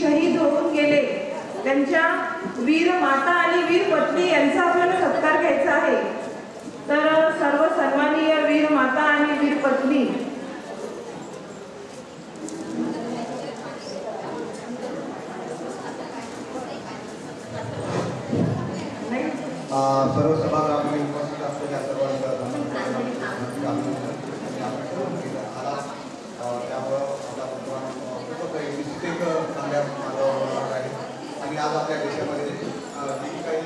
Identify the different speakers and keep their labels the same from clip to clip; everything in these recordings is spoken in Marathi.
Speaker 1: शहीद होऊन गेले त्यांच्या वीर माता आणि वीर पत्नी यांचा आपल्याला सत्कार घ्यायचा आहे। तर सर्व सन्माननीय वीर माता आणि वीर पत्नी
Speaker 2: सर्व सभागृहामध्ये उपस्थित असलेल्या सर्वांचा त्यामुळं निश्चित एक चांगल्या मार्गावर आहे। आणि आज आपल्या देशामध्ये जी काही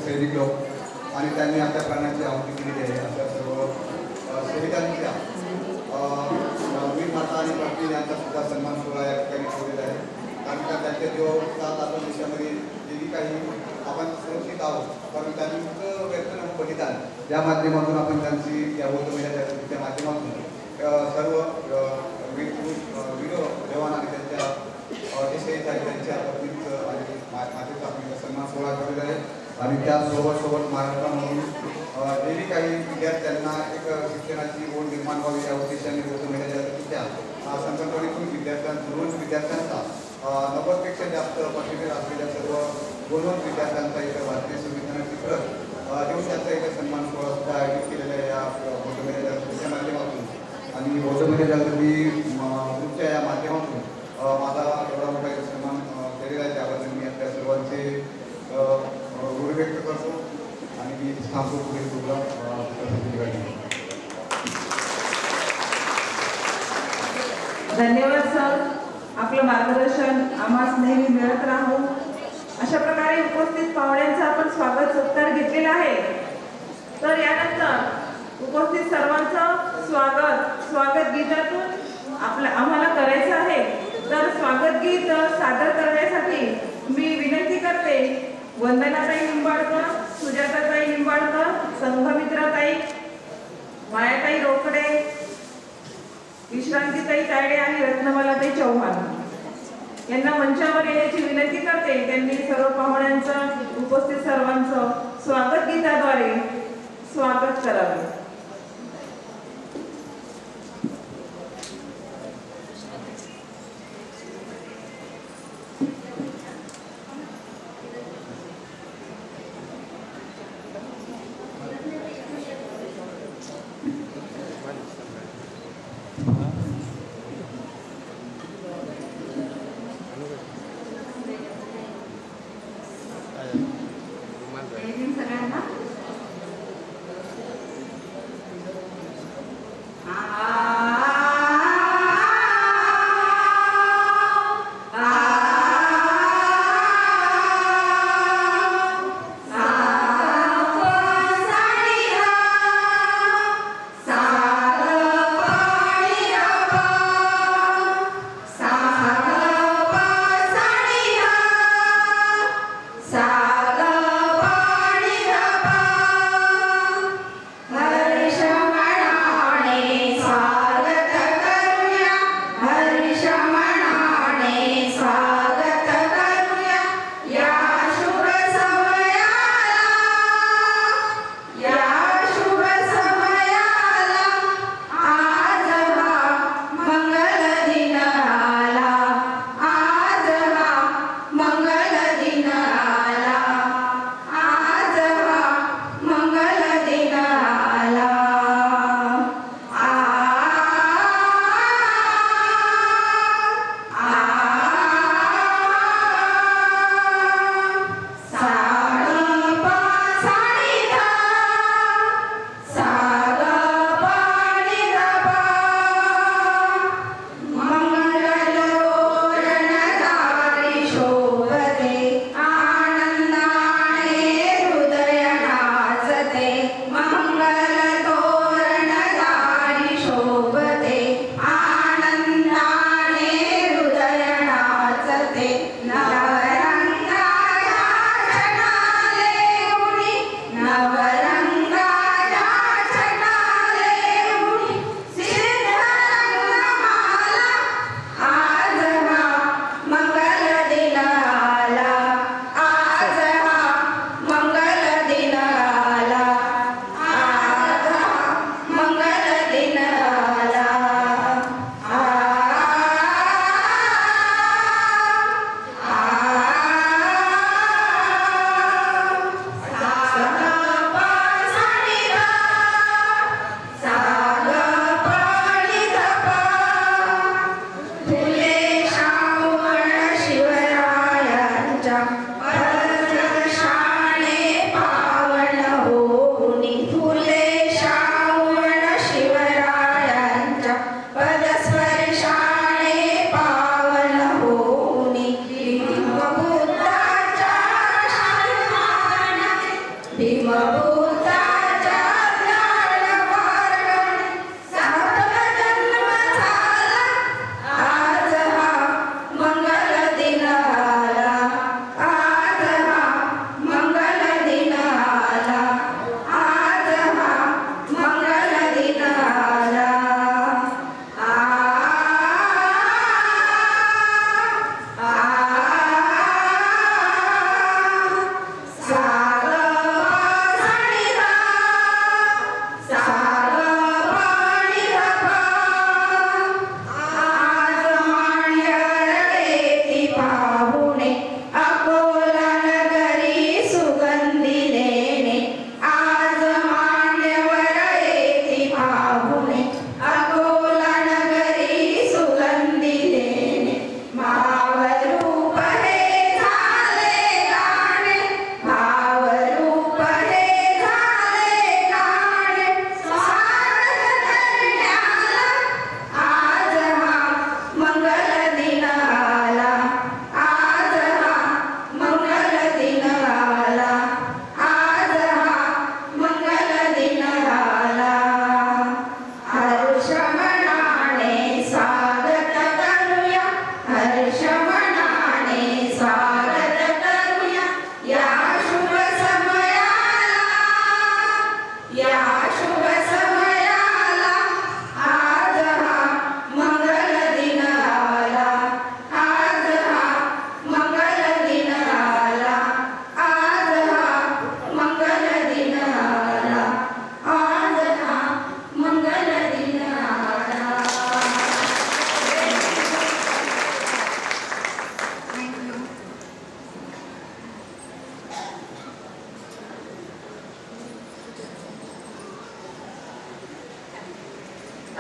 Speaker 2: सैनिक लोक आणि त्यांनी आपल्या प्राणाची आहुती केलेली आहे अशा सर्व शहीदांच्या वीर माता आणि पत्नी यांचा सुद्धा सन्मान सोहळा या ठिकाणी ठेवलेला आहे। कारण का त्यांच्या जीवावर आपल्या देशामध्ये जे काही आपण सुरक्षित आहोत परंतु त्यांनी व्यक्त बलिदान या माध्यमातून आपण त्यांची या बौद्धमेळ्या जागृतीच्या माध्यमातून सर्व वीर जवान आणि त्यांच्या जे शहीद आहेत त्यांच्या पत्नीचं आणि मातेचा आपण सन्मान सोहळा केलेला आहे। आणि त्यासोबत महाराष्ट्रामधून जे काही विद्यार्थ्यांना एक शिक्षणाची ओढ निर्माण व्हावी या उद्देशाने बौद्धमेळ्या जागृतीच्या संकल्पनेतून विद्यार्थ्यांचा 90पेक्षा जास्त पर्सेंटेज असलेल्या सर्व गुणवंत विद्यार्थ्यांचा इथं भारतीय संविधानाची प्रत देऊन त्यांचा इथं सन्मान सोहळा सुद्धा आयोजित केलेला आहे या बौद्धमेळ्या जागृतीच्या माध्यमातून। आणि बौद्धमेळ्या जागृती ग्रुपच्या या माध्यमातून माझा एवढा मोठा सन्मान केलेला आहे त्याबद्दल मी आपल्या सर्वांचे ऋण व्यक्त करतो आणि मी थांबतो पुढील प्रोग्राम।
Speaker 1: धन्यवाद सर, आपलं मार्गदर्शन आम्हाला नेहमी मिळत राहू। अशा प्रकारे उपस्थित पाहुण्यांचा आपण स्वागत सत्कार घेतलेला आहे। तर यानंतर उपस्थित सर्वांचं स्वागत गीतातून आम्हाला करायचं आहे। तर स्वागत गीत सादर करण्यासाठी मी विनंती करते वंदनाताई निंबाळकर, सुजाताताई निंबाळकर, संघमित्राताई, मायाताई रोकडे, विश्रांतीताई तायडे आणि रत्नमालाताई चव्हाण यांना मंचावर येण्याची विनंती करते। त्यांनी सर्व पाहुण्यांचं उपस्थित सर्वांचं स्वागत गीताद्वारे स्वागत करावे।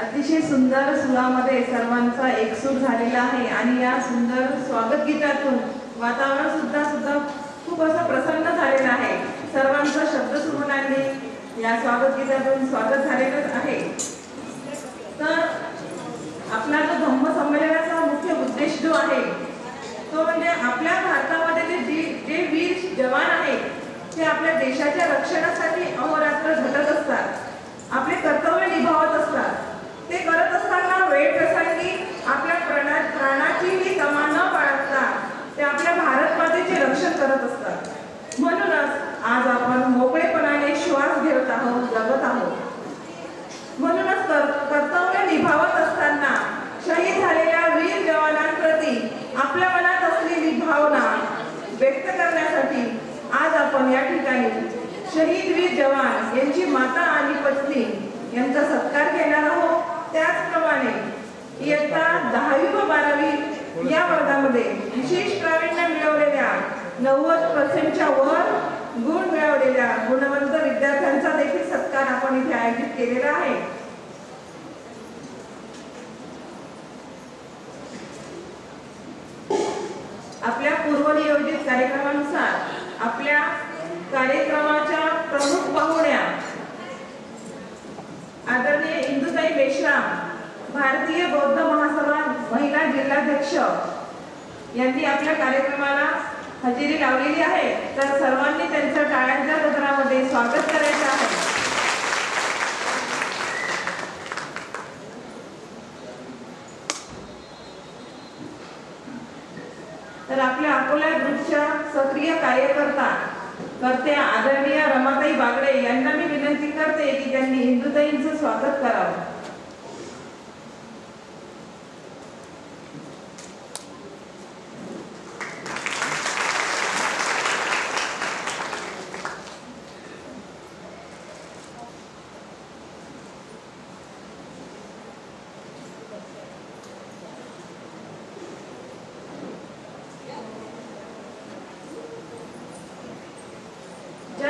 Speaker 1: अतिशय सुंदर सुरामध्ये सर्वांचा एकसूर झालेला आहे आणि या सुंदर स्वागत गीतातून वातावरण सुद्धा खूप असं प्रसन्न झालेलं आहे. सर्वांचं शब्दसुमनांनी या स्वागत गीतातून स्वागत झालेलंच आहे. तर आपला जो धम्म संमेलनाचा मुख्य उद्देश जो आहे तो म्हणजे आपल्या भारतामध्ये जे वीर जवान आहेत ते आपल्या देशाच्या रक्षणासाठी अहोरात्र झटत असतात, आपले कर्तव्य निभावत असतात. ते करत असताना वेळ प्रसंगी आपल्या प्राणाचीही तमा न बाळगता ते आपल्या भारत मातेचे रक्षण करत असतात. म्हणूनच आज आपण मोकळेपणाने श्वास घेत आहोत, जगत आहोत. म्हणूनच कर्तव्य निभावत असताना शहीद झालेल्या वीर जवानांप्रती आपल्या मनात असलेली भावना व्यक्त करण्यासाठी आज आपण या ठिकाणी शहीद वीर जवान यांची माता आणि पत्नी यांचा सत्कार घेणार आहोत. त्याचप्रमाणे इयत्ता 10वी व 12वी या वर्गामध्ये विशेष प्रावीण्य मिळवलेल्या 90% वर गुण मिळवलेल्या गुणवंत विद्यार्थ्यांचा देखील सत्कार आपण इथे आयोजित केलेला आहे. आपल्या पूर्वनियोजित कार्यक्रमानुसार आपल्या कार्यक्रमाच्या प्रमुख पाहुण्या आदरणीय इंदुताई मेश्राम, भारतीय बौद्ध महासभा महिला जिल्हाध्यक्ष यांनी आपल्या कार्यक्रमाला हजेरी लावलेली आहे. तर सर्वांनी त्यांचं टाळ्यांच्या गजरामध्ये स्वागत करायचं आहे. तर आपल्या अकोला ग्रुपच्या सक्रिय कार्यकर्त्या आदरणीय रमाताई बागडे यांना मी विनंती करते की त्यांनी इंदुताईंचं स्वागत करावं.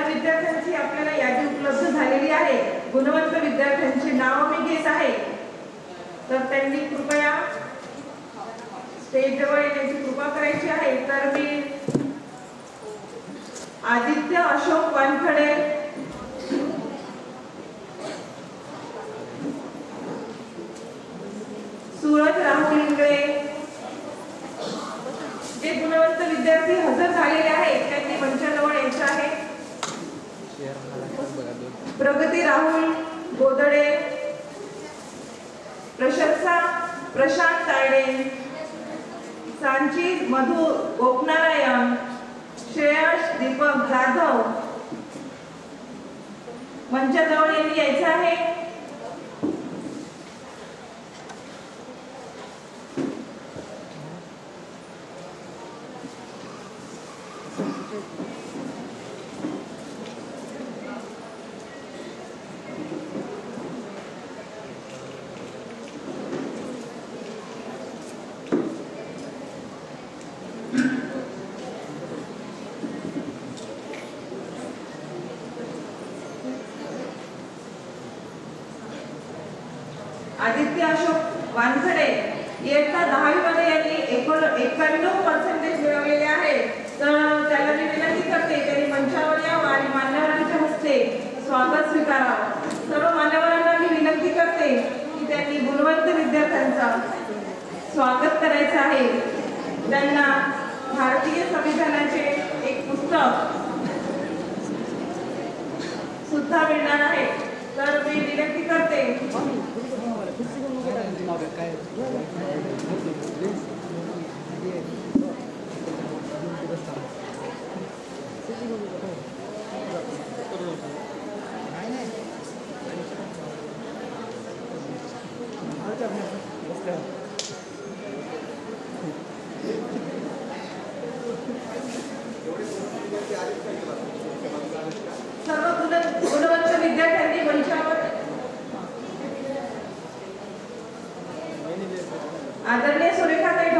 Speaker 1: विद्यार्थ्यांची आपल्याला यादी उपलब्ध झालेली आहे. गुणवंत विद्यार्थ्यांची नाव मी घेत आहे. तर त्यांनी कृपया स्टेज जवळ येण्याची कृपा करायची आहे. तर मी आदित्य अशोक वानखडे, सूरज राहुल इंगळे, जे गुणवंत विद्यार्थी हजर झालेले आहेत त्यांनी मंचाजवळ यायचं आहे. प्रगती राहुल गोदडे, प्रशंसा प्रशांत तायडे, सांची मधु गोपनारायण, श्रेयस दीपक जाधव मंचाजवळ यांनी यायचं आहे. आदित्य अशोक वानखडे इयत्ता 10वी मध्ये यांनी 91% मिळवलेले आहे. तर त्याला मी विनंती करते त्यांनी मंचावर यावं आणि मान्यवरांच्या हस्ते स्वागत स्वीकारावं. सर्व मान्यवरांना मी विनंती करते की त्यांनी गुणवंत विद्यार्थ्यांचा स्वागत करायचं आहे. त्यांना भारतीय संविधानाचे एक पुस्तक सुद्धा मिळणार आहे. तर मी विनंती करते सर्व गुणवंत विद्यार्थ्यांनी मंचावर आदरणीय सुरेखाताई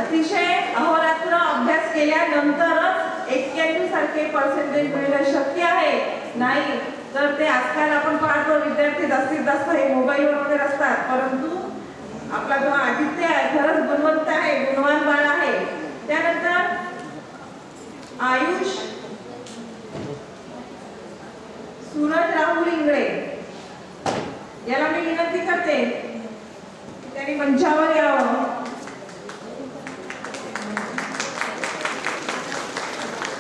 Speaker 1: अतिशय अहोरात्र अभ्यास केल्यानंतरच 91 सारखे पर्सेंटेज मिळणं शक्य आहे. नाही तर ते आजकाल आपण पाहतो विद्यार्थी जास्तीत जास्त हे मोबाईलवर वगैरे असतात, परंतु आपला जो आदित्य आहे खरंच गुणवंत आहे, गुणवान बाळ आहे. त्यानंतर आयुष सूरज राहुल इंगळे याला मी विनंती करते की त्यांनी मंचावर यावं.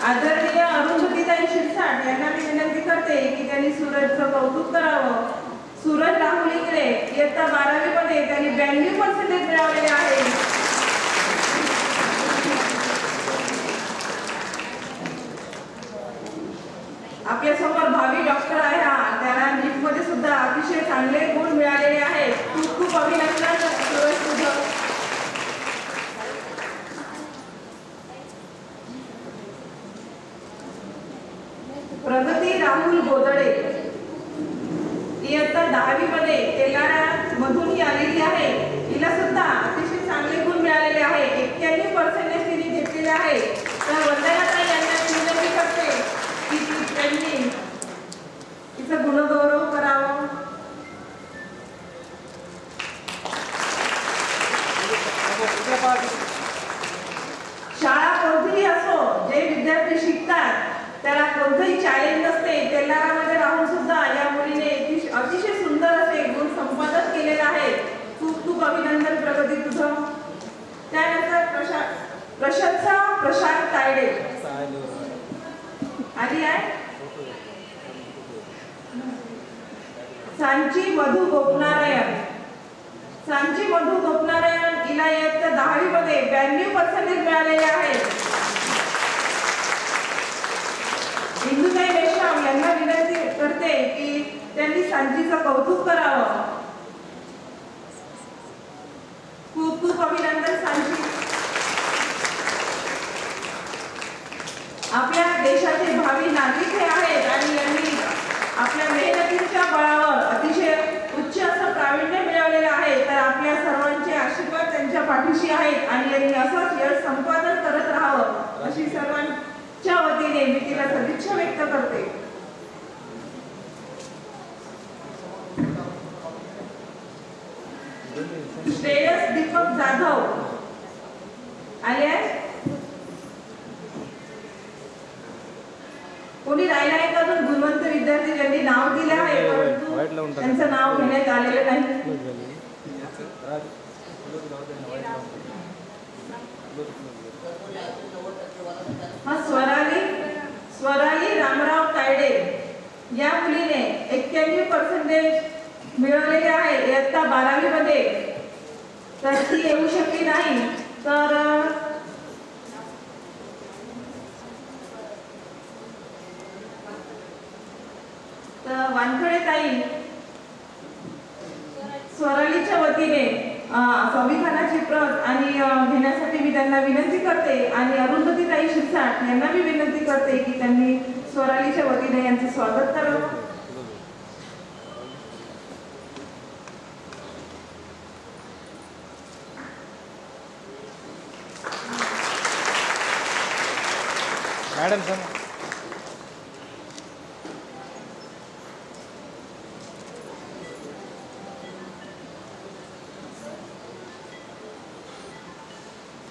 Speaker 1: आदरणीय अरुंधतीताई शिरसाट यांना मी विनंती करते की त्यांनी सूरजचं कौतुक करावं. सूरज राहुल इंगळे इयत्ता 12वी मध्ये त्यांनी 92% मिळवलेले आहे. आपल्या समोर भावी डॉक्टर आहे, त्याला नीट मध्ये सुद्धा अतिशय चांगले गुण मिळालेले आहेत. खूप खूप अभिनंदन सूरज तुझं. प्रगती राहुल गोदडे इयत्ता 10वी मध्ये तेलारा मधून ही आलेली आहे. हिला सुद्धा अतिशय चांगले गुण मिळालेले आहे. 91% तिने घेतलेले आहे. तर वंदनाताई यांना विनंती करते की त्यांनी तिचा गुणगौरव करावा. शाळा कोणतीही असो, जे विद्यार्थी शिकतात त्याला कोणतेही चॅलेंज नसते. तेलारामध्ये राहून सुद्धा या मुलीने अतिशय सुंदर असे गुण संपादन केलेले आहे. खूप खूप अभिनंदन प्रगती तुझं. त्यानंतर प्रशंसा प्रशांत तायडे आली आहे. सांची मधु गोपनारायण हिला इयत्ता 10वी मध्ये 92% मिळालेले आहेत. इंदुताई मेश्राम यांना विनंती करते की त्यांनी सांचीचं कौतुक करावं. खूप खूप अभिनंदन सांची. आपल्या देशाचे भावी नागरिक हे आहेत आणि यांनी आपल्या मेहनतीच्या बळावर अतिशय उच्च असं प्रावीण्य मिळवलेलं आहे. तर आपल्या सर्वांचे आशीर्वाद त्यांच्या पाठीशी आहेत आणि यांनी असंच यश संपादन करत राहावं अशी सर्वांच्या वतीने मी तिला सदिच्छा व्यक्त करते. श्रेयस दीपक जाधव आले आहे. कोणी राहिला आहे का अजून गुणवंत विद्यार्थी ज्यांनी नाव दिले आहे परंतु त्यांचं नाव घेण्यात आलेलं नाही. हा स्वराली रामराव तायडे या मुलीने 91% मिळवलेले आहे इयत्ता 12वी मध्ये. तर ती येऊ शकली नाही. तर वानखडे ताई स्वरालीच्या वतीने संविधानाची प्रत आणि घेण्यासाठी मी त्यांना विनंती करते आणि अरुंधती ताई शिरसाट यांना मी विनंती करते की त्यांनी स्वरालीच्या वतीने यांचे स्वागत करावं.
Speaker 3: मॅडम सर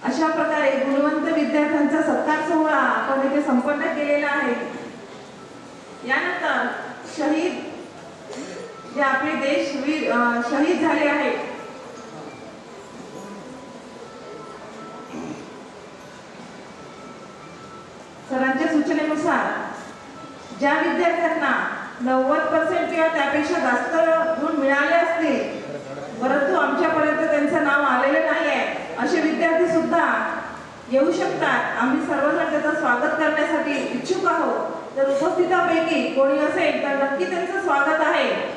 Speaker 1: अशा प्रकारे गुणवंत विद्यार्थ्यांचा सत्कार सोहळा आपण इथे संपन्न केलेला आहे. यानंतर शहीद जे आपले देशवीर शहीद झाले आहेत सरांच्या सूचनेनुसार ज्या विद्यार्थ्यांना 90% किंवा त्यापेक्षा जास्त गुण मिळाले असतील परंतु आमच्यापर्यंत त्यांचं नाव आलेलं नाही आहे असे विद्यार्थी सुद्धा येऊ शकतात. आम्ही सर्वजण त्याचं स्वागत करण्यासाठी इच्छुक आहोत. तर उपस्थितांपैकी कोणी असेल तर नक्की त्यांचं स्वागत आहे.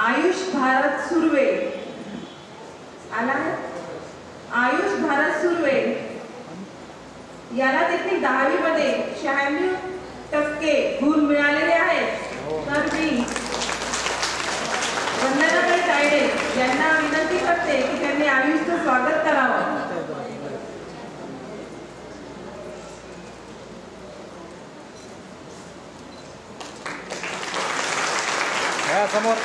Speaker 1: आयुष भारत सुर्वे आला आहे. आयुष भारत सुर्वे याला देखील 10वी मध्ये 96% गुण मिळालेले आहेत. तर मी वंदनाताई तायडे यांना विनंती करते की त्यांनी आयुषचं स्वागत करावं.
Speaker 3: समोर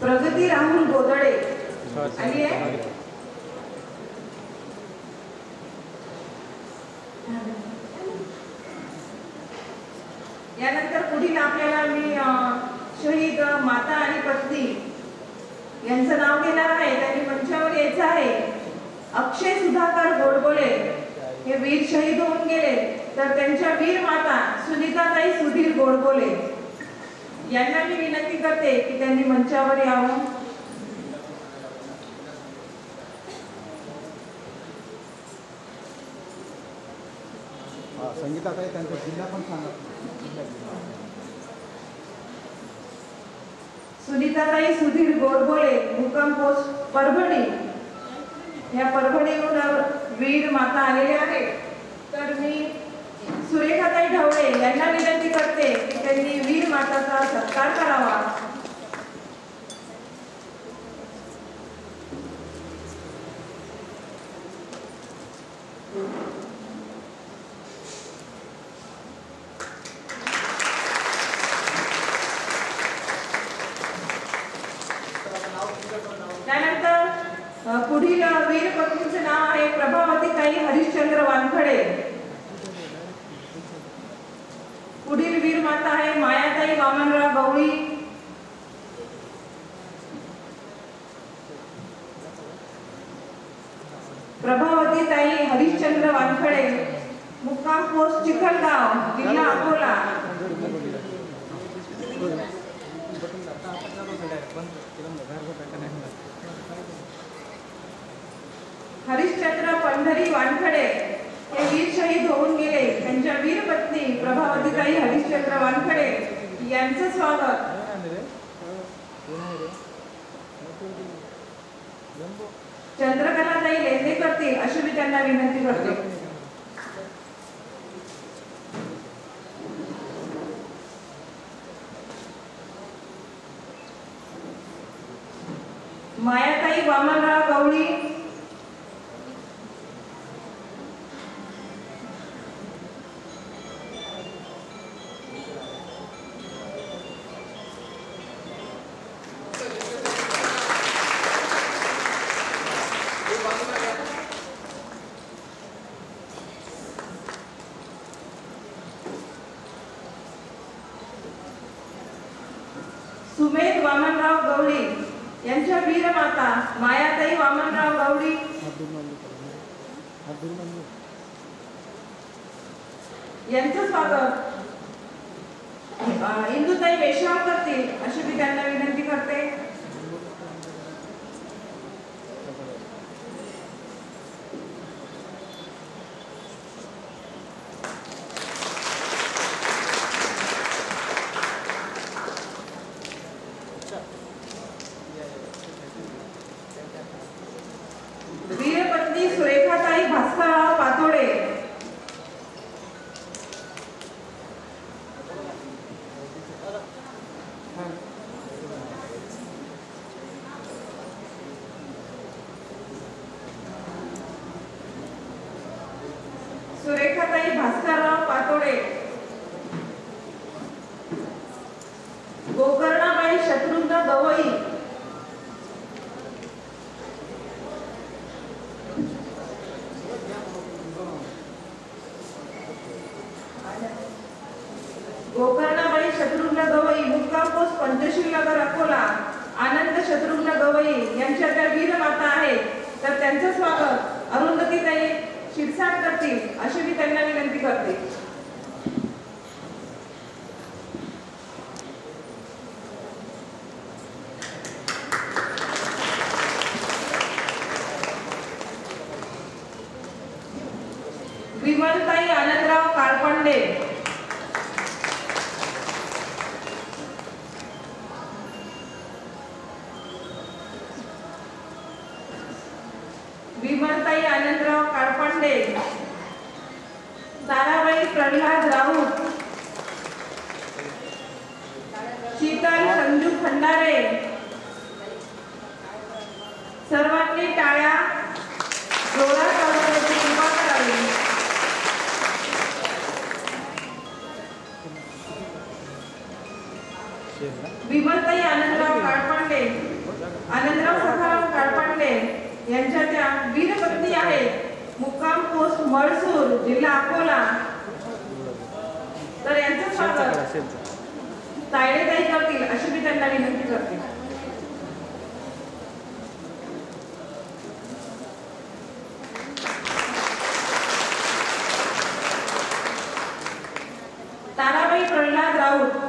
Speaker 1: प्रगती राहुल गोदडे आली आहे. यानंतर पुढील आपल्याला मी शहीद माता आणि पत्नी यांचं नाव घेणार आहे. त्यांनी मंचावर यायचं आहे. अक्षय सुधाकर गोडबोले हे वीर शहीद होऊन गेले. तर त्यांच्या वीर माता सुनीताताई सुधीर गोडबोले यांना मी विनंती करते की त्यांनी मंचावर यावं.
Speaker 2: संगीताताई त्यांचा जिल्हा पण सांगा.
Speaker 1: सुनीताताई सुधीर गोडबोले मुक्काम पोस्ट परभणी. या परभणीहून वीर माता आलेले आहेत. तर मी सुरेखाताई ढवळे यांना विनंती करते की त्यांनी वीर माताचा सत्कार करावा. त्यानंतर पुढील वीर पत्नीचे नाव आहे प्रभावतीताई हरिश्चंद्र वानखडे. पुढील वीर माता आहे मायाताई वामनराव गवळी. प्रभावतीताई हरिश्चंद्र वानखडे मुक्काम पोस्ट चिखलगाव जिल्हा अकोला. हरिश्चंद्र पंढरी वानखडे हे वीर शहीद होऊन गेले. त्यांच्या वीर पत्नी प्रभावतीताई हरिश्चंद्र वानखडे यांचं स्वागत चंद्रकलाताई लेंदे करतील अशी मी त्यांना विनंती करते. मायाताई वामनराव गवळी. सुमेध वामनराव गवळी यांच्या वीर माता मायाताई वामनराव गवळी. यांचं स्वागत इंदुताई वेशाव करतील अशी मी त्यांना विनंती करते. वीरपत्नी सुरेखाताई भास्करराव पातोडे. सुरेखाताई भास्करराव पातोडे. गोकर्णाबाई शत्रुघ्न गवई. गोकर्णाबाई शत्रुघ्न गवई मुक्काम पोस्ट पंचशील नगर अकोला. आनंद शत्रुघ्न गवई यांच्या त्या वीर माता आहेत. तर त्यांचं स्वागत अरुंधतीताई शिरसाट करतील अशी मी त्यांना विनंती करते. विमलताई आनंदराव काळपंडे, विमलताई आनंदराव काळपंडे, ताराबाई प्रल्हाद राऊत, शीतल संजू खंडारे. सर्वांनी टाळ्या जोरात वाजवण्याची कृपा करावी. विमलताई आनंदराव काळपंडे, आनंदराव सखाराम काळपंडे यांच्या त्या वीरपत्नी आहेत, मुक्काम पोस्ट मळसूर, जिल्हा अकोला. तर यांचं स्वागत तायडेताई करतील अशी मी त्यांना विनंती करते. ताराबाई प्रल्हाद राऊत,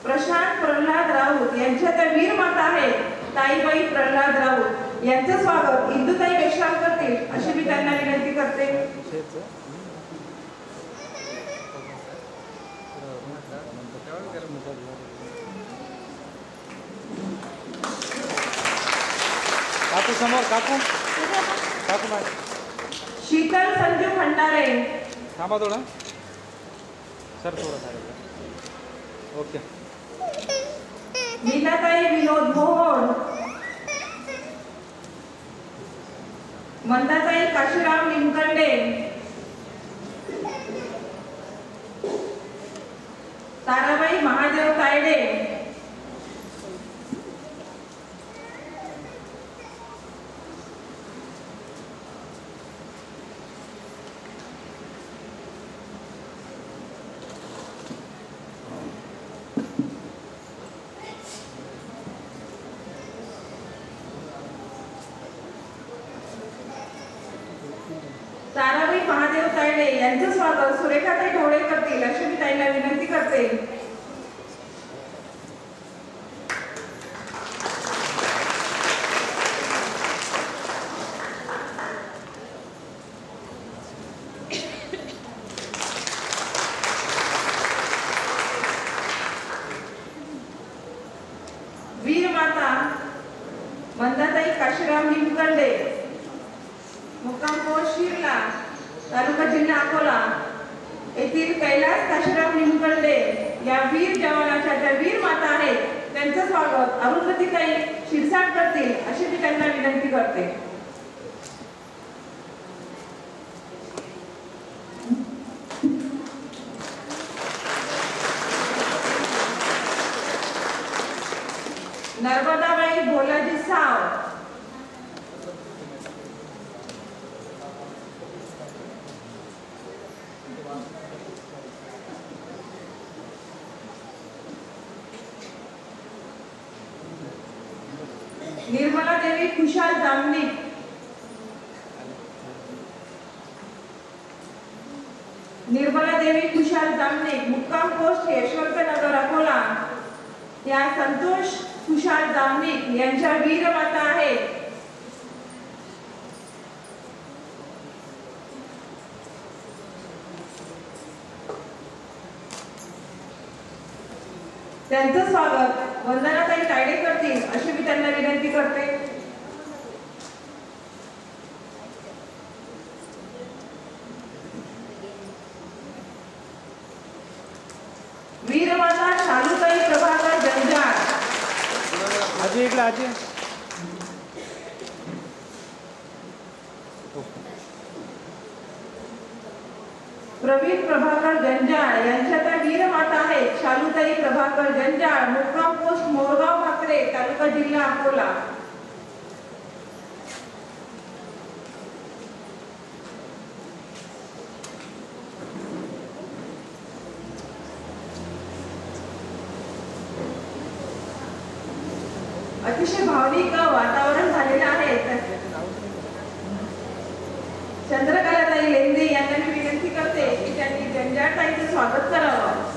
Speaker 1: प्रशांत प्रल्हाद राऊत यांच्या त्या वीर माता आहेत, ताईबाई प्रल्हाद राऊत. यांचं स्वागत इंदुताई वेशराम करतील अशी मी त्यांना विनंती करते.
Speaker 3: काकू समोर, काकू काकू बाय.
Speaker 1: शीतल संजू खंडारे,
Speaker 3: थांबा थोडं सर, थोडं साईडला. ओके.
Speaker 1: मीनाताई विनोद मोहोळ, मंदाताई काशीराम निमकंडे, ताराबाई महादेव तायडे, ताराबाई महादेव तायडे यांचं स्वागत सुरेखाताई ढोळे करतील अशी मी ताईला विनंती करते. वीर माता मंदाताई काशीराम निमकंडे, मुक्काम पोस्ट शिरला, तालुका जिल्हा अकोला येथील कैलास काशीराम निमकंडे या वीर जवानाच्या ज्या वीर माता आहेत त्यांचं स्वागत अरुंधतीताई शिरसाट करतील अशी मी त्यांना विनंती करते. नर्मदाबाई भोलाजी साव, निर्मला देवी खुशाल जामनिक, निर्मला देवी खुशाल जामनिक, मुक्काम पोस्ट यशवंतनगर अकोला या संतोष खुशाल जामनिक यांच्या वीर माता आहेत. त्यांचं स्वागत वंदनाताई तायडे करतील अशी मी त्यांना विनंती करते. वीरमाता शालूताई प्रभाकर जंजाळ,
Speaker 3: आजी इकडे आजी.
Speaker 1: प्रवीण प्रभाकर जंजाळ यांच्या त्या वीर माता आहेत, शालूताई प्रभाकर जंजाळ, मुक्काम पोस्ट मोरगाव भाकरे, तालुका जिल्हा अकोला. अतिशय भावनिक वातावरण झालेलं आहे. चंद्रकलाताई लेंदे यांना मी विनंती करते की त्यांनी जंजाळताईंचं स्वागत करावं.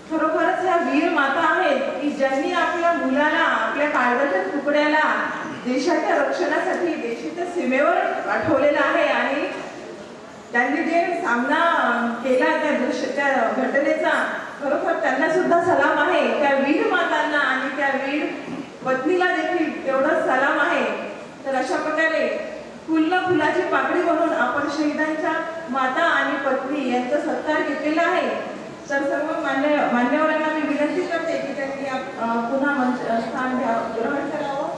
Speaker 1: खरोखरच ह्या वीर माता आहेत की ज्यांनी आपल्या मुलाला, आपल्या काळजाच्या तुकड्याला देशाच्या रक्षणासाठी देशाच्या सीमेवर पाठवलेला आहे आणि त्यांनी जे सामना केला त्या घटनेचा, खरोखर त्यांना सुद्धा सलाम आहे. त्या वीर मातांना आणि त्या वीर पत्नीला देखील तेवढंच सलाम आहे. तर अशा प्रकारे फुलाची पाकळी म्हणून आपण शहीदांच्या माता आणि पत्नी यांचा सत्कार घेतलेला आहे. तर सर्व मान्यवरांना मी विनंती करते की त्यांनी पुन्हा स्थान ग्रहण करावं.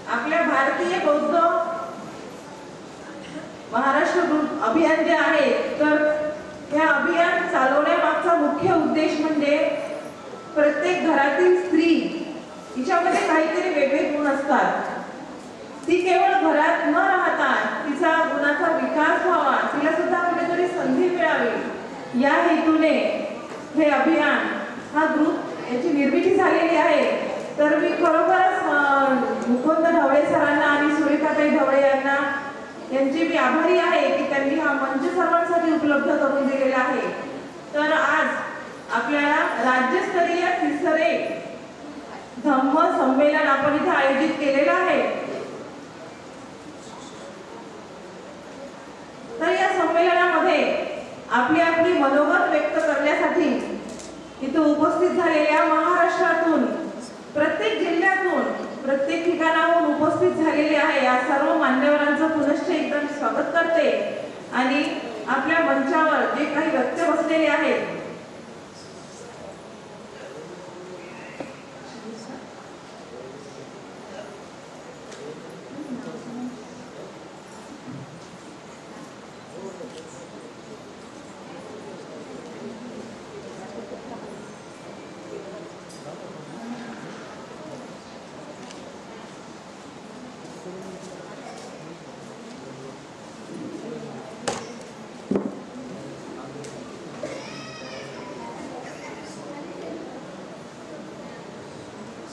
Speaker 1: आपल्या भारतीय बौद्ध महाराष्ट्र ग्रुप अभियान जे आहे, तर हे अभियान चालवण्यामागचा मुख्य उद्देश म्हणजे प्रत्येक घरातील स्त्री हिच्यामध्ये काहीतरी वेगळे गुण असतात. ती केवळ घरात न राहता तिचा गुणाचा विकास व्हावा, तिला सुद्धा कुठेतरी संधी मिळावी या हेतूने हे अभियान, हा ग्रुप याची निर्मिती झालेली आहे. तर मी खरोखरच मुकुंद ढवळे सरांना आणि सुरेखाताई ढवळे यांची मी आभारी आहे की त्यांनी हा मंच सर्वांसाठी उपलब्ध करून दिलेला आहे. तर आज आपल्याला राज्यस्तरीय तिसरे धम्म संमेलन आपण इथे आयोजित केलेलं आहे. तर या संमेलनामध्ये आपली आपली मनोगत व्यक्त करण्यासाठी इथे उपस्थित झालेल्या महाराष्ट्रातून, प्रत्येक जिल्ह्यातून, प्रत्येक ठिकाणाहून उपस्थित झालेले आहे या सर्व मान्यवरांचं पुनश्च एकदम स्वागत करते. आणि आपल्या मंचावर जे काही व्यक्ती बसलेले आहेत,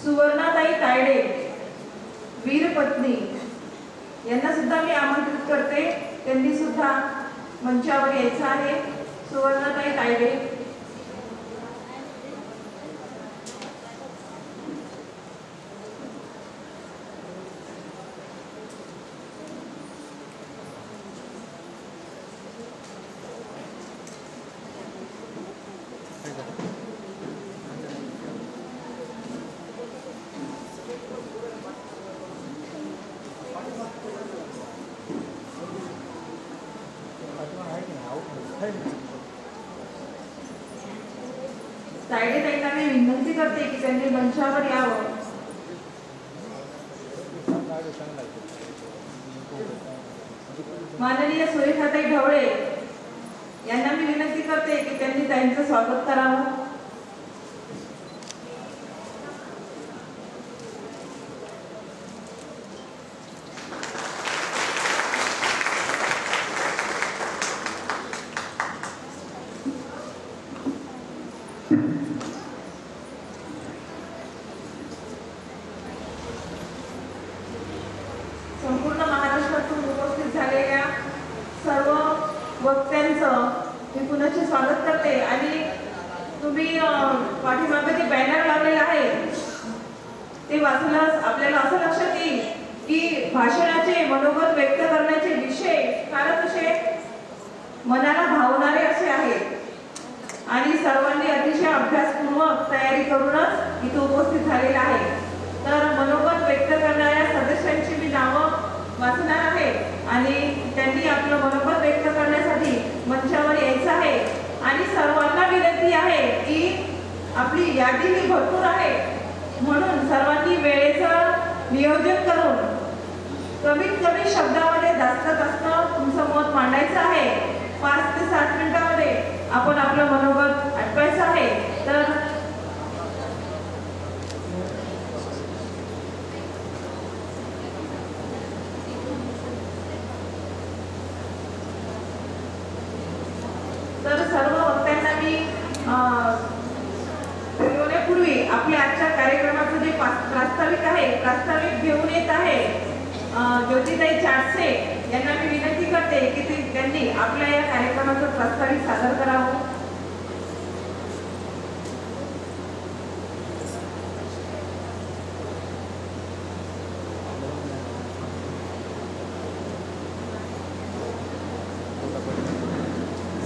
Speaker 1: सुवर्णाताई तायडे वीरपत्नी यांना सुद्धा मी आमंत्रित करते. त्यांनी सुद्धा मंचावर यायचं आहे. सुवर्णाताई तायडे. तायडे ताईंना मी विनंती करते की त्यांनी मंचावर यावं. माननीय सुरेखाताई ढवळे यांना मी विनंती करते की त्यांनी त्यांचं स्वागत करावं. संपूर्ण महाराष्ट्रातून उपस्थित झालेल्या सर्व वक्त्यांचं मी पुनश्च स्वागत करते. आणि तुम्ही पाठीमागे जे बॅनर लावलेलं आहे ते वाचल्यास आपल्याला असं लक्षात येईल की भाषणाचे, मनोगत व्यक्त करण्याचे विषय फारच असे मनाला भावणारे असे आहेत आणि सर्वांनी अतिशय अभ्यासपूर्वक तयारी करूनच इथे उपस्थित झालेला आहे. तर मनोगत व्यक्त करणाऱ्या सदस्यांची मी नावं वाचणार आहे आणि त्यांनी आपलं मनोगत व्यक्त करण्यासाठी मंचावर यायचं आहे. आणि सर्वांना विनंती आहे की आपली यादी ही भरपूर आहे, म्हणून सर्वांनी नियोजन करून कमीत कमी शब्दामध्ये जास्तीत जास्त तुमचं मत मांडायचं आहे. 5 ते 7 मिनिटांमध्ये आपण आपलं मनोगत आटवायचं आहे. तर सर्व वक्त्यांना मी बोलवण्यापूर्वी आपल्या आजच्या कार्यक्रमाचं जे प्रास्ताविक घेऊन येत आहे ज्योतिताई चाटसे यांना मी विनंती करते की त्यांनी आपल्या या कार्यक्रमाचं प्रास्ताविक सादर करावं.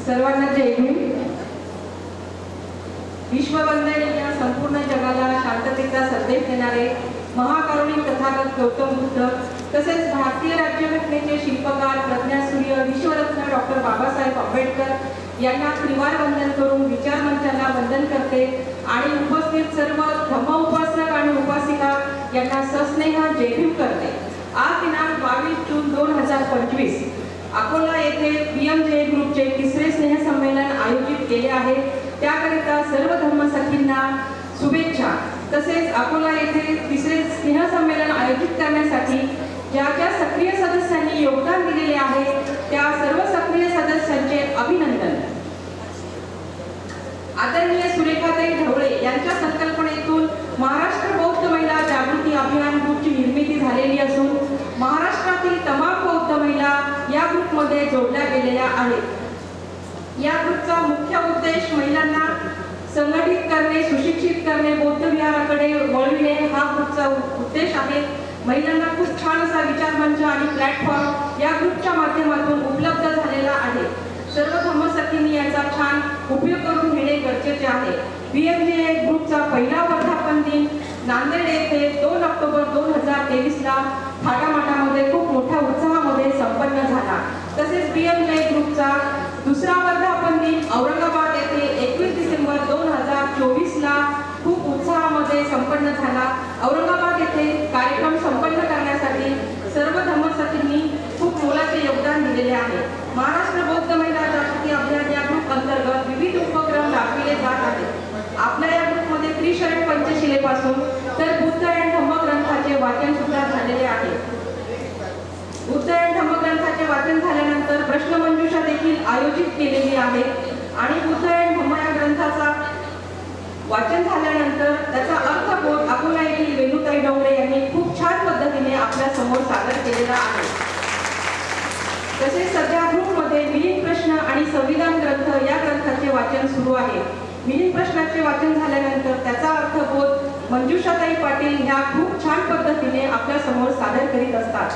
Speaker 4: सर्वांना जय भीम. विश्ववंदनीय संपूर्ण जगाला शांततेचा संदेश देणारे महाकारुणिक तथागत गौतम बुद्ध तसेच भारतीय राज्यघटनेचे शिल्पकार प्रज्ञासूर्य विश्वरत्न डॉक्टर बाबासाहेब आंबेडकर यांना त्रिवार वंदन करून विचारमंचाला वंदन करते आणि उपस्थित सर्व धम्म उपासक आणि उपासिका यांना सस्नेह जय भीम करते. आज दिनांक 22 जून 2025 अकोला येथे BMJ ग्रुपचे 3रे स्नेहसंमेलन आयोजित केले आहे. त्याकरिता सर्व धर्मसखींना शुभेच्छा. तसेच अकोला येथे 3रे स्नेहसंमेलन आयोजित करण्यासाठी ज्या ज्या सक्रिय सदस्यांनी योगदान दिलेले आहे त्या सर्व सक्रिय सदस्यांचे अभिनंदन. आदरणीय सुरेखाताई ढवळे यांच्या संकल्पनेतून महाराष्ट्र बौद्ध महिला जागृती अभियान ग्रुपची निर्मिती झालेली असून महाराष्ट्रातील तमाम बौद्ध महिला या ग्रुपमध्ये जोडल्या गेलेल्या आहेत. या ग्रुपचा मुख्य उद्देश महिलांना संघटित करणे, सुशिक्षित करणे, बौद्ध विहाराकडे वळविणे हा ग्रुपचा उद्देश आहे. महिलांना खूप छान असा विचारमंच आणि प्लॅटफॉर्म या ग्रुपच्या माध्यमातून उपलब्ध झालेला आहे. सर्व धर्मसखींनी याचा छान उपयोग करून घेणे गरजेचे आहे. BMJ ग्रुपचा पहिला वर्धापन दिन नांदेड येथे 2 ऑक्टोबर 2023ला थाटामाटामध्ये खूप मोठ्या उत्साहामध्ये संपन्न झाला. तसेच BMJ ग्रुपचा दुसरा वर्धापन दिन औरंगाबाद येथे 21 डिसेंबर 2024ला खूप उत्साहामध्ये संपन्न झाला. औरंगाबाद येथे कार्यक्रम संपन्न करण्यासाठी सर्व धर्मसखींनी खूप मोलाचे योगदान दिलेले आहे. महाराष्ट्र बौद्ध महिला जागृती अभियान या ग्रुप अंतर्गत विविध उपक्रम राबविले जात आहेत. आपल्या या ग्रुपमध्ये त्रिशरण पंचशिलेपासून तर बुद्ध अँड धम्म ग्रंथाचे वाचन सुद्धा झालेले आहे. बुद्ध अँड धम्म ग्रंथाचे वाचन झाल्यानंतर प्रश्नमंजुषा देखील आयोजित केलेली आहे आणि बुद्ध अँड धम्म या ग्रंथाचा वाचन झाल्यानंतर त्याचा अर्थबोध अकोला येथील वेणुताई डोंगरे यांनी खूप छान पद्धतीने आपल्या समोर सादर केलेला आहे. तसेच सध्या ग्रुपमध्ये मिलिंद प्रश्न आणि संविधान ग्रंथ या ग्रंथाचे वाचन सुरू आहे. मिलिंद प्रश्नाचे वाचन झाल्यानंतर त्याचा अर्थबोध मंजुषाताई पाटील ह्या खूप छान पद्धतीने आपल्या समोर सादर करीत असतात.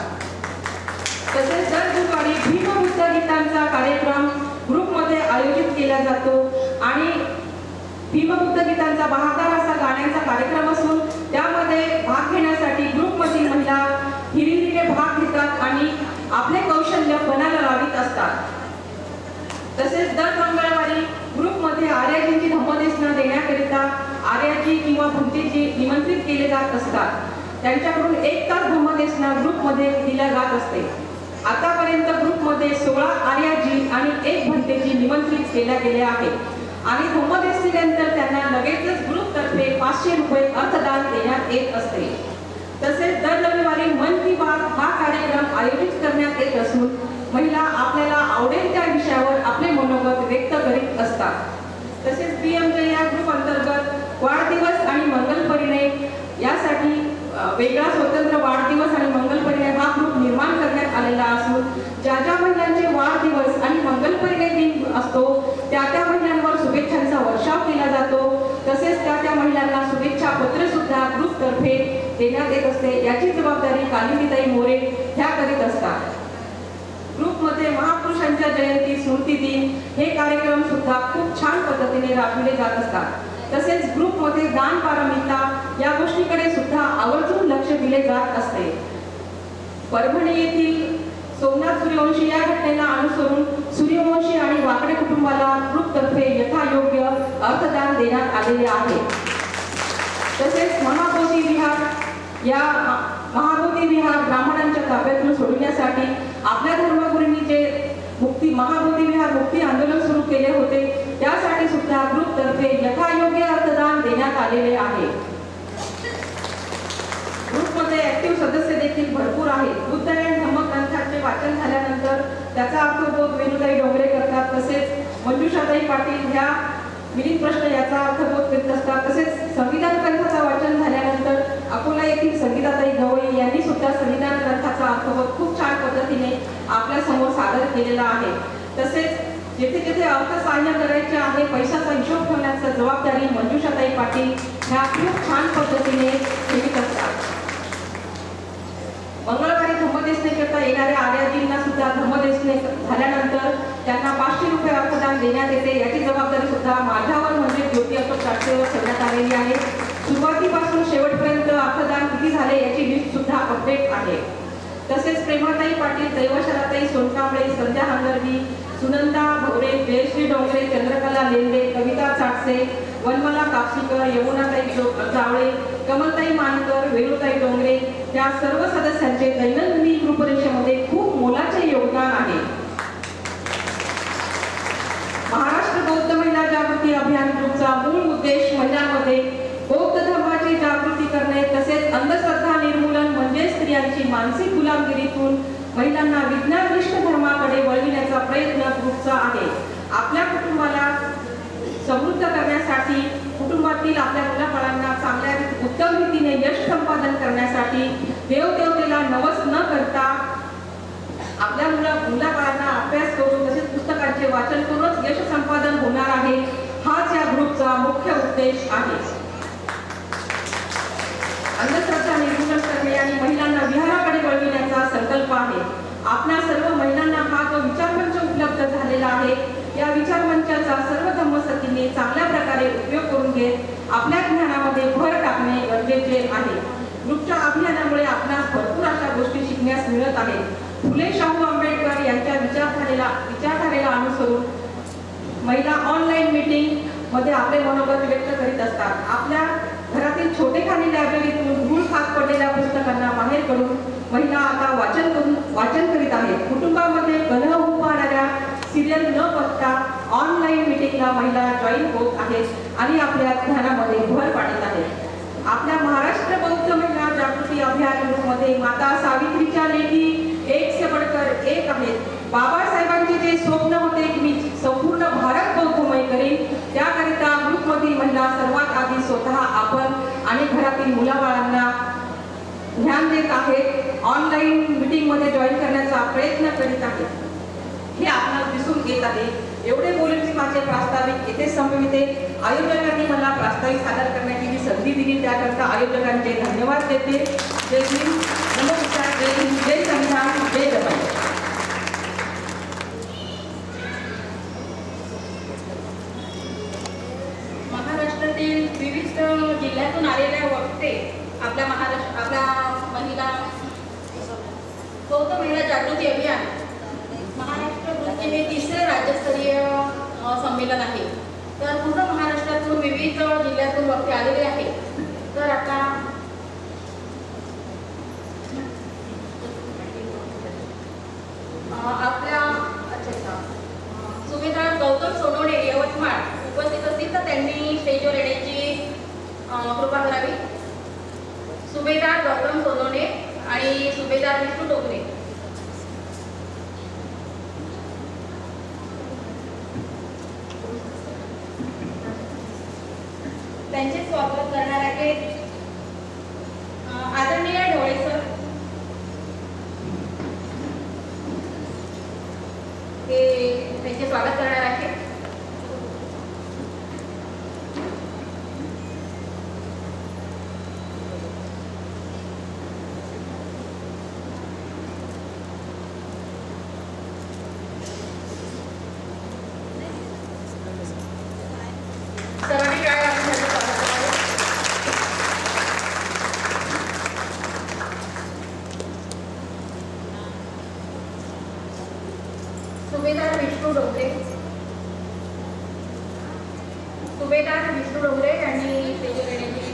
Speaker 4: तसेच दर गुरुवारी भीमबुद्ध गीतांचा कार्यक्रम ग्रुपमध्ये आयोजित केला जातो आणि भीमबुद्ध गीतांचा 72 असा गाण्यांचा कार्यक्रम असून त्यामध्ये भाग घेण्यासाठी ग्रुपमधील महिला हिरिरीने भाग घेतात आणि आपले कौशल्य पणाला लावित असतात. तसेच दर मंगळवारी ग्रुपमध्ये आर्याजींची धम्मदेशना देण्याकरिता आर्याजी किंवा भंतेजी निमंत्रित केले जात असतात. त्यांच्याकडून 1 तास धम्मदेशना ग्रुपमध्ये दिल्या जात असते. आतापर्यंत ग्रुपमध्ये 16 आर्याजी आणि 1 भंतेजी निमंत्रित केल्या गेल्या आहेत आणि धम्मदेशनानंतर त्यांना लगेचच ग्रुपतर्फे 500 रुपये अर्थदान देण्यात येत असते. तसेच दर रविवारी मन की बात हा कार्यक्रम आयोजित करण्यात येत असून महिला आपल्याला आवडेल त्या विषयावर आपले मनोगत व्यक्त करीत असतात. तसेच BMJ या ग्रुप अंतर्गत वाढदिवस आणि मंगल परिणय यासाठी वेगळा स्वतंत्र वाढदिवस आणि मंगल परिणय हा ग्रुप निर्माण करण्यात आलेला असून ज्या ज्या महिलांचे वाढदिवस आणि मंगल परिणय दिन असतो त्या त्या महिलांवर शुभेच्छांचा वर्षाव केला जातो. तसेच त्या त्या महिलांना शुभेच्छा पत्र सुद्धा ग्रुपतर्फे देण्यात येत असते. याची जबाबदारी कालिंदीताई मोरे ह्या करीत असतात. ग्रुपमध्ये महापुरुषांच्या जयंती स्मृती दिन हे कार्यक्रम सुद्धा खूप छान पद्धतीने राबविले जात असतात. तसेच ग्रुपमध्ये दान पारमिता या गोष्टीकडे सुद्धा आवर्जून लक्ष दिले जात असते. परभणी येथील सोमनाथ सूर्यवंशी या घटनेला अनुसरून सूर्यवंशी आणि वाकडे कुटुंबाला ग्रुपतर्फे यथायोग्य अर्थदान देण्यात आलेले आहे. तसेच महाबोधी विहार या महाबोधी विहार ब्राह्मणांच्या ताब्यातून सोडविण्यासाठी आपल्या धर्मगुरूंनी जे महाबोधी विहार मुक्ती आंदोलन सुरू केले होते, त्यासाठी सुद्धा ग्रुप तर्फे यथायोग्य अर्थदान देण्यात आलेले आहे. ग्रुपमध्ये ऍक्टिव्ह सदस्य देखील भरपूर आहेत. बुद्धयन धम्मग्रंथाचे वाचन झाल्यानंतर त्याचा अर्थबोध वेणुताई डोंगरे करतात, तसेच मंजुषाताई पाटील ह्या मिलिंद प्रश्न याचा अर्थबोध करीत असतात. तसेच संविधान ग्रंथाचा वाचन झाल्यानंतर अकोला येथील संगीताताई गवळी यांनी सुद्धा संविधान ग्रंथाचा अर्थबोध खूप छान पद्धतीने आपल्या समोर सादर केलेला आहे. तसेच जेथे जेथे अर्थसहाय्य करायचे आहे, पैशाचा हिशोब ठेवण्याची जबाबदारी मंजुषाताई पाटील ह्या खूप छान पद्धतीने ठेवीत असतात. मंगळवारी धम्मदेशनेकरता येणाऱ्या आर्याजींना सुद्धा धम्मदेशने झाल्यानंतर त्यांना 500 रुपये अर्थदान देण्यात येते. याची जबाबदारी सुद्धा माझ्यावर म्हणजे ज्योती अशोक साठेवर करण्यात आलेली आहे. सुरुवातीपासून शेवटपर्यंत अर्थदान किती झाले याची लिस्ट सुद्धा अपडेट आहे. तसेच प्रेमाताई पाटील, दैवशराताई सोनकांबळे, संध्या हंगरवी, सुनंदा भवरे, जयश्री डोंगरे, चंद्रकला लेंडे, कविता चाटसे, वनमाला कापसीकर, यमुनाताई जावळे, कमलताई मानकर, वेणुताई डोंगरे या सर्व सदस्यांचे दैनंदिन रूपरेषेमध्ये खूप मोलाचे योगदान आहे. महाराष्ट्र बौद्ध महिला जागृती अभियान ग्रुपचा मूळ उद्देश महिलांमध्ये बौद्ध धर्माची जागृती करणे, तसेच अंधश्रद्धा निर्मूलन म्हणजे स्त्रियांची मानसिक गुलामगिरीतून महिलांना विज्ञाननिष्ठ धर्माकडे वळविण्याचा प्रयत्न ग्रुपचा आहे. आपल्या कुटुंबाला समृद्ध करण्यासाठी, कुटुंबातील आपल्या मुलाबाळांना चांगल्या उत्तम रीतीने यश संपादन करण्यासाठी देवदेवतेला नवस न करता आपल्या मुलाबाळांना अभ्यास करून तसेच पुस्तकांचे वाचन करूनच यश संपादन होणार आहे, हाच या ग्रुपचा मुख्य उद्देश आहे. अंधश्रद्धा निर्मूलन करणे आणि महिलांना विहाराकडे वळविण्याचा संकल्प आहे. आपल्या सर्व महिलांना हा जो विचारमंच उपलब्ध झालेला आहे, या विचारमंचाचा सर्व धम्मसखींनी चांगल्या प्रकारे उपयोग करून घेत आपल्या ज्ञानामध्ये भर टाकणे गरजेचे आहे. ग्रुपच्या अभियानामुळे आपणास भरपूर अशा गोष्टी शिकण्यास मिळत आहेत. फुले शाहू आंबेडकर यांच्या विचारधारेला अनुसरून महिला ऑनलाईन मीटिंग मध्ये आपले मनोगत व्यक्त करीत असतात. आपल्या घरातील छोटेखानी लायब्ररीतून धूळ खात पडलेल्या पुस्तकांना बाहेर काढून महिला आता वाचन करीत आहेत. कुटुंबामध्ये कलह होऊ पाहणाऱ्या सिरियल न बघता ऑनलाईन मीटिंगला महिला जॉईन होत आहेत आणि आपल्या ज्ञानामध्ये भर पाडत आहेत. आपल्या महाराष्ट्र बौद्ध महिला जागृती अभियान ग्रुपमध्ये माता सावित्रीच्या लेखी एक से बढ़कर एक आहेत. बाबासाहेबांचे जे स्वप्न होते की मी संपूर्ण भारत बौद्धमय करेन, त्याकरिता ग्रुपमधील महिला सर्वात आधी स्वतः आपण आणि घरातील मुलाबाळांना ध्यान देत आहेत. ऑनलाईन मीटिंग मध्ये जॉईन करण्याचा प्रयत्न करीत आहेत. हे आपल्याला दिसून येत आहे. एवढे बोलून मी माझे प्रास्ताविक येथे संपविते. आयोजकांनी मला प्रास्ताविक सादर करण्याची जी संधी दिली त्याकरता आयोजकांचे धन्यवाद देते. जय हिंद, नमस्कार, जय हिंद, जय संविधान, जय जवान. महाराष्ट्रातील विविध जिल्ह्यातून आलेल्या वक्ते आपल्या महिला बौद्ध महिला जागृती अभियान महाराष्ट्र ग्रुपचे हे तिसरे राज्यस्तरीय संमेलन आहे. तर पूर्ण महाराष्ट्रातून विविध जिल्ह्यातून वक्ते आलेले आहेत. तर आता आपल्या सुभेदार गौतम सोनवणे यवतमाळ उपस्थित असतील तर त्यांनी स्टेजवर येण्याची कृपा करावी. सुभेदार गौतम सोनवणे आणि सुभेदार विष्णू डोंगरे. त्यांचे स्वागत करणार आहेत आदरणीय ढोळे सर. ते त्यांचे स्वागत करणार आहेत. सुभेदार विष्णू डोंगरे यांनी स्टेजवर येण्याची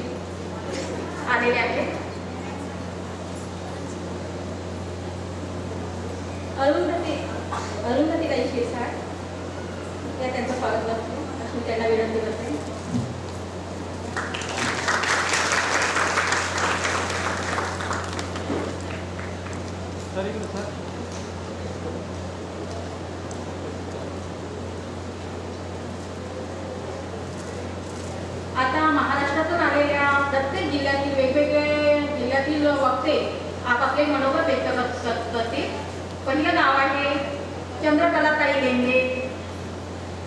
Speaker 4: आलेले आहेत. अरुंधतीताई शिरसाट या त्यांचं स्वागत करतो अशी त्यांना विनंती करते.
Speaker 3: सर इकडे सर.
Speaker 4: आता महाराष्ट्रातून आलेल्या प्रत्येक जिल्ह्यातील वेगवेगळे जिल्ह्यातील वक्ते आपापले मनोगत व्यक्त करतील. पहिलं नाव आहे चंद्रकलाताई लेंडे,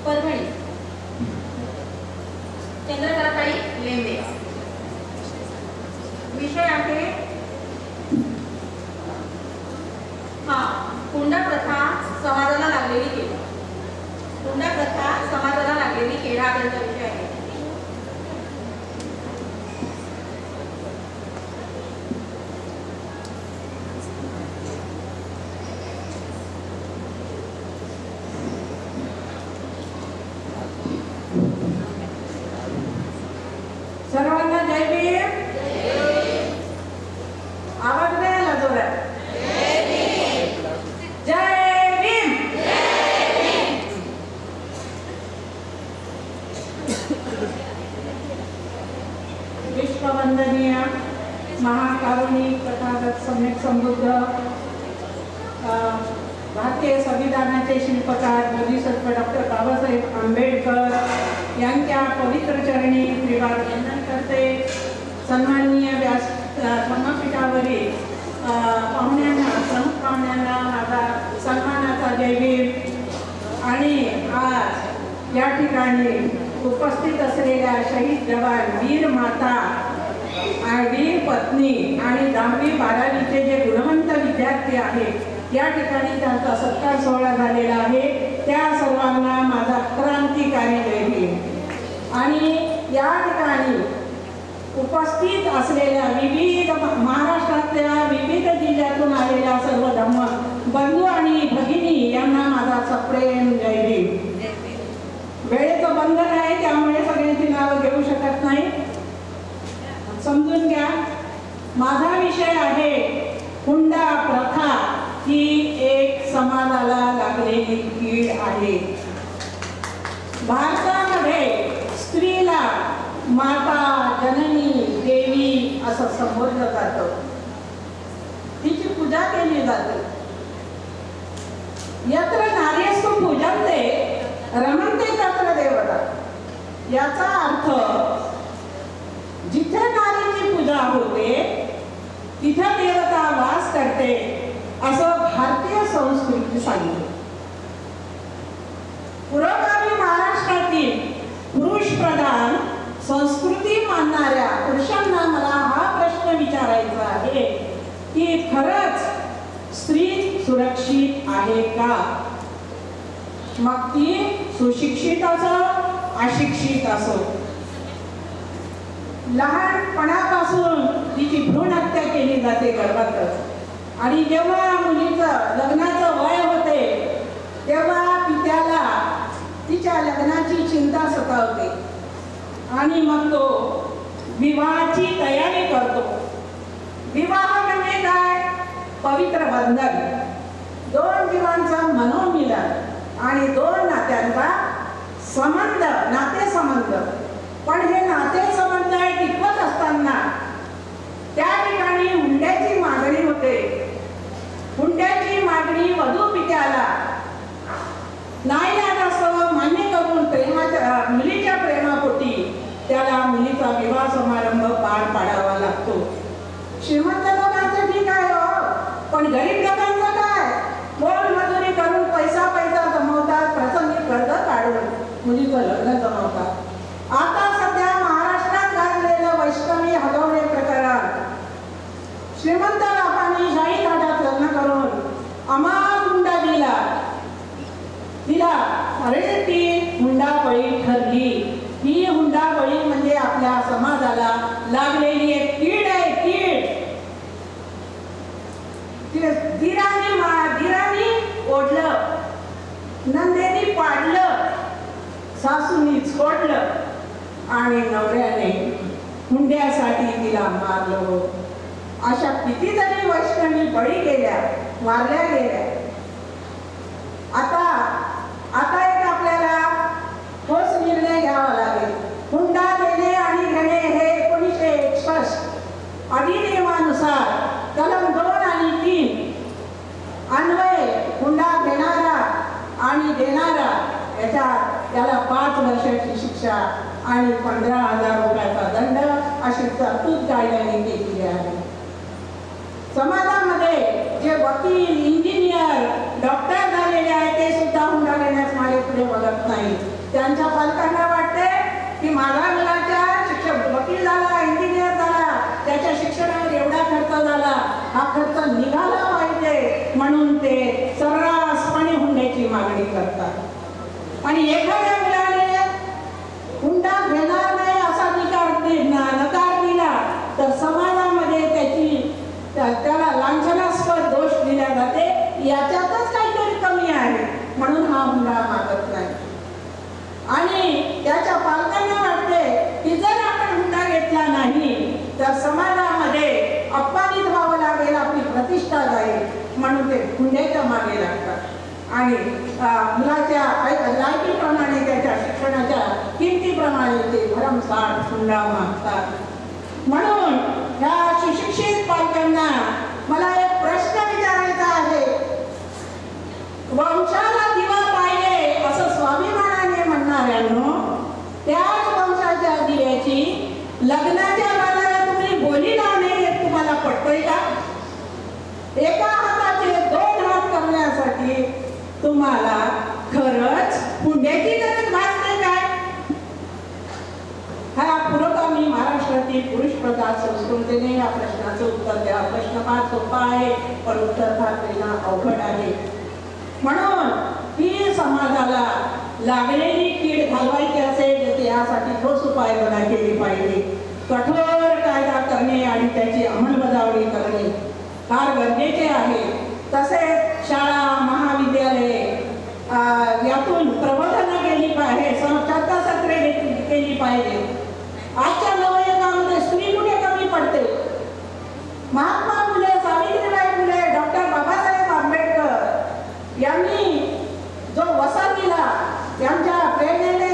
Speaker 4: परभणी. चंद्रकलाताई लेंडे. विषय आहे हुंडा प्रथा समाजाला लागलेली केळी. हुंडा प्रथा समाजाला लागलेली केळी हा त्यांचा विषय आहे.
Speaker 1: सर्वांना जय भीम. आवाज नाही आला जोरात. जय भीम. विश्ववंदनीय महाकारुणिक तथागत सम्यक समृद्ध भारतीय संविधानाचे शिल्पकार बोधिसत्व डॉक्टर बाबासाहेब आंबेडकर यांच्या पवित्र चरणी त्रिवार वंदन करते. सन्माननीय धर्मपीठावरील पाहुण्यांना, प्रमुख पाहुण्यांना माझा सन्मानाचा जय भीम. आणि आज या ठिकाणी उपस्थित असलेल्या शहीद जवान, वीर माता, वीर पत्नी आणि 10वी 12वीचे जे गुणवंत विद्यार्थी आहेत या ठिकाणी त्यांचा सत्कार सोहळा झालेला आहे. त्या सर्वांना माझा क्रांतिकारी जय भीम. आणि या ठिकाणी उपस्थित असलेल्या विविध महाराष्ट्रातल्या विविध जिल्ह्यातून आलेल्या सर्व धम्म बंधू आणि भगिनी यांना माझा सप्रेम जय भीम. वेळेचं बंधन आहे त्यामुळे सगळ्यांची नावं घेऊ शकत नाही, समजून घ्या. माझा विषय आहे हुंडा प्रथा ही एक समाजाला लागलेली कीड आहे. भारतामध्ये स्त्रीला माता, जननी, देवी असं संबोधलं जातं. तिची पूजा केली जाते. यत्र नार्यस्तु पूजन्ते रमन्ते तत्र देवता. याचा अर्थ जिथे नारीची पूजा होते तिथे देवता वास करते असं भारतीय संस्कृती सांगते. पुरोगामी महाराष्ट्रातील पुरुष प्रधान संस्कृती मानणाऱ्या पुरुषांना मला हा प्रश्न विचारायचा आहे की खरंच स्त्री सुरक्षित आहे का? मग ती सुशिक्षित असो, अशिक्षित असो. लहानपणापासून तिची भ्रूण हत्या केली जाते गर्भातच. आणि जेव्हा मुलीचं लग्नाचं वय होते तेव्हा पित्याला तिच्या लग्नाची चिंता सतावते आणि मग तो विवाहाची तयारी करतो. विवाह म्हणजे काय? पवित्र बंधन, दोन जीवांचा मनोमिलन आणि दोन नात्यांचा संबंध, नातेसंबंध. पण हे नातेसंबंध टिकवत असताना त्या ठिकाणी हुंड्याची मागणी होते. हुंड्याची मागणी वधू पित्याला नाईलाजास्तव मान्य करून प्रेमाच्या, मुलीच्या प्रेमापोटी त्याला मुलीचा विवाह समारंभ पार पाडावा लागतो. श्रीमंत लोकांचं ठीक आहे हो, पण गरीब लोकांचं काय? मोलमजुरी करून पैसा जमवतात, प्रसंगी कर्ज काढून मुलीचं लग्न जमवतात. आता सध्या महाराष्ट्रात गाजलेलं वैष्णवी हलवणे प्रकरण, श्रीमंत लोकांनी शाही थाटात लग्न करून अमाप हुंडा दिला. अरे ती हुंडाबळी ठरली. ही हुंडाबळी म्हणजे आपल्या समाजाला लागलेली एक कीड आहे, कीड. धीराने ओढलं, नंदेनी पाडलं, सासूनी सोडलं आणि नवऱ्याने हुंड्यासाठी तिला मारलं. अशा कितीतरी वैष्णवी बळी गेल्या, मारल्या गेल्या.
Speaker 5: देणारा याला 5 वर्षाची शिक्षा आणि 15,000 रुपयाचा दंड अशी तरतूद कायद्याने केलेली आहे. समाजामध्ये जे वकील, इंजिनियर, डॉक्टर झालेले आहेत ते सुद्धा हुंडा घेण्यास मागे पुढे बघत नाही. त्यांच्या पालकांना वाटते की माझ्या मुलाच्या वकील झाला, इंजिनियर झाला, त्याच्या शिक्षणावर एवढा खर्च झाला, हा खर्च निघाला पाहिजे म्हणून ते सर्रासपणे हुंड्याची मागणी करतात. आणि एखाद्या मुलाने हुंडा घेणार नाही असा नकार दिला तर समाजामध्ये त्याला लांछनास्पद दोष दिला जाते. याच्यातच काहीतरी कमी आहे म्हणून हा हुंडा मागत नाही. आणि त्याच्या पालकांना वाटते की जर आपण हुंडा घेतला नाही तर समाजामध्ये अपमानित व्हावं लागेल, आपली प्रतिष्ठा जाईल म्हणून ते हुंड्याच्या मागे लागतात. आणि मुलाच्या लायकीप्रमाणे, त्याच्या शिक्षणाच्या किमतीप्रमाणे ते भरमसाठ हुंडा मागतात. म्हणून ह्या सुशिक्षित पालकांना मला एक प्रश्न विचारायचा आहे. वंशाला दिवा पाहिजे असं स्वाभिमानाने म्हणणाऱ्यांनो, त्याच वंशाच्या दिव्याची लग्नाच्या बाजारात तुम्ही बोली लावणे हे तुम्हाला पटतंय का? एका हाताचे 2 हात करण्यासाठी तुम्हाला खरंच हुंड्याची गरज भासते काय? हा पुरोगामी महाराष्ट्रातील पुरुष प्रधान संस्कृतीने या प्रश्नाचं उत्तर द्या. प्रश्न फार सोपा आहे पण उत्तर फार देणं अवघड आहे. म्हणून ही समाजाला लागलेली कीड घालवायची असेल तर यासाठी ठोस उपाययोजना केली पाहिजे. कठोर कायदा करणे आणि त्याची अंमलबजावणी करणे फार गरजेचे आहे. तसेच शाळा, महाविद्यालये यातून प्रबोधन केली पाहिजे, चर्चासत्रे केली पाहिजे. आजच्या नवयुगामध्ये स्त्री कुठे कमी पडते? महात्मा फुले, सावित्रीबाई फुले, डॉक्टर बाबासाहेब आंबेडकर यांनी जो वसा दिला, त्यांच्या प्रेरणेने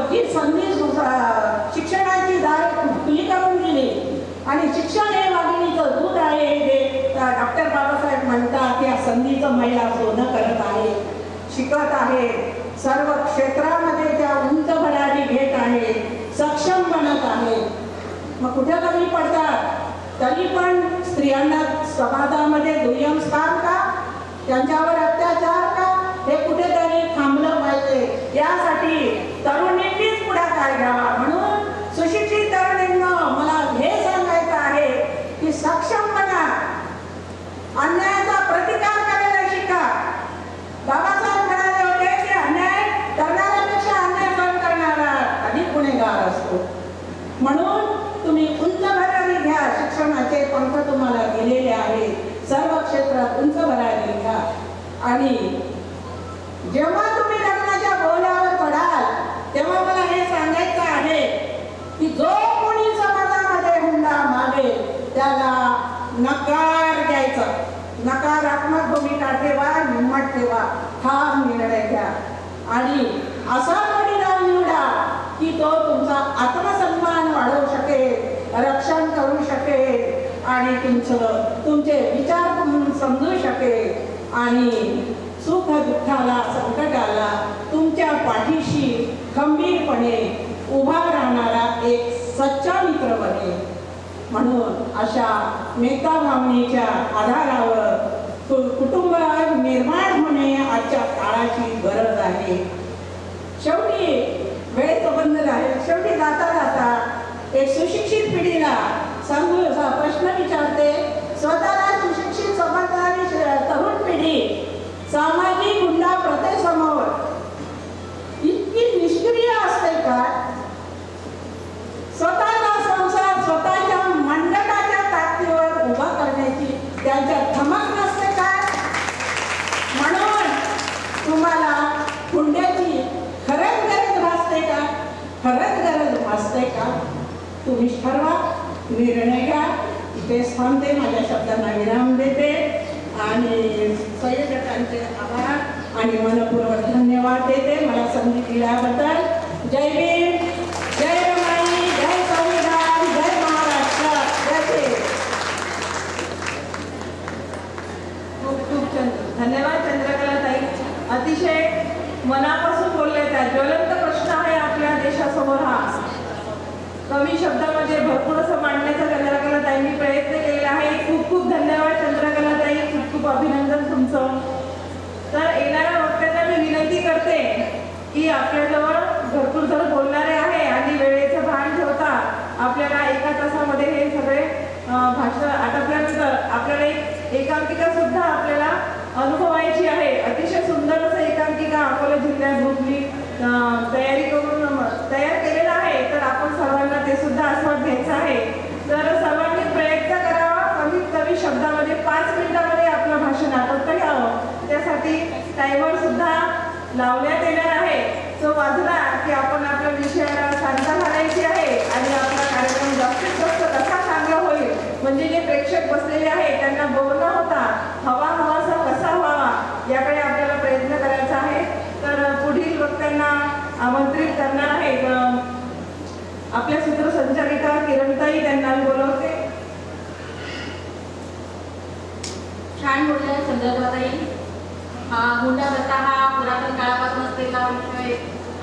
Speaker 5: जी संधी शिक्षणाची दार खुली करून दिली आणि शिक्षण हे वाघिणीचं दूध आहे हे डॉक्टर बाबासाहेब म्हणतात. या संधीचं महिला सोनं करत आहे, शिकत आहे, सर्व क्षेत्रामध्ये त्या उंच भरारी घेत आहे, सक्षम बनत आहे. मग कुठे कमी पडतात? तरी पण स्त्रियांना समाजामध्ये दुय्यम स्थान का? त्यांच्यावर अत्याचार का? हे कुठेतरी थांबलं पाहिजे. यासाठी तरुणींनीच पुढाकार घ्यावा. म्हणून सुशिक्षित तरुणींना मला हे सांगायचं आहे की सक्षम बना, अन्यायाचा प्रतिकार करायला शिका. बाबासाहेब म्हणाले होते की अन्याय करणाऱ्यापेक्षा अन्याय सहन करणारा अधिक गुन्हेगार असतो. म्हणून तुम्ही उंच भरारी घ्या. शिक्षणाचे पंख तुम्हाला दिलेले आहेत. सर्व क्षेत्रात उंच भरारी घ्या. आणि जेव्हा तुम्ही लग्नाच्या बोहल्यावर पडाल तेव्हा मला हे सांगायचं आहे की जो कोणी समाजामध्ये हुंडा मागेल त्याला नकार द्यायचा. नकारात्मक भूमिका ठेवा, हिंमत ठेवा, ठाम निर्णय घ्या आणि असा जोडीदार निवडा की तो तुमचा आत्मसन्मान वाढवू शकेल, रक्षण करू शकेल आणि तुमचे विचार समजू शकेल आणि सुख दुःखाला, संकटाला तुमच्या पाठीशी खंबीरपणे उभा राहणारा एक सच्चा मित्र बनेल. म्हणून अशा मेता भावनेच्या आधारावर कुटुंब निर्माण होणे आजच्या काळाची गरज आहे. शेवटी वेळेचं बंधन आहे. शेवटी जाता जाता एक सुशिक्षित पिढीला प्रश्न विचारते. स्वतःला सुशिक्षित समजणारी तरुण पिढी सामाजिक हुंडा प्रथेसमोर इतकी निष्क्रिय असते का? स्वतःचा संसार स्वतःच्या मंडपाच्या ताकदीवर उभा करण्याची त्यांच्यात धमक नसते का? म्हणून तुम्हाला हुंड्याची खरंच गरज भासते का? खरंच गरज भासते का? तुम्हीच ठरवा, निर्णय घ्या. इथेच थांबते, माझ्या शब्दांना विराम देते आणि संयोजकांचे आभार आणि मनपूर्वक धन्यवाद देते मला संधी दिल्याबद्दल. जय भीम, जय रमाई, जय संविधान, जय महाराष्ट्र, जय हिंद.
Speaker 1: खूप खूप धन्यवाद चंद्रकला ताई. अतिशय मनापासून बोलले. त्या ज्वलंत प्रश्न आहे आपल्या देशासमोर. हा कमी शब्दामध्ये भरपूर असं मांडण्याचा चंद्रकलाताईंनी प्रयत्न केलेला आहे. खूप खूप धन्यवाद चंद्रकलाताई, खूप खूप अभिनंदन तुमचं. तर येणाऱ्या वक्त्यांना मी विनंती करते की आपल्याजवळ भरपूर जण बोलणारे आहे आणि वेळेचं भान ठेवता आपल्याला एका तासामध्ये हे सगळे भाषण आटपल्यानंतर आपल्याला एक एकांकिका सुद्धा आपल्याला अनुभवायची आहे. अतिशय सुंदर असं एकांकिका अकोला जिल्ह्यात ग्रुपनी तयारी करून तयार केलेलं आहे. तर आपण सर्वांना ते सुद्धा आस्वाद घ्यायचा आहे. तर सर्वांनी प्रयत्न करावा, कमीत कमी शब्दामध्ये 5 मिनिटामध्ये आपलं भाषण आटोपता यावं. त्यासाठी टायमर सुद्धा लावण्यात येणार आहे. तो वाजला की आपण आपल्या विषयाला सांगता घालायची आहे आणि आपला कार्यक्रम जास्तीत जास्त कसा चांगला होईल, म्हणजे जे प्रेक्षक बसलेले आहेत त्यांना बोर न होता हवासा कसा व्हावा याकडे आपल्याला प्रयत्न करायचा आहे. तर पुढील वक्त्यांना आमंत्रित करणार आहेत आपल्या सूत्रसंचालिका किरणताई, त्यांना बोलवते.
Speaker 6: छान बोलल्या चंद्रकलाताई. हुंडा प्रथा हा पुरातन काळापासून असलेला विषय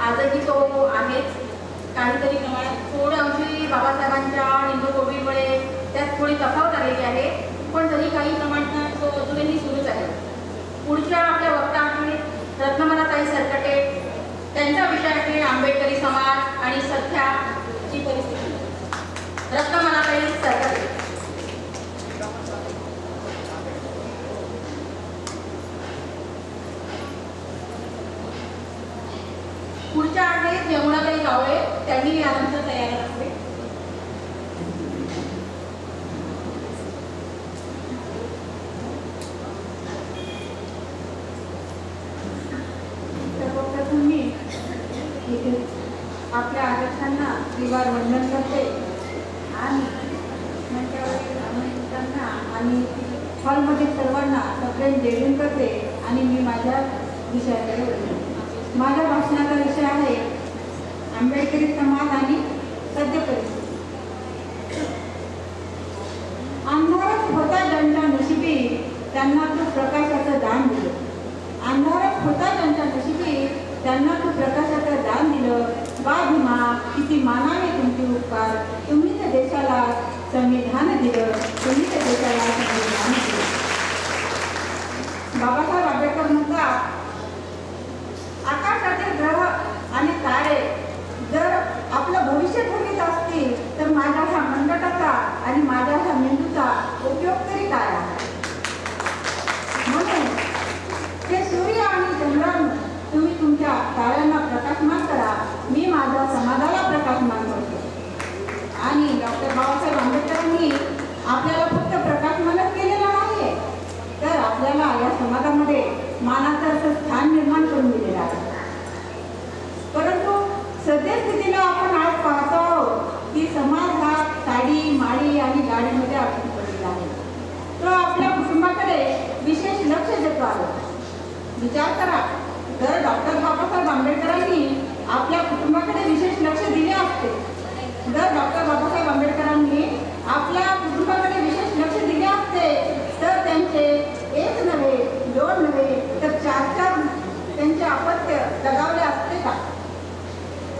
Speaker 6: आजही तो आहेच. काहीतरी प्रमाणात थोड्या अंशी बाबासाहेबांच्या हिंदू त्यात थोडी तफावत आलेली आहे, पण तरी काही प्रमाणात तो अजूनही सुरूच आहे. पुढच्या आपल्या वक्ता आहेत रत्नमालाताई सरकटे. त्यांचा विषय आहे आंबेडकरी समाज आणि सध्याची परिस्थिती. रत्नमालाताई सरकटे. पुढच्या आहेत यमुनाताई कावळे. त्यांनी यानंतर तयारी असते.
Speaker 7: सर्वप्रथम मी इथे आपल्या अध्यक्षांना त्रिवार वंदन करते आणि मंचावरील आणि हॉलमध्ये सर्वांना सगळ्यांनी जयजून करते आणि मी माझ्या विषयाकडे वळते. माझ्या भाषणाचा विषय आहे आंबेडकरी समाज आणि सद्य परिस्थिती. अंधारच होता ज्यांच्या नशिबी त्यांना तू प्रकाशाचं दान दिलं. अंधारच होता ज्यांच्या नशिबी त्यांना तू प्रकाशाचं दान दिलं. बा भीमा किती मानाने तुमचे उपकार. तुम्ही त्या देशाला संविधान दिलं. तुम्ही त्या देशाला संविधान दिलं. बाबासाहेब आंबेडकर म्हणतात आकाशातील ग्रह आणि तारे जर आपलं भविष्य ठरवित असतील तर माझ्या ह्या मंडटाचा आणि माझ्या ह्या मेंदूचा उपयोग तरी काय आहे. म्हणून ते सूर्य आणि चंद्रांनो तुम्ही तुमच्या ताऱ्यांना प्रकाशमान करा. मी माझ्या समाजाला प्रकाशमान करतो. आणि डॉक्टर बाबासाहेब आंबेडकरांनी आपल्याला फक्त प्रकाशमानच केलेला नाहीये, तर आपल्याला या समाजामध्ये मानाचं असं स्थान निर्माण करून दिलेलं आहे. परंतु सद्यस्थितीला आपण आज पाहतो आहोत की समाज हा साडी माळी आणि गाडीमध्ये अडकून पडलेला आहे. तो आपल्या कुटुंबाकडे विशेष लक्ष देतो आहे. विचार करा, जर डॉक्टर बाबासाहेब आंबेडकरांनी आपल्या कुटुंबाकडे विशेष लक्ष दिले असते, जर डॉक्टर बाबासाहेब आंबेडकरांनी आपल्या कुटुंबाकडे विशेष लक्ष दिले असते तर त्यांचे 1 नव्हे 2 नव्हे तर 4 त्यांचे अपत्य दगावले असते का.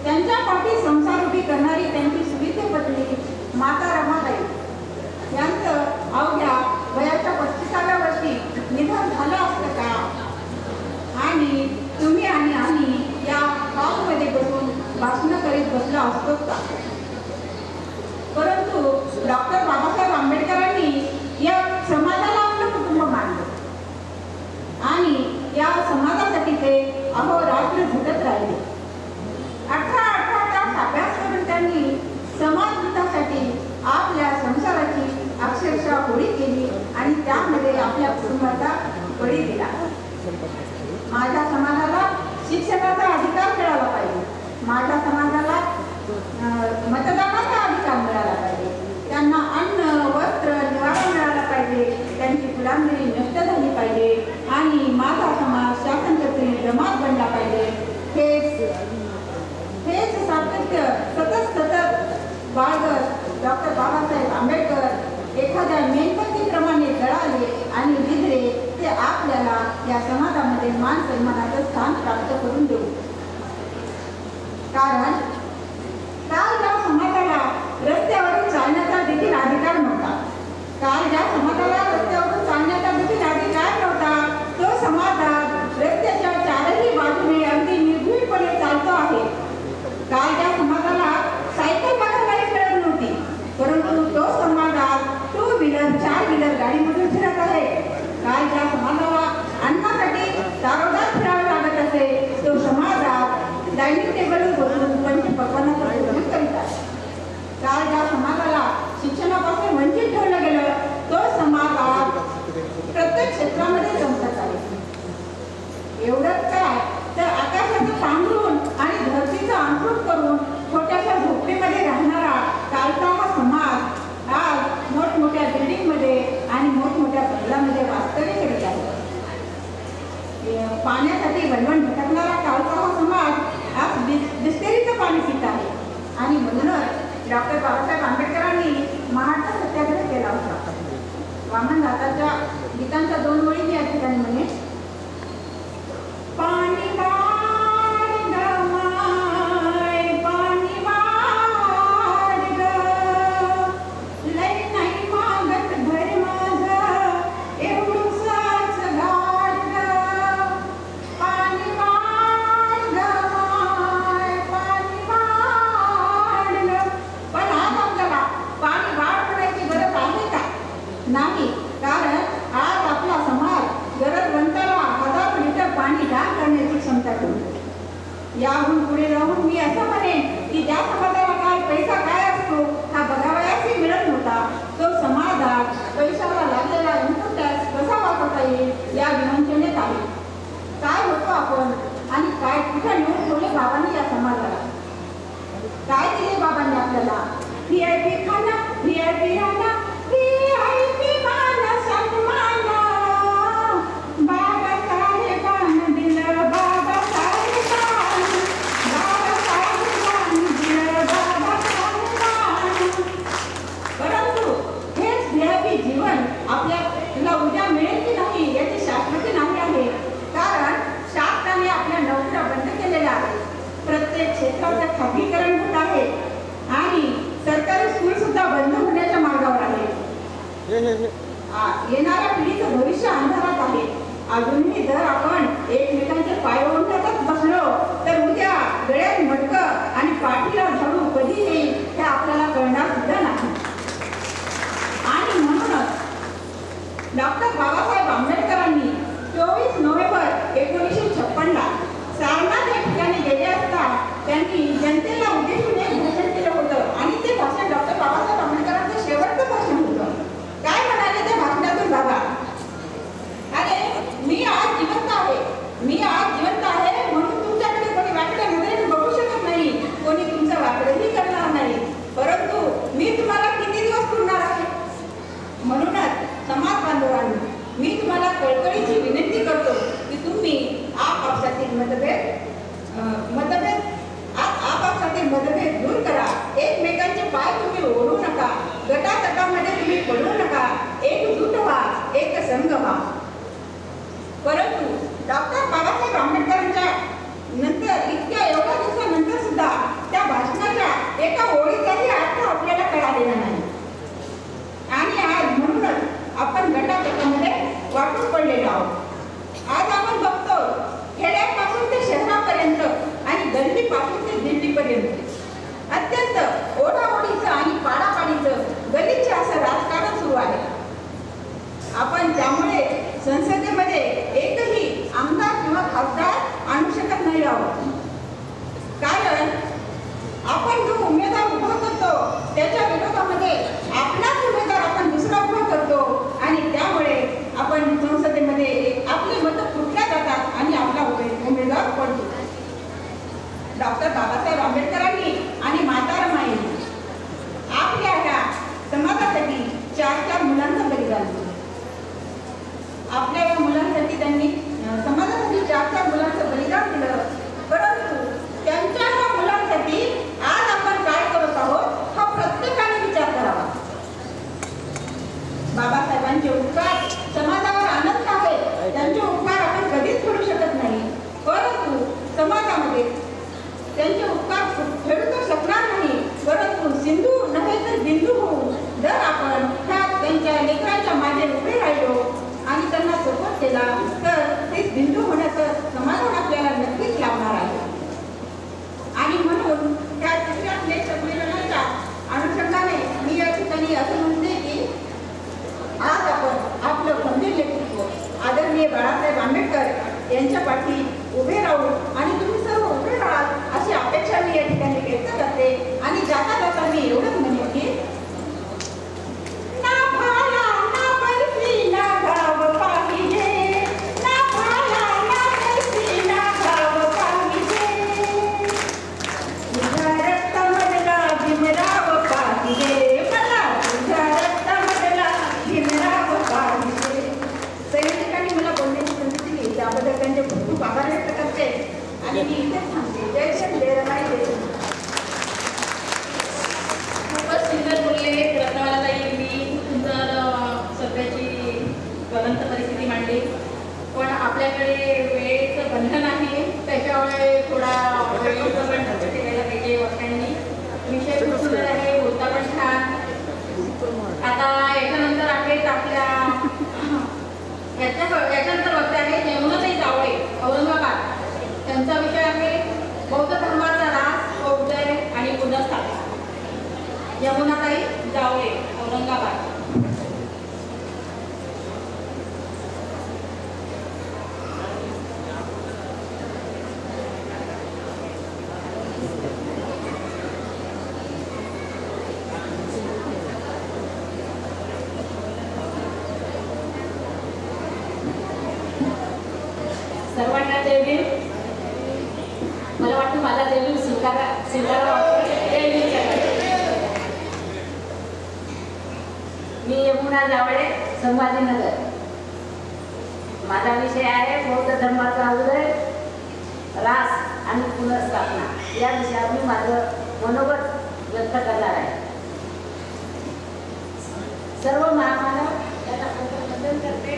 Speaker 7: त्यांच्या पाठी संसार उभी करणारी त्यांची सुविधे पत्नी माता रमाबाई यांचं अवघ्या वयाच्या 35व्या वर्षी निधन झालं असतं का. आणि तुम्ही आणि आम्ही या हॉलमध्ये बसून भाषण करीत बसलो असतो का. परंतु डॉक्टर बाबासाहेब आंबेडकरांनी या समाजाला आपलं कुटुंब मानलं आणि या समाजासाठी ते अहोरात्र झटत राहिले. 18 तास अभ्यास करून त्यांनी समाज हितासाठी आपल्या संसाराची अक्षरशः होळी केली आणि त्यामध्ये आपल्या कुटुंबाचा बळी दिला. माझ्या समाजाला शिक्षणाचा अधिकार मिळाला पाहिजे. माझ्या समाजाला मतदानाचा अधिकार मिळाला पाहिजे. त्यांना अन्न वस्त्र निवारा मिळाला पाहिजे. त्यांची गुलामगिरी नष्ट झाली पाहिजे आणि माझा समाज शासनकर्त्री जमात बनला पाहिजे. हेच सातत्य सतत बाळगत डॉक्टर बाबासाहेब आंबेडकर एखाद्या मेणबत्तीप्रमाणे जळाले आणि विझले. ते आपल्याला या समाजामध्ये मान सन्मानाचं स्थान प्राप्त करून देऊ. कारण काल ज्या समाजाला रस्त्यावरून चालण्याचा देखील अधिकार नव्हता, काल ज्या समाजाला रस्त्यावरून चालण्याचा देखील अधिकार नव्हता, तो समाज रस्त्याच्या चारही बाजूने अगदी निर्भीडपणे चालतो आहे. काल ज्या समाजाला सायकल वापरण्याची गरज नव्हती, परंतु तो समाज आज 2 व्हीलर 4 व्हीलर गाडीमधून फिरत आहे. काल ज्या समाजाला अन्नासाठी दारोदार फिरावे लागत असे, तो समाज आज डायनिंग टेबलवर बसून पंचपक्वान्नाचा भोजन करीत आहे. काल ज्या समाजाला शिक्षणापासून वंचित ठेवलं गेलं, तो समाज आज प्रत्येक क्षेत्रामध्ये चमकत आहे. एवढंच काय तर आकाशाचं पांघरून आणि धरतीचं अंकुर करून छोट्याशा झोपडीमध्ये राहणारा कालचा हा समाज आज मोठमोठ्या बिल्डिंगमध्ये आणि मोठमोठ्या बंगल्यामध्ये वास्तव्य करीत आहे. पाण्यासाठी वणवण भटकणारा कालचा हा समाज आज बिस्लेरीचं पाणी पित आहे. आणि म्हणूनच डॉक्टर बाबासाहेब आंबेडकरांनी महाडचा सत्याग्रह केला होता. वामन दादाच्या गीतांच्या 2 ओळी मी या ठिकाणी म्हणे. पाणी वाढ ग माय, पाणी वाढ ग, लय नाही मागत घर माझं एवढूसाच गाड ग. पाणी वाढ ग माय, पाणी वाढ ग. पण आज आपल्याला पाणी वाढ करायची गरज आहे का? नाही. कारण आज आपला समाज गरजवंताला 1000 लिटर पाणी दान करण्याची क्षमता ठेवतो. याहून पुढे जाऊन मी असं म्हणेन की ज्या समाजाला काय पैसा काय असतो हा बघावयासही मिळत नव्हता, तो समाजात पैशाला लागलेला इनकम टॅक्स कसा वापरता येईल या विवंचनेत आहे. काय होतो आपण आणि काय कुठे नेऊन ठेवले बाबांनी या समाजाला? काय दिले बाबांनी आपल्याला? VIP खाना, VIP राहणं, VIP मान सन्मान, बाबासाहेबांनी दिलं, बाबासाहेबांनी, बाबासाहेबांनी दिलं, बाबासाहेबांनी. परंतु हेच VIP जीवन आपल्याला उद्या मिळेल की नाही याची शाश्वती नाही आहे. कारण शासनाने आपल्या नोकऱ्या बंद केलेल्या आहेत. प्रत्येक क्षेत्राचं खाजगीकरण होत आहे आणि सरकारी स्कूल सुद्धा बंद होण्याच्या मार्गावर आहे. येणाऱ्या पिढीचं भविष्य अंधारात आहे. अजूनही जर आपण एकमेकांचे पाय ओढण्यातच बसलो तर उद्या गळ्यात मटकं आणि पाठीला झाडू कधी येईल हे आपल्याला कळणार सुद्धा नाही. आणि म्हणूनच डॉक्टर बाबासाहेब आंबेडकरांनी 24 नोव्हेंबर 1956 सारनाथ या ठिकाणी गेले असता त्यांनी जनतेला उद्देशून एक भाषण केलं होतं. आणि ते भाषण डॉक्टर बाबासाहेब आंबेडकरांचं शेवटचं भाषण होतं. काय म्हणाले त्या भाषणातून बाबा? अरे मी आज जिवंत आहे, मी आज जिवंत आहे म्हणून तुमच्याकडे कोणी वाकड्या नजरेने बघू शकत नाही, कोणी तुमचं वाकडंही करणार नाही. परंतु मी तुम्हाला किती दिवस पुरणार आहे? म्हणूनच समाज बांधवांनी मी तुम्हाला केला तर ते बिंदू होण्याचं समाधान आपल्याला नक्कीच लाभणार आहे. आणि म्हणून त्या तिसऱ्या प्लेट संमेलनाच्या अनुषंगाने मी या ठिकाणी असं म्हणते की आज आपण आपलं खंबीर नेतृत्व आदरणीय बाळासाहेब आंबेडकर यांच्या पाठी उभे राहू आणि तुम्ही सर्व उभे राहाल अशी अपेक्षा मी या ठिकाणी व्यक्त करते. आणि जाता जाता मी एवढंच म्हणेन की ना भाला ना बर्फी ना गाव पाहिजे, ना भाला ना बर्फी ना गाव पाहिजे, तुझ्या रक्तामधला भीमराव पाहिजे, मला तुझ्या रक्तामधला भीमराव पाहिजे. सैनिकांनी मला बोलण्याची संधी दिली त्याबद्दल त्यांचे खूप खूप आभार व्यक्त करते. आणि मी इथेच थांबते. जय जय लेरमाई जय.
Speaker 6: खूपच सुंदर बोलले रत्नमालाताई. मी सुंदर सध्याची ज्वलंत परिस्थिती मांडली, पण आपल्याकडे वेळेचं बंधन आहे त्याच्यामुळे थोडा वेळेचं पण ठेवायला पाहिजे वक्त्यांनी. विषय खूप सुंदर आहे, बोलता पण छान. आता याच्यानंतर आहेत आपल्या याच्यानंतर वक्ते आहेत यमुनाताई जावळे औरंगाबाद. त्यांचा विषय आहे बौद्ध धर्माचा ऱ्हास व उदय आणि पुनर्स्थापना. यमुनाताई जावळे औरंगाबाद.
Speaker 8: सर्वांना जय भीम. मला वाटतं मला जय भीम स्वीकारा. मी यमुना जावळे संभाजीनगर. माझा विषय आहे बौद्ध धर्माचा उदय, ऱ्हास आणि पुनर्स्थापना. या विषयावर मी माझं मनोगत व्यक्त करणार आहे. सर्व महामानव यांना वंदन करते.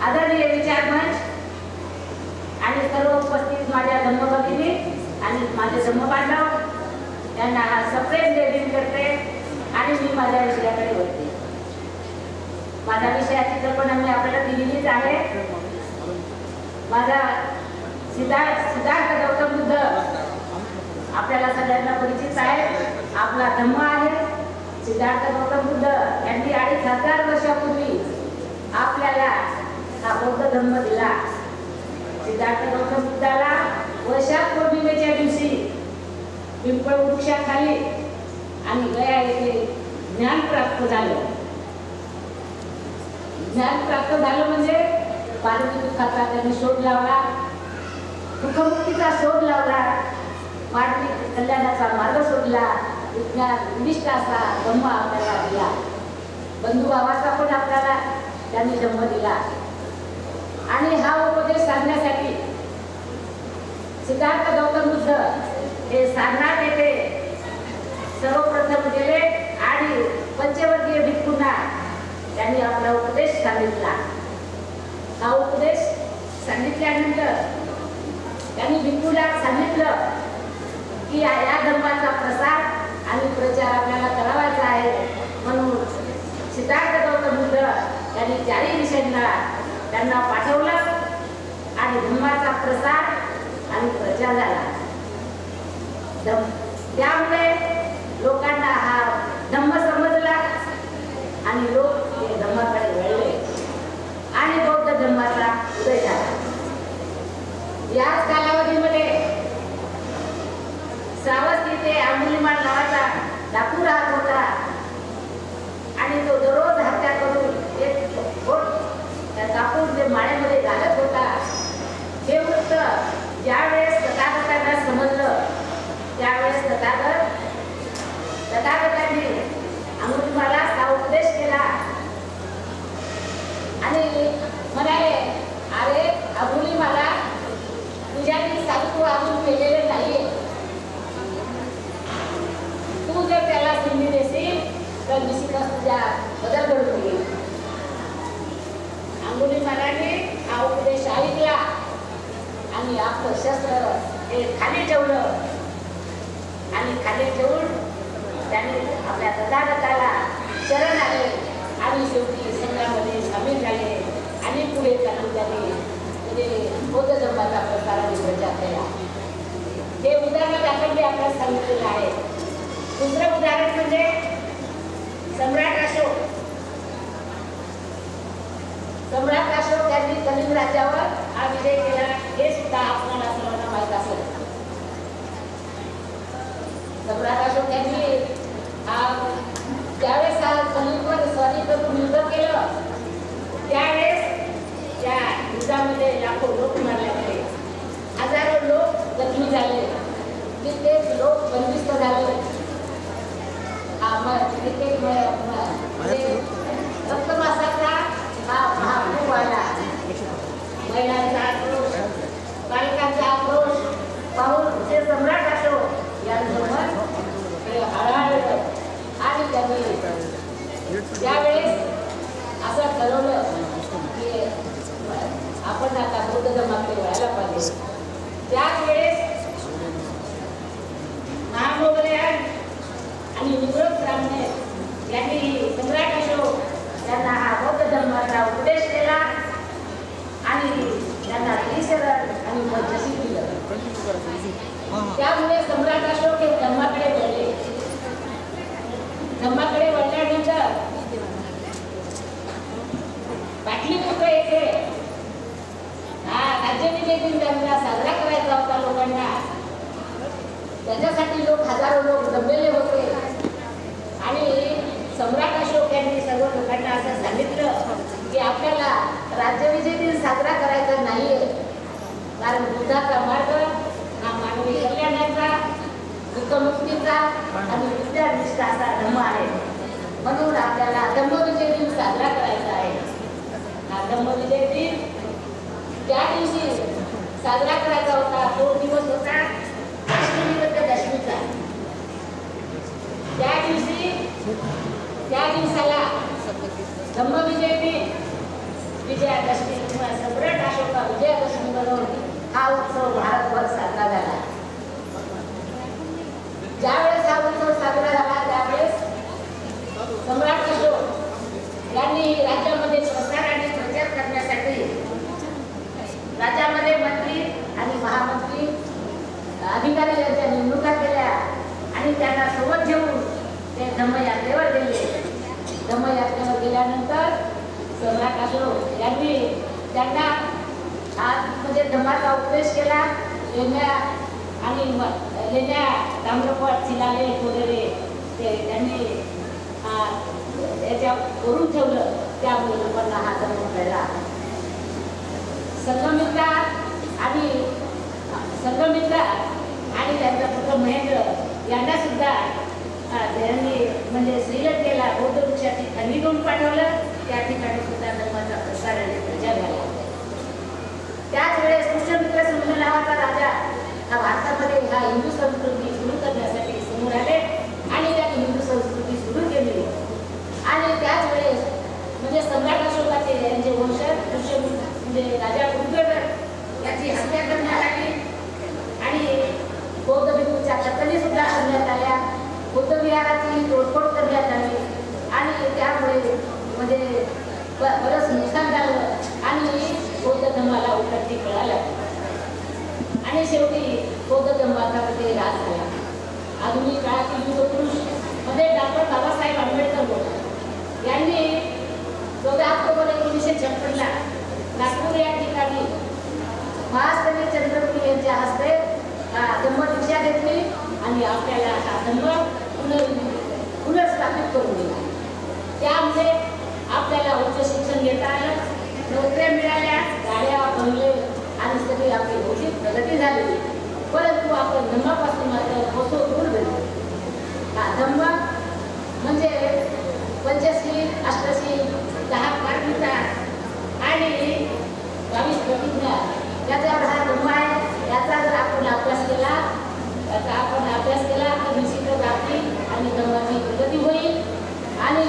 Speaker 8: आदरणीय विचार मंच आणि सर्व उपस्थित माझ्या धर्मभगिनी आणि माझे धर्मबांधव यांना सप्रेम जय भीम करते. आणि मी माझ्या विषयाकडे वळते. माझ्या विषयाची कल्पना मी आपल्याला दिलेलीच आहे. माझा सिद्धार्थ गौतम बुद्ध आपल्याला सगळ्यांना परिचित आहे. आपला धम्म आहे. सिद्धार्थ गौतम बुद्ध यांनी 2500 वर्षापूर्वी आपल्याला हा बौद्ध धर्म दिला. सिद्धार्थ गौतम बुद्धाला वैशाख पौर्णिमेच्या दिवशी पिंपळ वृक्षाखाली आणि गया येथे ज्ञान प्राप्त झालं. ज्ञान प्राप्त झालं म्हणजे पारमी दुःखाचा त्यांनी शोध लावला, दुःखमुक्तीचा शोध लावला, मानवी कल्याणाचा मार्ग शोधला. विज्ञान निष्ठाचा धम्म आपल्याला दिला. बंधुभावाचा पण आपल्याला त्यांनी धम्म दिला. आणि हा उपदेश साधण्यासाठी सिद्धार्थ गौतम बुद्ध हे सारनाथ येथे सर्वप्रथम गेले आणि पंचवर्गीय भिक्खूंना त्यांनी आपला उपदेश सांगितला. हा उपदेश सांगितल्यानंतर त्यांनी भिक्खूला सांगितलं की या धर्माचा प्रसार आणि प्रचार आपल्याला करावायचा आहे. म्हणून सिद्धार्थ गौतम बुद्ध यांनी 40 दिशांना त्यांना पाठवलं आणि धर्माचा प्रसार आणि प्रचार झाला. त्यामुळे लोकांना हा धम्म समजला आणि लोक हे धम्माकडे वळले आणि बौद्ध धर्माचा उदय झाला. याच कालावधीमध्ये श्रावस्ती ते अंगुलीमाल नावाचा डाकू राहत होता आणि तो दररोज हत्या करून एक बोट त्या कापून ते माळ्यामध्ये घालत होता. हे वृत्त ज्यावेळेस तथागतांना समजलं त्यावेळेस तथागतांनी अंगुलीमाला हा उपदेश केला आणि म्हणाले, अरे अंगुलीमाला, तुझ्या साधू अजून केलेले नाहीये. तू जर त्याला संधी देशील तर निश्चितच तुझ्या बदल घडून येईल. अंगुलीमालाने हा उपदेश ऐकला आणि आपलं शस्त्र हे खाली ठेवलं आणि खाली ठेवून त्याने आपल्या तथागताला शरण आले आणि शेवटी संघामध्ये सामील झाले आणि पुढे चालून त्यांनी म्हणजे बौद्ध धर्माचा प्रसार आणि प्रचार केला. हे उदाहरण आपण आपल्याला सांगितलेलं आहे. दुसरं उदाहरण म्हणजे सम्राट अशोक. सम्राट अशोक यांनी कलिंग राज्यावर हा विजय केला हे सुद्धा आपल्याला सर्वांना माहीत असेल. सम्राट अशोक यांनी ज्यावेळेस हा कलिंगवर स्वारी करून युद्ध केलं त्यावेळेस त्या युद्धामध्ये लाखो लोक मारले गेले, हजारो लोक जखमी झाले, कित्येक लोक बंदिस्त झाले. रक्तमासाचा हा महापूर आला. महिलांचा आक्रोश, बालकांचा आक्रोश पाहून ते सम्राट अशोक यांचं मन हळहळलं आणि त्यांनी त्यावेळेस असं ठरवलं की आपण आता बौद्ध धर्माकडे वळायला पाहिजे. त्याच वेळेस महामोगलयान आणि निवृत्त ब्राह्मणे यांनी सम्राट अशोक त्यांना हा बौद्ध धर्माचा उपदेश केला आणि त्यांना त्रिशरण आणि पंचशील दिलं. त्यामुळे सम्राट अशोक हे धर्माकडे वळले. धर्माकडे वळल्यानंतर पाटलीपुत्र येथे राज्यविजय दिन त्यांना साजरा करायचा होता लोकांना. त्याच्यासाठी हजारो लोक जमलेले होते आणि सम्राट अशोक यांनी सर्व लोकांना असं सांगितलं की आपल्याला राज्यविजय दिन साजरा करायचा नाहीये, कारण बुद्धाचा मार्ग हा मानवी कल्याणाचा, दुःखमुक्तीचा आणि विद्यानिष्ठा असा धर्म आहे. म्हणून आपल्याला धम्मविजय दिन साजरा करायचा आहे. हा धम्मविजय दिन ज्या दिवशी साजरा करायचा होता तो दिवस होता दशमीचा. त्या दिवसाला धम्मविजय दिन, विजयादशमी किंवा सम्राट अशोका विजयादशमी म्हणून हा उत्सव भारतभर साजरा झाला. ज्यावेळेस हा उत्सव साजरा झाला त्यावेळेस सम्राट अशोक यांनी राज्यामध्ये प्रसार आणि प्रचार करण्यासाठी राज्यामध्ये मंत्री आणि महामंत्री अधिकारी यांच्या नेमणुका केल्या आणि त्यांना सोबत घेऊन ते धम्मयात्रेवर गेले. धम्मयात्रेवर गेल्यानंतर सम्राट अशोक यांनी त्यांना म्हणजे धम्माचा उपदेश केला. लेण्या ताम्रपट शिलालेख वगैरे ते त्यांनी याच्या करून ठेवलं. त्यामुळे लोकांना हा धर्म कळला. संघमित्रा आणि त्यांचा पुत्र महेंद्र यांना सुद्धा त्यांनी म्हणजे श्रीलंकेला बौद्ध वृक्षाची खंडी घेऊन पाठवलं. त्या ठिकाणी सुद्धा धर्माचा प्रसार आणि प्रचार झाला. त्याच वेळेस पुष्यमित्र सिंह नावाचा राजा हा भारतामध्ये हा हिंदू संस्कृती सुरू करण्यासाठी समोर आले आणि त्यांनी हिंदू संस्कृती सुरू केली. आणि त्याच वेळेस म्हणजे सम्राट अशोकाचे यांचे वंशज पुष्यमित्र म्हणजे राजा उदयगड याची हत्या करण्यात आली आणि बौद्ध भिक्खूच्या कत्तली सुद्धा करण्यात आल्या. बुद्ध विहाराची तोडफोड करण्यात आली आणि त्यामुळे म्हणजे बरंच नुकसान झालं आणि बौद्ध धर्माला उलटी कळाला आणि शेवटी बौद्ध धर्माचा मध्ये ह्रास झाला. आधुनिक काळातील युग पुरुष मध्ये डॉक्टर बाबासाहेब आंबेडकर होते. यांनी 14 ऑक्टोबर 1956 नागपूर या ठिकाणी महास्तरी चंद्रपूर यांच्या हस्ते धम्मदीक्षा घेतली आणि आपल्याला हा धर्म पुनर्स्थापित करून दिला. त्यामुळे आपल्याला उच्च शिक्षण घेता आलं, नोकऱ्या मिळाल्या, गाड्या, बंगले आणि सगळी आपली भौतिक प्रगती झाली. परंतु आपण धम्मापासून मात्र कोसो दूर गेलो. हा धम्म म्हणजे पंचशील, अष्टशील, 10 पारमिता आणि 22 प्रतिज्ञा याच्यावर हा धम्म आहे. याचा जर आपण अभ्यास केला तर निश्चितच आपली आणि धर्माची प्रगती होईल. आणि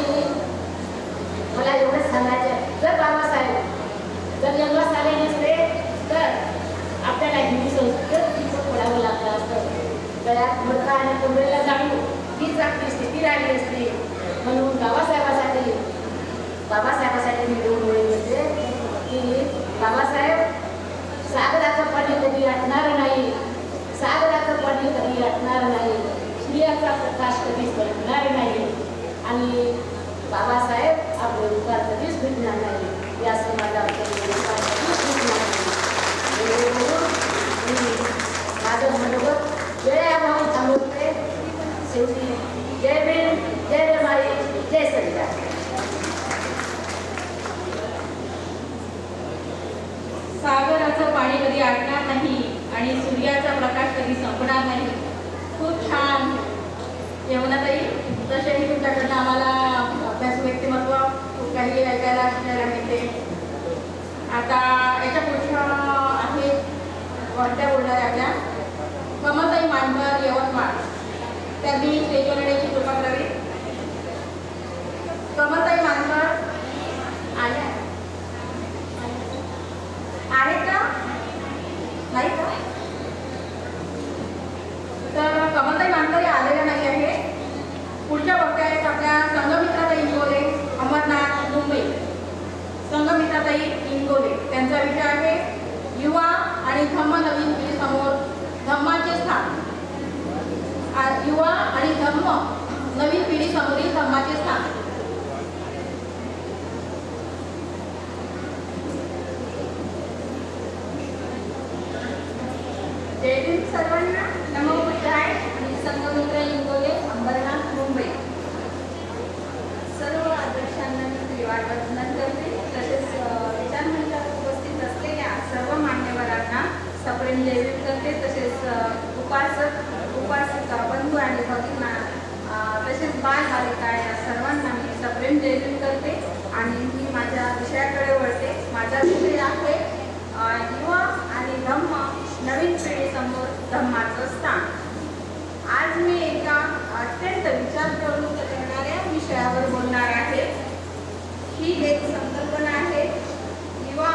Speaker 8: मला एवढंच सांगायचं, जर बाबासाहेब जर जन्मास आले नसते तर आपल्याला हिंदू संस्कृतीचं पडावं लागलं असतं. गळ्यात मडका आणि कमरेला जाणू हीच आपली स्थिती राहिली असती. म्हणून बाबासाहेबासाठी बाबासाहेबासाठी मी 2 ओळी म्हणते की बाबासाहेब, सागराचं पाणी कधी आटणार नाही, सागराचं पाणी कधी आटणार नाही, सूर्याचा प्रकाश कधीच पडणार नाही आणि बाबासाहेब आपले उपकार कधीच भेटणार नाही, या समाजात उपकार कधीच भेटणार नाही. माझं मनोगत वेळेअभावी थांबवते. शेवटी जय भीम, जय रमाई, जय संविधान.
Speaker 4: सागराचं पाणी कधी आटणार नाही आणि सूर्याचा प्रकाश कधी संपणार नाही. खूप छान यमुनाताई. तसेही तुमच्याकडनं आम्हाला अभ्यास व्यक्तिमत्व खूप काही ऐकायला शिकायला मिळते. आता याच्या पुढच्या आहेत कोणत्या बोलणाऱ्या आपल्या कमलताई मांडकर, यवतमाळ. त्यांनी स्टेजवर येण्याची कृपा करावी. कमलताई मांडकर आल्या आहेत का? नाही का? तर कमलताई मांडकर आलेल्या नाही आहे. पुढच्या वक्त्या आहेत आपल्या संघमित्राताई इंगोले, अमरनाथ, मुंबई. संघमित्राताई इंगोले. त्यांचा विषय आहे युवा आणि धम्म नवीन पिढीसमोर धम्माचे स्थान. युवा आणि धम्म नवीन पिढीसमोरील धम्माचे स्थान.
Speaker 7: जय भीम सर्वांना. नमो बुद्धाय. आणि संघमित्र इंगोले, अंबरनाथ, मुंबई. सर्व अध्यक्षांना मी अभिवादन करते. तसेच विचार मंचात उपस्थित असलेल्या सर्व मान्यवरांना सप्रेम जय भीम करते. तसेच उपासिका बंधू आणि भगिनींना तसेच बालबालिका या सर्वांना मी सप्रेम जय भीम करते. आणि मी माझ्या विषयाकडे वळते. माझा विषय आहे युवा आणि धम्म नवीन पिढीसमोर धम्माचं स्थान. आज मी एका अत्यंत विचार प्रवृत्त करणाऱ्या विषयावर बोलणार आहे. ही एक संकल्पना आहे युवा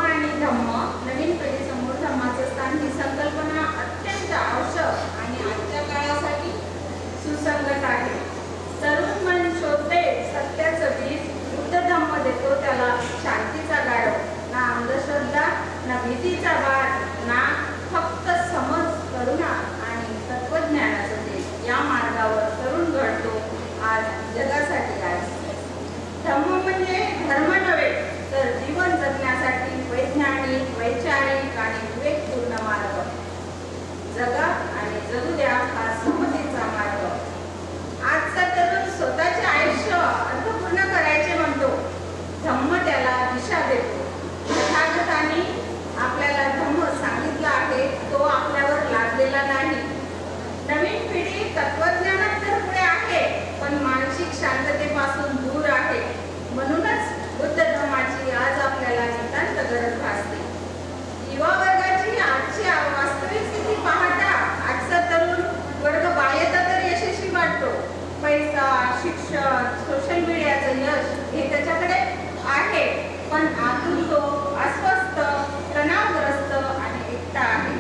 Speaker 7: आणि धम्म नवीन पिढीसमोर धम्माचं स्थान. ही संकल्पना अत्यंत आवश्यक आणि आजच्या काळासाठी सुसंगत आहे. तरुण मन शोधते सत्याचं बीज, बुद्ध धम्म देतो त्याला शांतीचा गाढव. ना अंधश्रद्धा, ना भीतीचा बाळ, ना फक्त समज, करुणा आणि तत्वज्ञानाचं देश. या मार्गावर तरुण घडतो आज जगासाठी. आज धम्म म्हणजे धर्म नव्हे तर जीवन जगण्यासाठी वैज्ञानिक, वैचारिक आणि विवेकपूर्ण मार्ग. जगा आणि जगू द्या हा समतेचा मार्ग. आजचा तरुण स्वतःचे आयुष्य अर्थपूर्ण करायचे म्हणतो. धम्म त्याला दिशा देतो. तथागतांनी आपल्याला धम्म सांगितला आहे, तो आपल्यावर लादलेला नाही. नवीन पिढी तत्वज्ञानात तर पुढे आहे, पण मानसिक शांततेपासून दूर आहे. म्हणूनच बुद्ध धम्माची आज आपल्याला नितांत गरज भासते. युवा वर्गाची आजची वास्तविक स्थिती पाहता आजचा तरुण वर्ग बाह्यता तर यशस्वी वाटतो. पैसा, शिक्षण, सोशल मीडियाचं यश हे त्याच्याकडे आहे, पण आतून तो अस्वस्थ, तणावग्रस्त आणि एकटा आहे.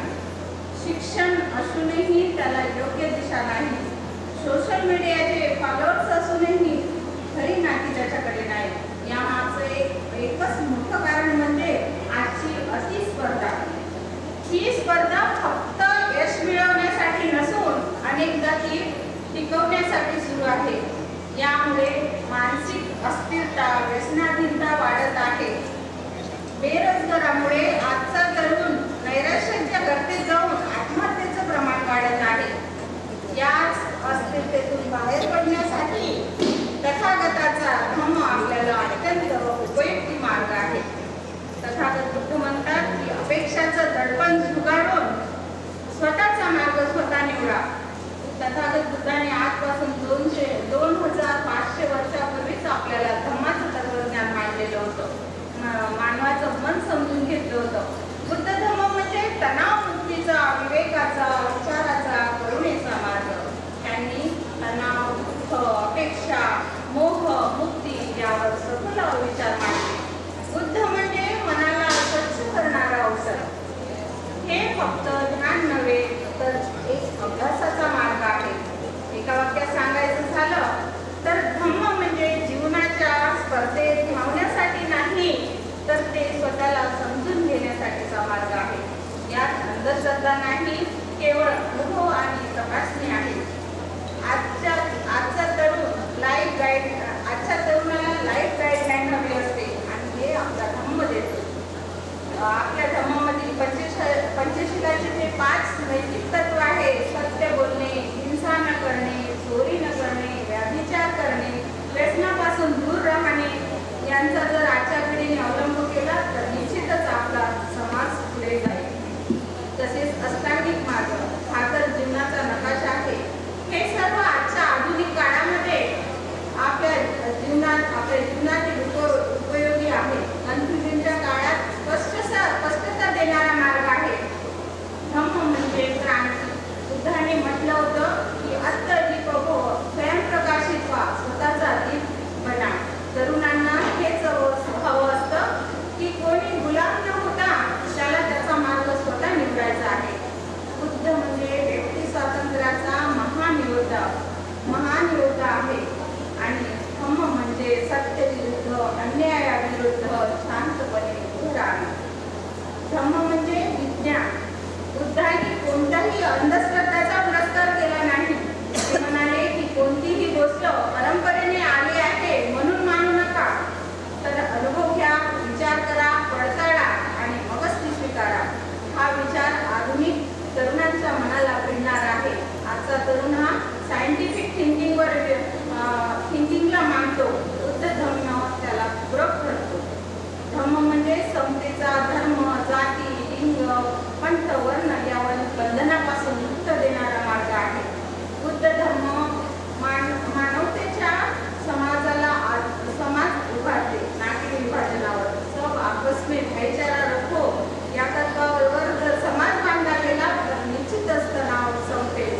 Speaker 7: शिक्षण असूनही त्याला योग्य दिशा नाही. सोशल मीडियाचे फॉलोअर्स असूनही खरी नाती त्याच्याकडे नाही. यामागचं एकच मोठं कारण म्हणजे आजची अतिस्पर्धा. ही स्पर्धा फक्त यश मिळवण्यासाठी नसून अनेकदा ती टिकवण्यासाठी सुरू आहे. यामुळे मानसिक अस्थिरता, व्यसनाधीनता वाढत आहे. बेरोजगारामुळे आजचा तरुण नैराश्याच्या गर्तेत जाऊन आत्महत्येचं प्रमाण वाढत आहे. याच अस्थिरतेतून बाहेर पडण्यासाठी तथागताचा धम्म आपल्याला अत्यंत उपयुक्ती मार्ग आहे. तथागत बुद्ध म्हणतात की अपेक्षाचं दडपण झुगारून स्वतःचा मार्ग स्वतः निवडा. तथागत बुद्धाने आजपासून 2500 वर्षापूर्वीच आपल्याला धम्माचं तत्वज्ञान मांडलेलं होतं. मानवाचं मन समजून घेतलं होतं. बुद्ध धम्म म्हणजे तणावमुक्तीचा, विवेकाचा, विचाराचा, करुणेचा मार्ग. त्यांनी तणाव, दुःख, अपेक्षा, मोह, मुक्ती यावर सखोल विचार मांडले. बुद्ध म्हणजे मनाला स्वच्छ करणारा अवसर. हे फक्त ध्यान नव्हे तर एक अभ्यासाचा मार्ग आहे. एका वाक्यात सांगायचं झालं तर धम्म म्हणजे जीवन अंधश्रद्धाचा पुरस्कार केला नाही. ते म्हणाले की कोणतीही गोष्ट परंपरेने आली आहे म्हणून मानू नका, तर अनुभव घ्या, विचार करा, पडताळा आणि मगच ती स्वीकारा. हा विचार आधुनिक तरुणांच्या मनाला भिडणार आहे. आजचा तरुण हा सायंटिफिक थिंकिंगला मानतो. बुद्ध धर्म त्याला पूरक ठरतो. धर्म म्हणजे समतेचा, धर्म, जाती, लिंग, पंथ, वर्ण यावर बंधनापासून मुक्त देणारा मार्ग आहे. बुद्ध धर्म मानवतेच्या समाजाला समाज उभारते, नाती विभाजनावर. सब आपस में भाईचारा रखो या तत्वावर जर समाज बांधला गेला तर निश्चितच तणाव संपेल.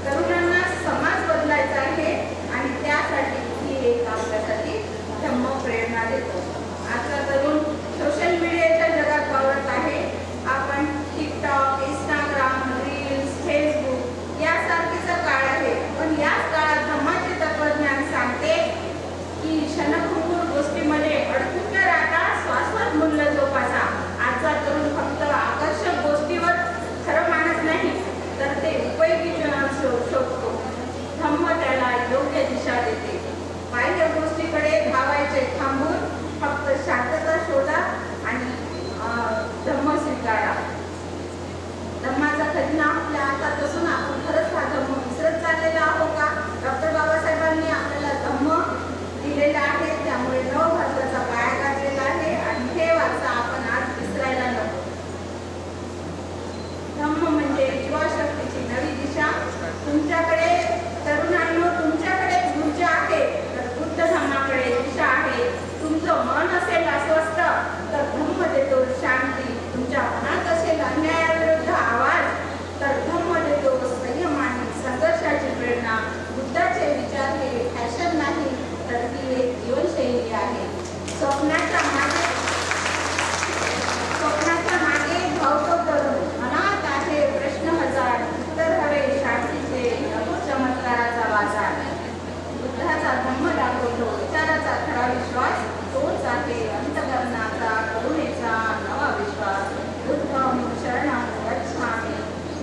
Speaker 7: तरुणांना समाज बदलायचा आहे आणि त्यासाठी ही एक आपल्यासाठी धम्म प्रेरणा देतो. आजचा तरुण सोशल मीडियाच्या जगात वावरत आहे. आपण टिकटॉक, इंस्टाग्राम, रील्स, फेसबुक यासारखीचा काळ आहे. पण याच काळात धम्माचे तत्वज्ञान सांगते की क्षणभंगूर गोष्टीमध्ये अडकून न राहता शाश्वत मूल्य जोपासा. आजचा तरुण फक्त आकर्षक गोष्टीवर खरं मानत नाही तर ते उपयोगी शोधतो. धम्म त्याला योग्य दिशा देते. बाह्य गोष्टीकडे धावायचे थांबून फक्त शांतता शोधा आणि धम्म स्वीकारा. धम्माचा खजिना आपल्या हातात असून आपण खरंच हा धम्म विसरत चाललेला आहोत का? डॉक्टर बाबासाहेबांनी आपल्याला धम्म दिलेला आहे, त्यामुळे नवभारताचा पाया घातलेला आहे आणि हे वारसा आपण आज विसरायला नको. धम्म म्हणजे जीवशक्तीची नवी दिशा. तुमच्याकडे तरुणांनो, तुमच्याकडे ऊर्जा आहे तर बुद्ध धम्माकडे दिशा आहे. तुमचं मन असेल अस्वस्थ तर धम्म देतो शांती. तुमच्या मनात असेल अन्यायाविरुद्ध आवाज तर धम्म देतो संयम आणि संघर्षाची प्रेरणा. बुद्धाचे विचार हे फॅशन नाही तर ती एक जीवनशैली आहे. स्वप्नाच्या मागे धावतो तरुण, मनात आहे प्रश्न हजार, उत्तर हवे शांतीचे, नको चमत्काराचा बाजार. बुद्धाचा धम्म दाखवतो विचाराचा खरा विश्वास. तोच आहे अंतःकरणाचा करुणेचा नवा विश्वास. बुद्धं शरणं गच्छामि,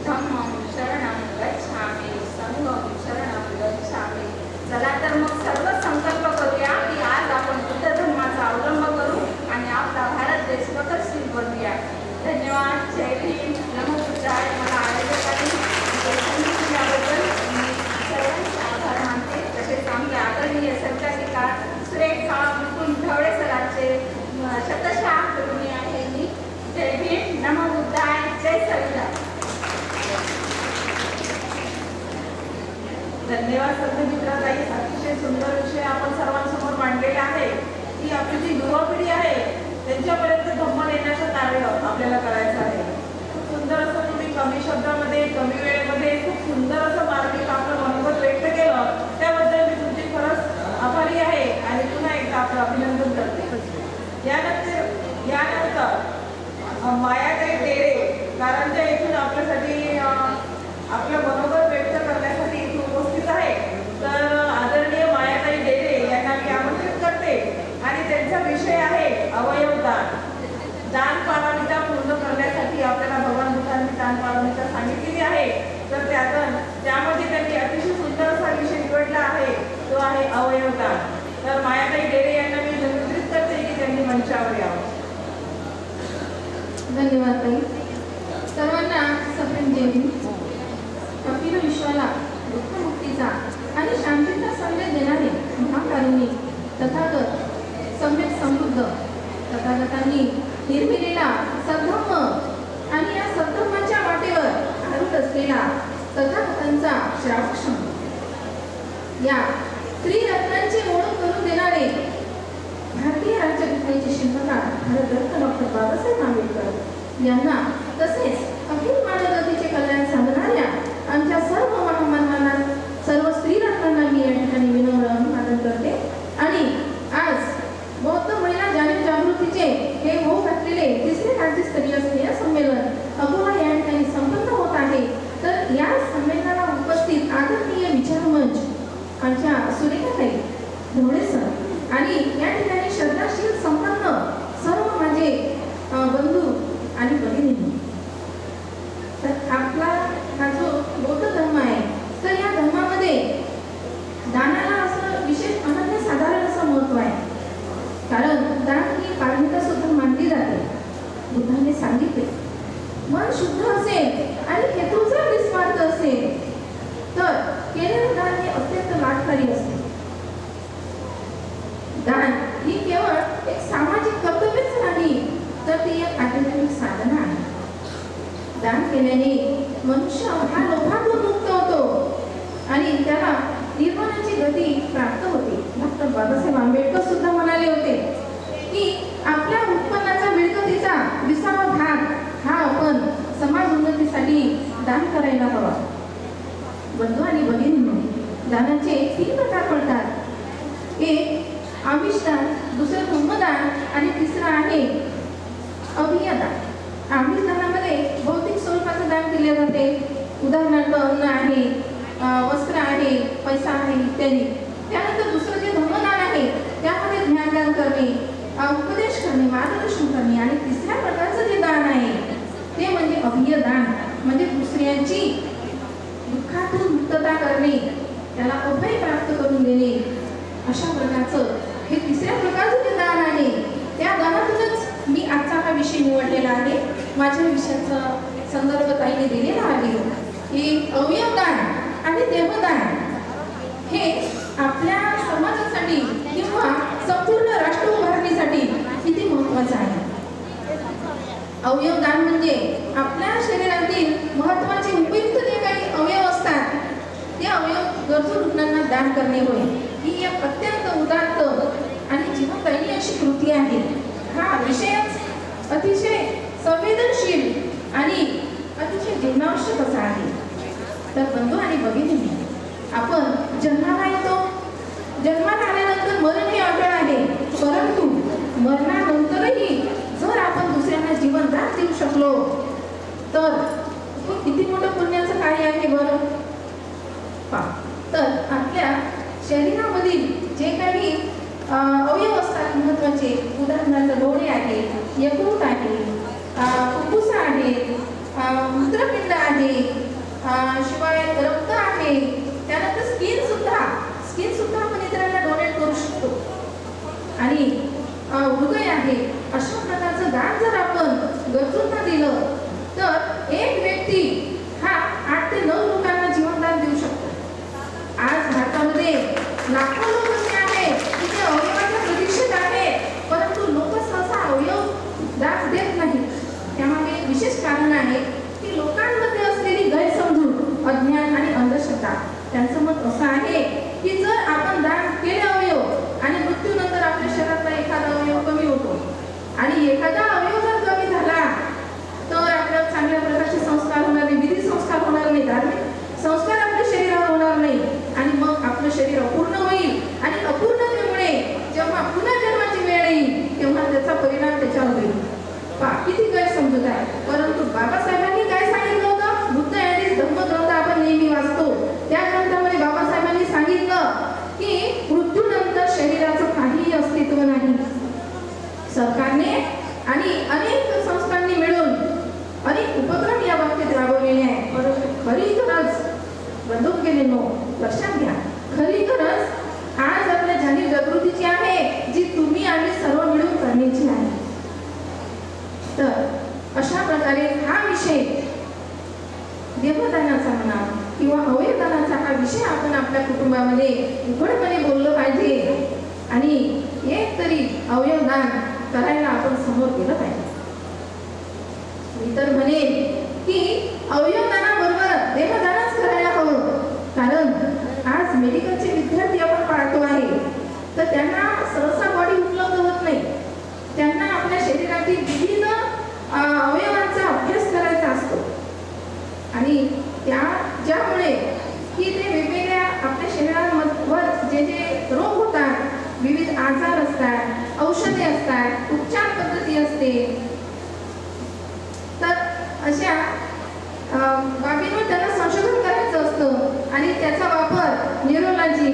Speaker 7: धम्मं शरणं गच्छामि, संघं शरणं गच्छामि. चला तर मग सर्व संकल्प करूया की आज आपण बुद्ध धर्माचा अवलंब करू आणि आपला भारत देश प्रगतशील बनवूया. धन्यवाद. जय भीम. नमो बुद्धाय. मला आयोजकांनी दिल्याबद्दल मी सर्वांचे आभार मानते. तसेच आमचे आदरणीय संचालिका सुरेखा मुकुंद ढवळे सरांचे शतशः ऋणी आहे मी. जय भीम. नमो बुद्धाय. जय संविधान.
Speaker 1: धन्यवाद संतमित्राताई. अतिशय सुंदर विषय आपण सर्वांसमोर मांडलेला आहे की आपली जी युवा पिढी आहे त्यांच्यापर्यंत धम्म नेण्याचं कार्य आपल्याला करायचं आहे. खूप सुंदर असं तुम्ही कमी शब्दामध्ये, कमी वेळेमध्ये खूप सुंदर असं मार्मिक आपलं मनोगत व्यक्त केलं. त्याबद्दल मी तुमची खरंच आभारी आहे आणि पुन्हा एकदा आपलं अभिनंदन करते. यानंतर मायाताई डेरे कारंजा येथून आपल्यासाठी आपलं मनोगत व्यक्त करण्यासाठी इथे उपस्थित आहे. तर आदरणीय मायाताई डेरे यांना मी आमंत्रित करते आणि त्यांचा विषय आहे अवयवदान. दान पारमिता पूर्ण करण्यासाठी आपल्याला भगवान बुद्धांनी दान पारमिता सांगितलेली आहे. तर त्यामध्ये त्यांनी अतिशय सुंदर असा विषय निवडला आहे, तो आहे अवयवदान. तर मायाताई डेरे यांना मी निमंत्रित करते की त्यांनी मंचावर यावं.
Speaker 9: धन्यवाद ताई. सर्वांना सप्रेम देवी. कपिल विश्वाला दुःखमुक्तीचा आणि शांतीचा संदेश देणारे महाकारुणी तथागत सम्यक समृद्ध तथागतांनी निर्मिलेला सद्धम्म आणि या सद्धम्माच्या वाटेवर आरूढ असलेला तथागतांचा श्रावक या त्रिरत्नांची ओळख करून देणारे भारतीय राज्यघटनेचे शिल्पकार भारतरत्न डॉक्टर बाबासाहेब आंबेडकर यांना तसेच अखिल मानवजातीचे कल्याण साधणाऱ्या आमच्या सर्व महामानवांना, सर्व स्त्रीरत्नांना मी या ठिकाणी विनम्र अभिवादन करते. आणि आज बौद्ध महिला जागृतीचे हे होऊ घातलेले तिसरे राज्यस्तरीय स्नेह संमेलन अकोला या ठिकाणी संपन्न होत आहे. तर या संमेलनाला उपस्थित आदरणीय विचारमंच आमच्या सुरेखाताई ढवळे सर आणि या ठिकाणी श्रद्धाशील संपन्न सर्व माझे बंधू आणि भगिनी देवता सुद्धा मानली जाते. बुद्धाने सांगितले, मन शुद्ध असेल आणि हेतू जर निस्वार्थ असेल तर केलेलं दान हे अत्यंत लाभकारी असते. दान ही केवळ एक सामाजिक कर्तव्यच नाही, तर ती एक आध्यात्मिक साधना आहे. दान केल्याने मनुष्य हा लोभातून मुक्त होतो आणि त्याला निर्वाणाची गती प्राप्त होते. डॉक्टर बाबासाहेब आंबेडकर सुद्धा म्हणाले होते की आपल्या उत्पन्नाचा मिळकतीचा 20वा भाग हा आपण समाज उन्नतीसाठी दान करायला हवा. बंधू आणि भगिनींनो, दानाचे 3 प्रकार पडतात. एक आमिषदान, दुसरं धर्मदान आणि तिसरं आहे अभियदान. आमिषदानामध्ये भौतिक स्वरूपाचं दान केले जाते. उदाहरणार्थ अन्न आहे, वस्त्र आहे, पैसा आहे इत्यादी. त्यानंतर दुसरं जे धर्मदान आहे त्यामध्ये ज्ञानदान करणे, उपदेश करणे, मार्गदर्शन करणे आणि तिसऱ्या प्रकारचं जे दान आहे ते म्हणजे अभियदान, म्हणजे दुसऱ्यांची दुःखातून मुक्तता करणे, त्याला अभय प्राप्त करून देणे. अशा प्रकारचं हे तिसऱ्या प्रकारचं जे दान आहे त्या दानातूनच मी आजचा हा विषय निवडलेला आहे. माझ्या विषयाचा संदर्भ ताईने दिलेला आहे की अवयवदान आणि देहदान हे आपल्या समाजासाठी किंवा संपूर्ण राष्ट्र उभारणीसाठी किती महत्त्वाचं आहे. अवयवदान म्हणजे आपल्या शरीरातील महत्त्वाचे उपयुक्त जे काही अवयव असतात ते अवयव गरजू रुग्णांना दान करणे होय. ही एक अत्यंत उदात्त आणि जीवनदायी अशी कृती आहे. हा विषयच अतिशय संवेदनशील आणि अतिशय जीवनावश्यक असा आहे. तर बंधू आणि भगिनींनो, आपण जन्माला येतो. जन्माला आल्यानंतर मरण हे अटळ आहे, परंतु मरणानंतरही जर आपण दुसऱ्यांना जीवनदान देऊ शकलो तर किती मोठं पुण्याचं कार्य आहे बरं. तर आपल्या शरीरामधील जे काही अवयव असतात महत्त्वाचे, उदाहरणार्थ डोळे आहे, यकृत आहे, फुफ्फुस आहे, मूत्रपिंड आहे, शिवाय रक्त आहे, त्यानंतर स्किन सुद्धा आपण इतरांना डोनेट करू शकतो आणि हृदय आहे. अशा प्रकारचं दान जर आपण गरजूंना दिलं तर एक व्यक्ती हा 8 ते 9 लोकांना जीवनदान देऊ शकतो. आज भारतामध्ये लाखो लोक असे आहेत की ते अवयवाच्या प्रतीक्षेत आहेत, परंतु लोक सहसा अवयव दान देत नाहीत. त्यामागे एक विशेष कारण आहे की लोकांमध्ये असलेली गैरसमजूत, अज्ञान आणि अंधश्रद्धा. त्यांचं मत असं आहे की जर आपण दान केले अवयव आणि मृत्यूनंतर आपल्या शरीरातला एखादा अवयव कमी होतो आणि एखादा अवयव जर कमी झाला तर आपल्याला चांगल्या प्रकारचे संस्कार होणार नाही, विधी संस्कार होणार नाही, धार्मिक संस्कार आपल्या शरीरावर होणार नाही आणि मग आपलं शरीर अपूर्ण होईल आणि अपूर्णतेमुळे जेव्हा पुन्हा जन्माची वेळ येईल तेव्हा त्याचा परिणाम त्याच्यावर होईल. किती गैरसमजूत आहे. परंतु बाबासाहेबांनी काय सांगितलं होतं? बुद्ध यांनी धम्मग्रंथ आपण नेहमी वाचतो. त्या ग्रंथामध्ये बाबासाहेबांनी सांगितलं की मृत्यूनंतर शरीराचं काहीही अस्तित्व नाही. सरकारने आणि अनेक संस्थांनी मिळून अनेक उपक्रम या बाबतीत राबवलेले आहेत. परंतु खरी गरज बंधू गेलेलो लक्षात घ्या, खरी गरज आज आपल्या जाणीव जागृतीची आहे, जी तुम्ही आम्ही सर्व मिळून करण्याची आहे. तर अशा प्रकारे हा विषय देहदानाचा म्हणा किंवा अवयवदानाचा हा विषय आपण आपल्या कुटुंबामध्ये उघडपणे बोललं पाहिजे आणि एक तरी अवयवदान करायला आपण समोर गेलं पाहिजे. मी तर म्हणेन की अवयवदानाबरोबर देहदानच करायला हवं. कारण आज मेडिकलचे विद्यार्थी आपण पाहतो आहे तर त्यांना सहसा बॉडी उपलब्ध होत नाही. त्यांना आपल्या शरीरातील विविध अवयवांचा अभ्यास करायचा असतो आणि ज्यामुळे की ते वेगवेगळ्या आपल्या शरीरावर जे रोग होतात, विविध आजार असतात, औषधे असतात, उपचार पद्धती असते, तर अशा बाबींवर त्यांना संशोधन करायचं असतं आणि त्याचा वापर न्यूरोलॉजी,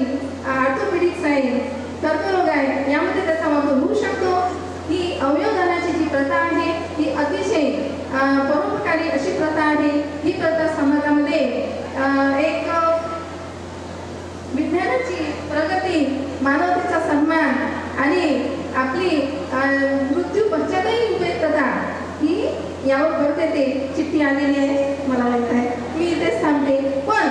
Speaker 9: ऑर्थोपेडिक्स आहे, कर्करोग आहे यामध्ये त्याचा वापर होऊ शकतो. ही अवयवदानाची जी प्रथा आहे ही अतिशय परोपकारी अशी प्रथा आहे. ही प्रथा समाजामध्ये एक विज्ञानाची प्रगती, मानवतेचा सन्मान आणि आपली मृत्यू गोष्टी आलेली आहे मला माहित आहे, मी इथेच थांबते. पण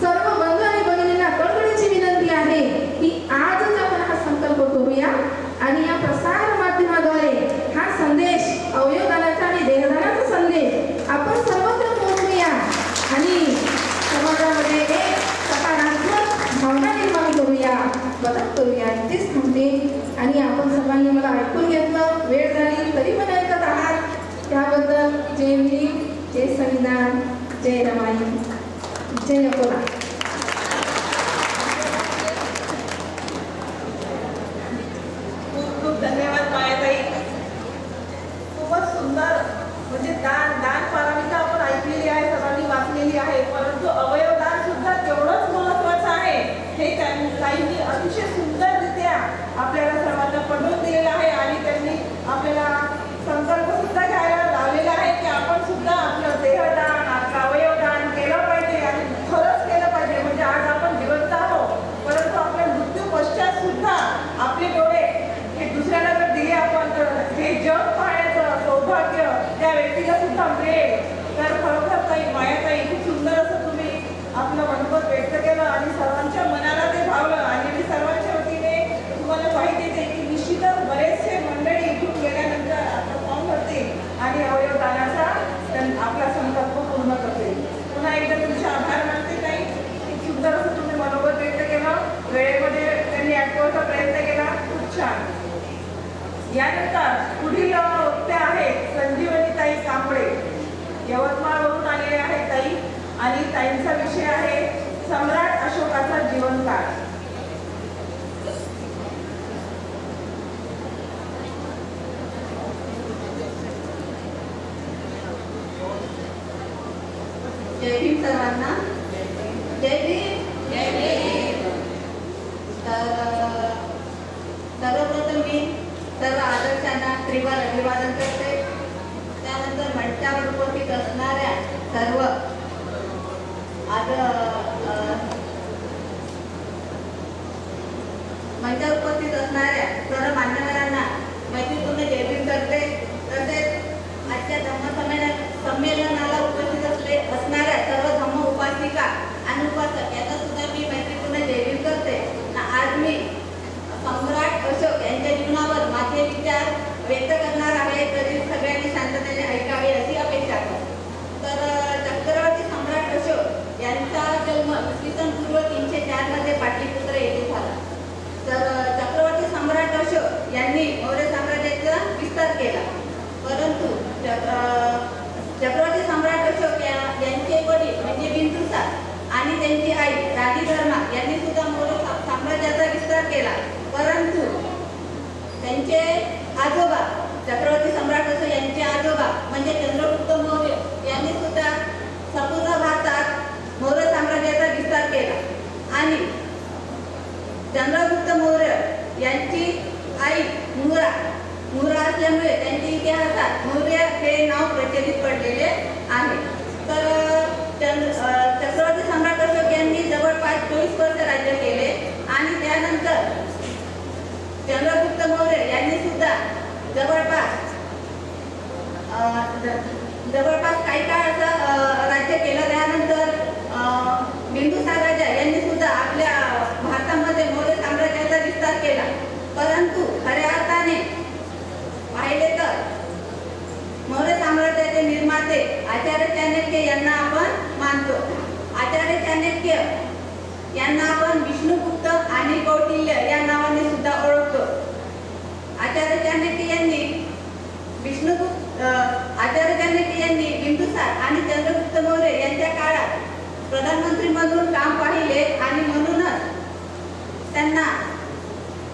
Speaker 9: सर्व बंधू आणि भगिनींना कळकळीची विनंती आहे की आजच आपण हा संकल्प करूया आणि या प्रसार माध्यमाद्वारे हा संदेश, अवयवदानाचा आणि देहदानाचा संदेश आपण सर्वत्र पोहोचूया आणि समाजामध्ये एक सकारात्मक भावना निर्माण करूया, बदल करूया. इथेच थांबते. आणि आपण सर्वांनी मला ऐकून घेतलं, वेळ झाली तरी पण ऐकत आहात, त्याबद्दल जय भीम, जय संविधान, जय रमाई, जय अकोला.
Speaker 1: खूप खूप धन्यवाद मायाताई. खूपच सुंदर. म्हणजे दान पारमिता आपण ऐकलेली आहे, सर्वांनी वाचलेली आहे, परंतु अवयवदान सुद्धा तेवढंच महत्वाचं आहे हे ताईंनी अतिशय सुंदररित्या आपल्याला सर्वांना पटवून दिलेलं आहे. आणि त्यांनी आपल्याला संकल्प सुद्धा घ्यायला लावलेला आहे की आपण सुद्धा आपलं देहदान, आपलं अवयवदान केलं पाहिजे आणि खरंच केलं पाहिजे. म्हणजे आज आपण जिवंत आहोत, परंतु आपल्या मृत्यू पश्चात सुद्धा आपले डोळे हे दुसऱ्याला जर दिले आपण तर हे जग पाहण्याचं सौभाग्य त्या व्यक्तीला सुद्धा मिळेल. तर खरोखर ताई, मायाताई, खूप सुंदर असं तुम्ही आपलं मनोगत व्यक्त केलं आणि सर्वांच्या मनाला ते भावलं. आणि मी सर्वांच्या वतीने तुम्हाला माहिती देते की निश्चितच बरेचसे मंडळी इथून गेल्यानंतर आपलं फॉर्म भरतील आणि अवयवदानाचा आपला संकल्प पूर्ण करतील. पुन्हा एकदा तुमचे आभार मानते ताई. खूप सुंदर असं तुम्ही मनोगत व्यक्त केलं, वेळेमध्ये त्यांनी ऐकवायचा प्रयत्न केला, खूप छान. यानंतर पुढील वक्ते आहेत संजीवनीताई कांबळे, यवतमाळवरून आलेले आहेत ताई. आणि ताईंचा विषय आहे सम्राट अशोकाचा जीवनकाळ.
Speaker 10: जय भीम सर्वांना. जय भीम. जय भीम. तर सर्वप्रथम मी सर्व आदर्शांना त्रिवार अभिवादन करते. त्यानंतर मंचावर उपस्थित असणाऱ्या सर्व मंचावर उपस्थित असणाऱ्या सर्व मान्यवरांना मैत्रीपूर्ण जय भीम करते. तसेच आजच्या धम्मसंमेलनाला उपस्थित असणाऱ्या सर्व धम्म उपासिका आणि उपासक यांना सुद्धा मी मैत्रीपूर्ण जय भीम करते. आज मी सम्राट अशोक यांच्या जीवनावर माझे विचार व्यक्त करणार आहे, तरी सगळ्यांनी शांततेने ऐकावे अशी अपेक्षा करते. तर चक्रवर्ती सम्राट अशोक यांचा जन्म पूर्व 304 मध्ये पाटलीपुत्र येथे झाला. तर चक्रवर्ती सम्राट अशोक यांनी मौर्य साम्राज्याचा विस्तार केला, परंतु चक्रवर्ती सम्राट अशोक यांचे वडील म्हणजे बिंदुसार आणि त्यांची आई राणी धर्मा यांनी सुद्धा मौर्य साम्राज्याचा विस्तार केला, परंतु त्यांचे आजोबा चक्रवर्ती सम्राट अशोक यांचे आजोबा म्हणजे चंद्रगुप्त मौर्य यांनी सुद्धा संपूर्ण भारतात मौर्य साम्राज्याचा विस्तार केला. आणि चंद्रगुप्त मौर्य यांची आई मुरा असल्यामुळे त्यांच्या इतिहासात मौर्य हे नाव प्रचलित पडलेले आहे. तर चक्रवर्ती सम्राट अशोक यांनी जवळपास 24 वर्ष राज्य केले आणि त्यानंतर चंद्रगुप्त मौर्य यांनी सुद्धा जवळपास काही काळ असं राज्य केलं. त्यानंतर बिंदुसार राजा यांनी सुद्धा आपल्या भारतामध्ये मौर्य साम्राज्याचा विस्तार केला, परंतु खऱ्या अर्थाने पाहिले तर मौर्य साम्राज्याचे निर्माते आचार्य चाणक्य यांना आपण मानतो. आचार्य चाणक्य यांना आपण विष्णुगुप्त आणि कौटिल्य या नावाने सुद्धा ओळखतो. आचार्य चाणक्य यांनी बिंदुसार आणि चंद्रगुप्त मौर्य यांच्या काळात प्रधानमंत्री म्हणून काम पाहिले आणि म्हणूनच त्यांना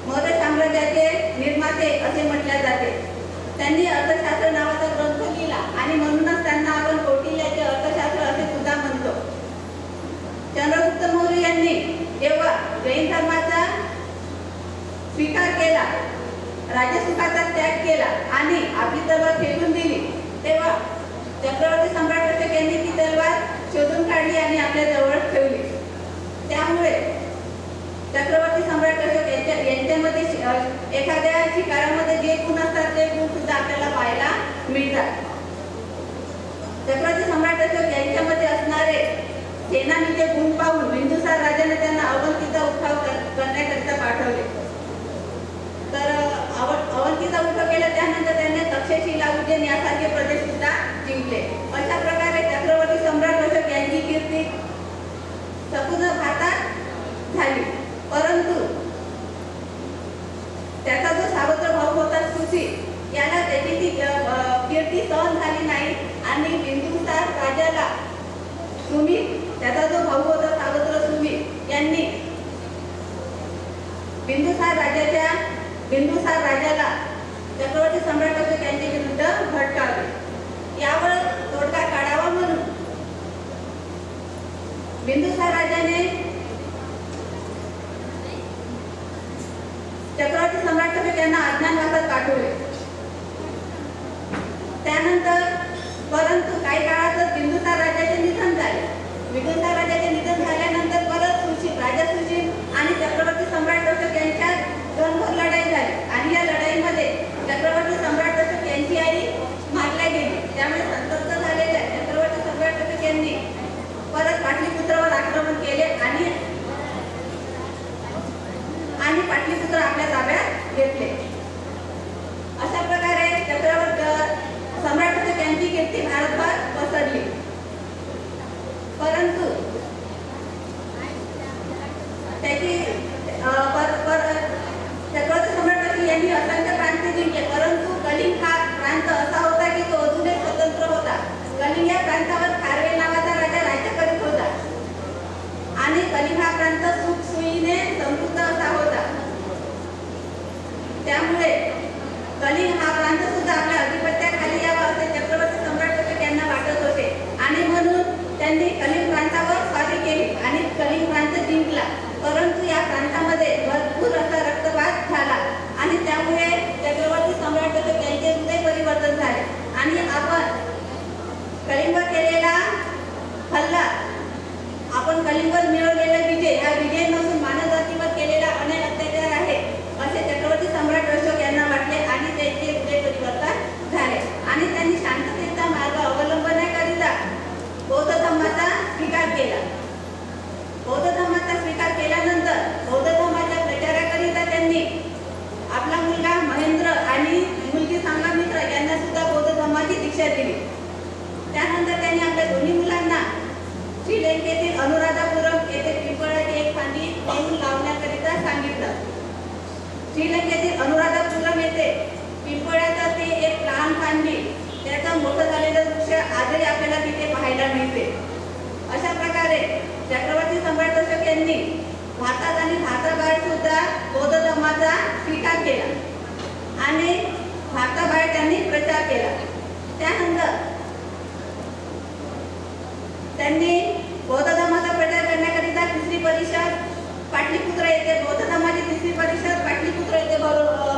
Speaker 10: मौर्य साम्राज्याचे निर्माते असे म्हटले जाते. त्यांनी अर्थशास्त्र नावाचा ग्रंथ लिहिला आणि म्हणूनच त्यांना आपण कौटिल्याचे अर्थशास्त्र असे सुद्धा म्हणतो. चंद्रगुप्त मौर्य यांनी जेव्हा जैन धर्माचा स्वीकार केला, राजसुखाचा त्याग केला आणि आपली तलवार फेकून दिली, तेव्हा चक्रवर्ती सम्राट अशोक यांनी ती तलवार शोधून काढली आणि आपल्या जवळ ठेवली. त्यामुळे चक्रवर्ती सम्राट अशोक यांच्यामध्ये एखाद्या शिकारामध्ये जे गुण असतात ते गुण सुद्धा आपल्याला पाहायला मिळतात. चक्रवर्ती सेनानीचे गुण पाहून बिंदुसार राजाने त्यांना अवंतीचा उठाव करण्याकरिता पाठवले. तर अवंतीचा उठाव केला. त्यानंतर त्यांनी तक्षशिला, उज्जैन यासारखे प्रदेश सुद्धा जिंकले. अशा प्रकारे चक्रवर्ती सम्राट अशोक यांची कीर्ती संपूर्ण भारतात झाली. परंतु त्याचा जो सावत्र भाऊ होता सुसी, याला त्याची ती कीर्ती सहन झाली नाही आणि बिंदुसार राजाला सुमित, त्याचा जो भाऊ होता सावत्र सुमित, यांनी बिंदुसार राजाला चक्रवर्ती सम्राट अशोक यांच्या विरुद्ध भडकावले. यावर तोडगा काढावा म्हणून बिंदुसार राजाने चक्रवर्ती सम्राट अशोक यांना अज्ञातवासात पाठवले. त्यानंतर परंतु काही काळातच बिंदुसार राजाचे निधन झाले. बिंदुसार राजाचे निधन झाल्यानंतर परत राजा सुशील आणि चक्रवर्ती सम्राट अशोक यांच्यात रणभर लढाई झाली आणि या लढाईमध्ये चक्रवर्ती सम्राट अशोक यांची आई मारल्या गेली. त्यामुळे संतप्त झालेल्या चक्रवर्ती सम्राट अशोक यांनी परत पाटलीपुत्रावर आक्रमण केले आणि पाटलीपुत्र आपल्या ताब्यात घेतले. अशा प्रकारे चक्रवर्ती सम्राट अशोक यांची कीर्ती भारतभर पसरली. परंतु त्याची चक्रवर्ती सम्राट अशोक यांनी असंख्य प्रांत जिंकले. परंतु कलिंग हा प्रांत असा होता की तो अजूनही स्वतंत्र होता. कलिंग या प्रांतावर खारवेल नावाचा राजा राज्य करीत होता आणि कलिंग हा प्रांत सुखसोयीने समृद्ध असा होता. त्यामुळे कलिंग हा प्रांत सुद्धा आपल्या अधिपत्याखाली यावा असे चक्रवर्ती सम्राट अशोक यांना वाटत होते आणि म्हणून त्यांनी कलिंग प्रांतावर स्वारी केली आणि कलिंग प्रांत जिंकला. परंतु या प्रांतामध्ये भरपूर असा रक्तपात झाला आणि त्यामुळे चक्रवर्ती सम्राट अशोक यांचे हृदय परिवर्तन झाले आणि आपण कलिंगवर केलेला हल्ला, आपण कलिंगवर मिळवलेला विजय हा विजय नसून मानव जातीवर केलेला अनेक अत्याचार आहे असे चक्रवर्ती सम्राट अशोक यांना वाटले आणि त्यांचे हृदय परिवर्तन झाले आणि त्यांनी शांततेचा मार्ग अवलंबण्याकरिता बौद्ध धर्माचा स्वीकार केला. बौद्ध धर्माचा स्वीकार केल्यानंतर बौद्ध धर्माच्या प्रचाराकरिता त्यांनी आपला मुलगा महेंद्र आणि मुलगी संघमित्रा यांना सुद्धा बौद्ध धर्माची दीक्षा दिली. त्यानंतर त्यांनी आपल्या दोन्ही मुलांना श्रीलंकेतील अनुराधापुरम येथे पिंपळाची एक फांदी नेऊन लावण्याकरिता सांगितलं. श्रीलंकेतील अनुराधापुरम येथे पिंपळाचा ते एक लहान फांदी, त्याचा मोठं झालेलं वृक्ष आजही आपल्याला तिथे पाहायला मिळते. अशा प्रकारे चक्रवर्ती सम्राट अशोक यांनी भारतात आणि भारताबाहेर सुद्धा बौद्ध धर्माचा स्वीकार केला आणि भारताबाहेर त्यांनी प्रचार केला. त्यानंतर त्यांनी बौद्ध धर्माचा प्रचार करण्याकरिता तिसरी परिषद पाटलीपुत्र येथे बौद्ध धर्माची तिसरी परिषद पाटलीपुत्र येथे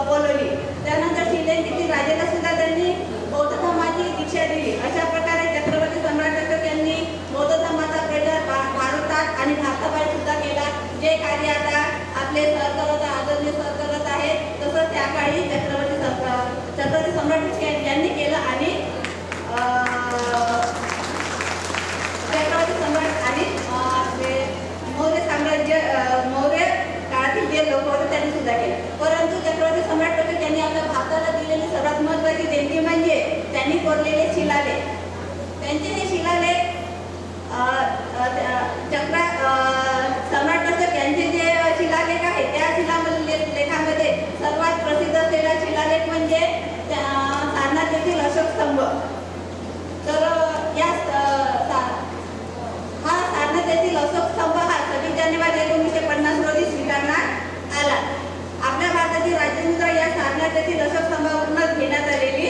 Speaker 10: बोलवली. त्यानंतर श्रीलंकेतील राजाला सुद्धा त्यांनी बौद्ध धर्माची दीक्षा दिली. अशा प्रकारे चक्रवर्ती सम्राट अशोक यांनी बौद्ध धर्माचा प्रचार भारतात आणि भारताबाहेर सुद्धा केला. जे कार्य आता आपले सर करत आदरणीय सर करत आहेत तसं त्या काळी चक्रवर्ती सम्राट अशोक यांनी केलं आणि चक्रवर्ती सम्राट आणि मौर्य काळातील जे लोक होते त्यांनी सुद्धा केलं. परंतु चक्रवर्ती सम्राट अशोक यांनी आपल्या भारताला दिलेली सर्वात महत्त्वाची देणगी म्हणजे त्यांनी कोरलेले शिलालेख. त्यांचे हे शिलालेख सम्राट अशोक यांचे जे शिलालेख आहे त्या शिलालेखामध्ये सर्वात प्रसिद्ध असलेला शिलालेख म्हणजे सारनाथ येथील अशोक स्तंभ. तर या हा सारनाथ येथील अशोक स्तंभ हा 26 जानेवारी 1950 रोजी स्वीकारण्यात आला. आपल्या भारताची राज्यमुद्रा या सारनाथ येथील अशोक स्तंभावरूनच घेण्यात आलेली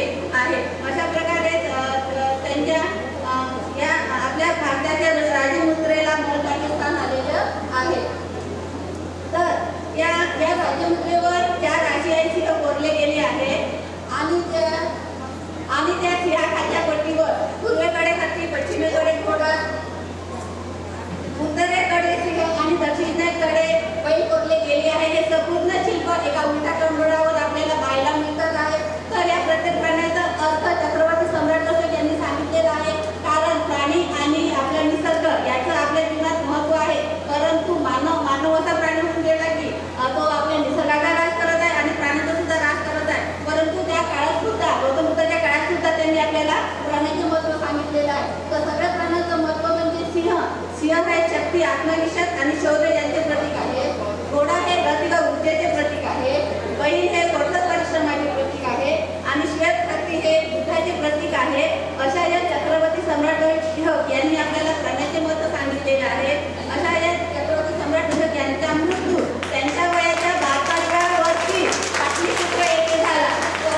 Speaker 10: आत्मविश्वास आणि शौर्य यांचे प्रतीक आहे. घोडा हे गती व ऊर्जेचे प्रतीक आहे. बैल हे कठोर परिश्रमाचे प्रतीक आहे आणि श्वेत हत्ती हे युद्धाचे प्रतीक आहे. अशा या छत्रपती सम्राट टिळक यांनी आपल्याला करण्याचे महत्त्व सांगितलेले आहे. अशा या छत्रपती सम्राट टिळक यांचा मृत्यू त्यांच्या वयाच्या 12व्या वर्षी पाटलीपुत्र येथे झाला.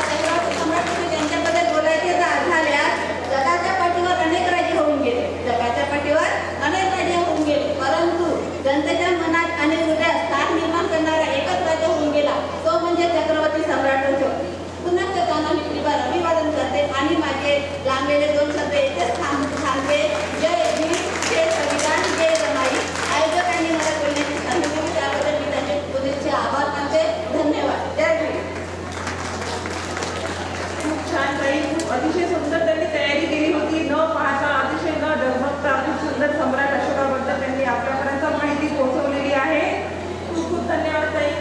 Speaker 10: छत्रपती सम्राट टिळक यांच्याबद्दल बोलायचे झाल्यास जगाच्या पाठीवर अनेक राजे होऊन गेले. जगाच्या पाठीवर अनेक राजे होऊन गेले, परंतु जनतेच्या मनात आणि हृदयात स्थान निर्माण करणारा एकच राजा होऊन गेला, तो म्हणजे छत्रपती सम्राट टिळक. पुन्हा त्यांना मी अभिवादन करते आणि माझे लांबलेले 2 शब्द इथेच थांबते. जय भीम, जय संविधान, जय रमाई. आयोजकांनी मला बोलण्याची संधी दिली त्याबद्दल मी त्यांचे पुढचे आभार मानते. धन्यवाद. जय भीम.
Speaker 1: खूप छान ताई, खूप अतिशय सुंदर त्यांनी तयारी केली होती. न पाहता अतिशय न डगमगता खूप सुंदर सम्राट अशोकाबद्दल त्यांनी आपल्यापर्यंत माहिती पोहोचवलेली आहे. खूप खूप धन्यवाद ताई.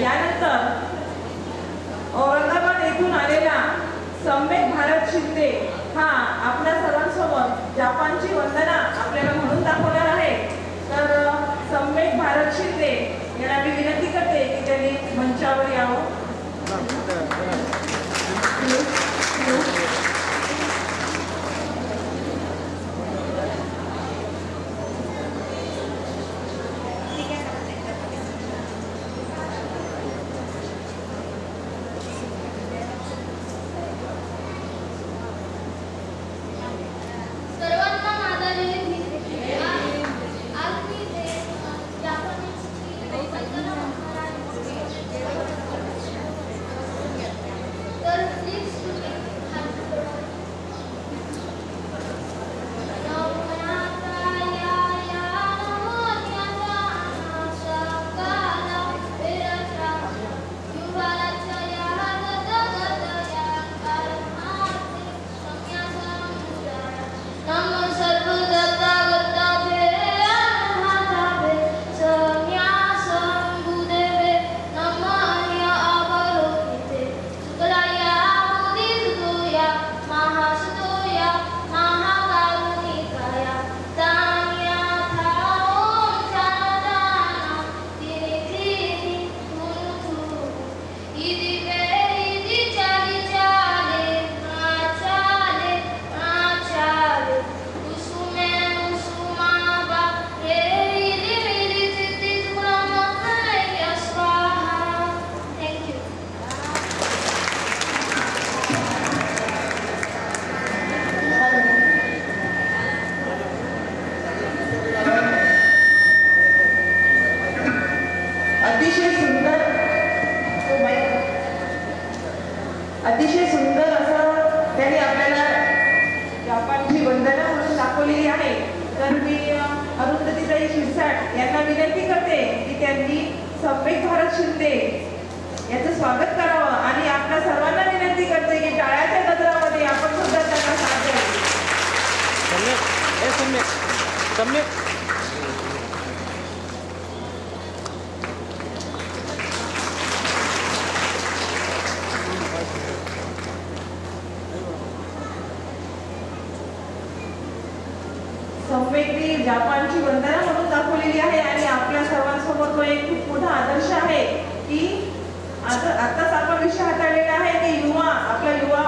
Speaker 1: यानंतर औरंगाबाद येथून आलेला सम्यक भारत शिंदे हा आपल्या सर्वांसमोर जपानची वंदना आपल्याला म्हणून दाखवणार आहे. तर सम्यक भारत शिंदे यांना मी विनंती करते की त्यांनी मंचावर यावं. अतिशय सुंदर असं त्यांनी आपल्याला जपानची वंदना म्हणून दाखवलेली आहे. तर मी अरुंधतीताई शिरसाट यांना विनंती करते की त्यांनी सम्यक भारत शिंदे याचं स्वागत करावं आणि आपल्या सर्वांना विनंती करते की टाळ्याच्या गजरामध्ये आपण सुद्धा त्यांना साथ द्यावी. सम्यकनी जपानची वंदना म्हणून दाखवलेली आहे आणि आपल्या सर्वांसमोर तो एक खूप मोठा आदर्श आहे की आताच आपण विषय हाताळलेला आहे की युवा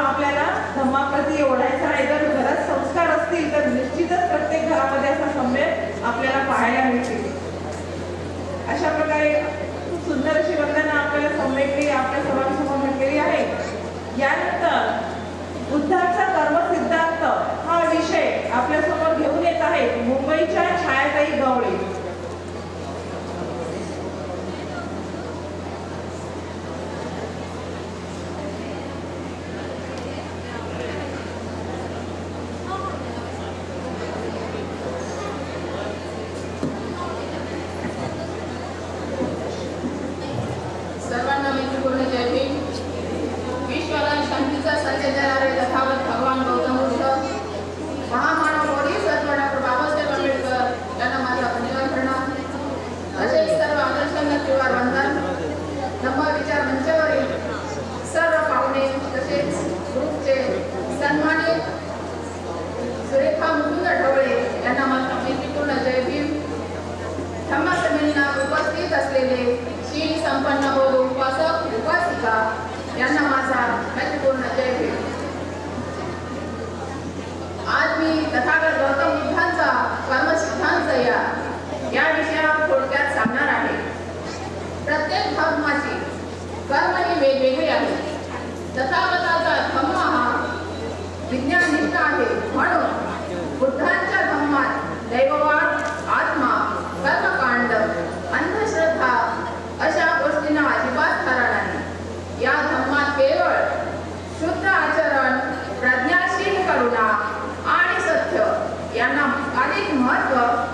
Speaker 1: आपल्याला धम्माप्रती ओढायचा आहे. जर घरात संस्कार असतील तर निश्चितच प्रत्येक घरामध्ये असा सम्यक आपल्याला पाहायला मिळतील. अशा प्रकारे खूप सुंदर अशी वंदना आपल्याला सम्यकनी आपल्या सर्वांसमोर म्हटलेली आहे. यानंतर बुद्धाचा कर्मसिद्धांत हा विषय आपल्यासमोर घेऊन येत आहे मुंबईच्या छायाताई गवळे.
Speaker 9: सर्वांना मैत्रीपूर्ण जय भीम. विश्वाला शांतीचा संदेश देणारे तथागत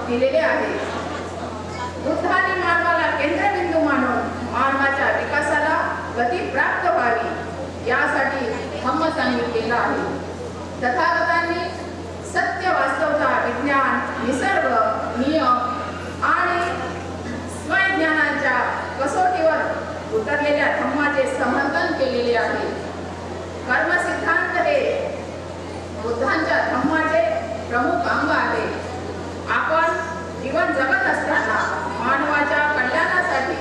Speaker 9: दिलेले आहे. बुद्धांनी मानवाला केंद्रबिंदू मानून मानवाच्या विकासाला गती प्राप्त व्हावी यासाठी धम्म सांगितलेला आहे. तथागतांनी सत्य, वास्तवता, विज्ञान, निसर्ग, नियम आणि स्वज्ञानाच्या कसोटीवर उतरलेल्या धम्माचे समर्थन केलेले आहे. कर्मसिद्धांत हे बुद्धांच्या धम्माचे प्रमुख अंग आहे. आपण जीवन जगत असताना मानवाच्या कल्याणासाठी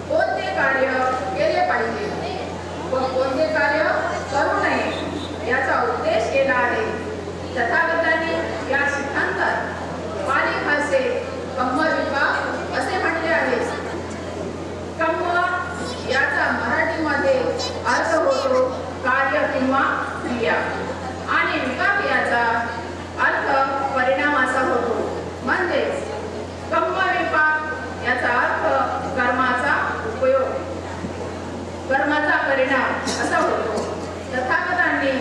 Speaker 9: कोणते कार्य केले पाहिजे व कोणते कार्य करू नये याचा उद्देश केला आहे. तथागतांनी या सिद्धांतात पाली भाषेत कम्म विपाक असे म्हटले आहे. कम्म याचा मराठीमध्ये अर्थ होतो कार्य किंवा क्रिया आणि विपाक याचा अर्थ परिणाम असा होतो. म्हणजेच कम्म विपाक याचा अर्थ कर्माचा उपयोग, कर्माचा परिणाम असा होतो. तथागतांनी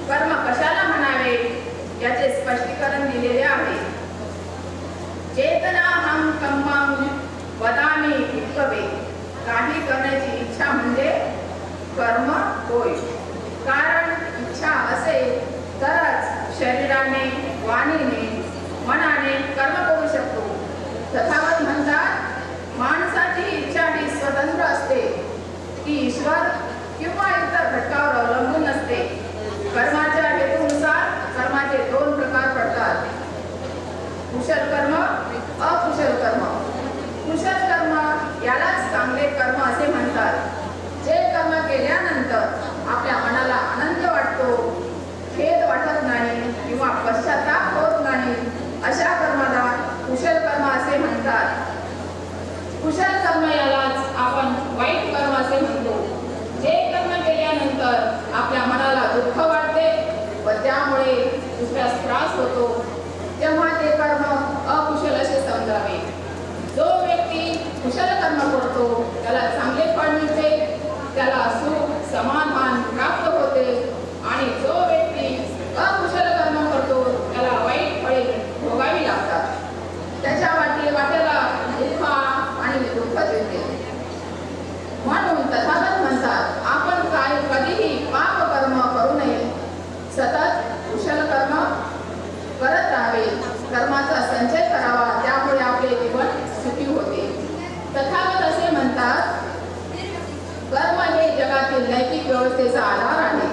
Speaker 9: कर्म कशाला म्हणावे याचे स्पष्टीकरण दिलेले आहे. चेतनाहं कम्मं वदामि भिक्खवे. काही करण्याची इच्छा म्हणजे कर्म होय. कारण इच्छा असेल तरच शरीराने, वाणीने, मनाने कर्म करू शकतो. तथागत म्हणतात माणसाची इच्छा ही स्वतंत्र असते, ती ईश्वर किंवा इतर घटकावर अवलंबून नसते. कर्माच्या हेतूनुसार कर्माचे दोन प्रकार पडतात, कुशल कर्म, अकुशल कर्म. कुशल कर्म यालाच चांगले कर्म असे म्हणतात. जे कर्म केल्यानंतर आपल्या मनाला आनंद वाटतो, खेद वाटत नाही किंवा पश्चाताप होत नाही, अशा कर्माला कुशल कर्म असे म्हणतात. कुशल कर्म यालाच आपण वाईट कर्म असे म्हणतो. जे कर्म केल्यानंतर आपल्या मनाला दुःख वाटते व त्यामुळे दुसऱ्यास त्रास होतो, तेव्हा ते कर्म अकुशल असे समजावे. जो व्यक्ती कुशल कर्म करतो त्याला चांगले फळ मिळते, त्याला सुख, समाधान प्राप्त होते आणि जो व्यक्ती अकुशल कर्म करतो त्याला वाईट फळे भोगावी लागतात. त्याच्या वाटेला दुःख आणि दुःख येते. म्हणून तथागत म्हणतात आपण कधीही पाप कर्म करू नये, सतत कुशल कर्म करत राहावे, कर्माचा संचय करावा, त्यामुळे आपले जीवन सुखी होते. तथागत असे म्हणतात कर्म हे जगातील नैतिक व्यवस्थेचा आधार आहे.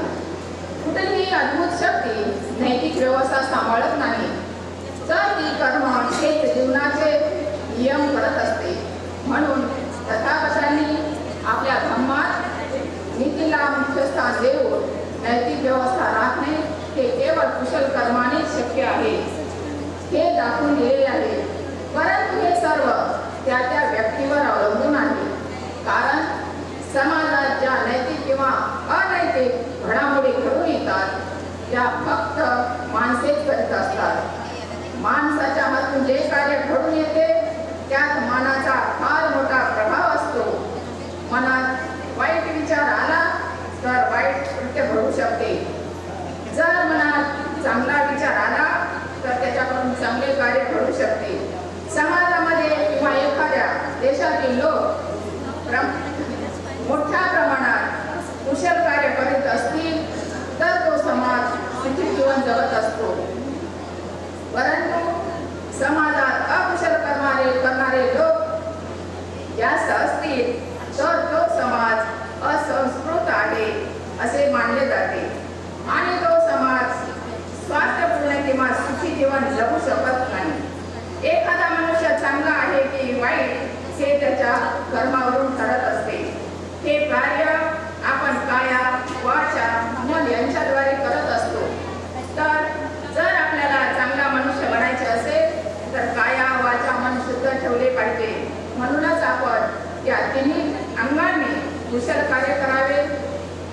Speaker 9: कुठलीही अद्भुत शक्ती नैतिक व्यवस्था सांभाळत नाही, तर ती कर्म हेच जीवनाचे नियम करत असते. म्हणून तथागतांनी आपल्या धम्मात नीतीला मुख्य स्थान देऊन नैतिक व्यवस्था राखणे हे केवळ कुशल कर्मानेच शक्य आहे हे दाखवून दिले आहे. परंतु हे सर्व त्या त्या व्यक्तीवर अवलंबून आहे. कारण समाजात ज्या नैतिक किंवा अनैतिक घडामोडी घडून येतात त्या फक्त माणसेच करत असतात. माणसाच्या हातून जे कार्य घडून येते त्यात मनाचा फार मोठा प्रभाव असतो. मनात वाईट विचार आला तर वाईट कृत्य घडू शकते. जर मनात चांगला विचार आला तर त्याच्याकडून चांगले कार्य घडू शकते. समाजामध्ये किंवा एखाद्या देशातील लोक मोठ्या प्रमाणात कुशल कार्य करीत असतील तर तो समाज सुखी जीवन जगत असतो. परंतु समाजात अकुशल करणारे लोक जास्त असतील तर तो समाज असंस्कृत आहे असे मानले जाते आणि तो समाज स्वास्थ्यपूर्ण किंवा सुखी जीवन जगू शकत नाही. एखादा मनुष्य चांगला आहे की वाईट हे त्याच्या कर्मावरून ठरत असते. हे कार्य आपण काया, वाचा, मन यांच्याद्वारे करत असतो. तर जर आपल्याला चांगला मनुष्य बनायचे असेल तर काया, वाचा, मन शुद्ध ठेवले पाहिजे. म्हणूनच आपण या तिन्ही अंगांनी कुशल कार्य करावे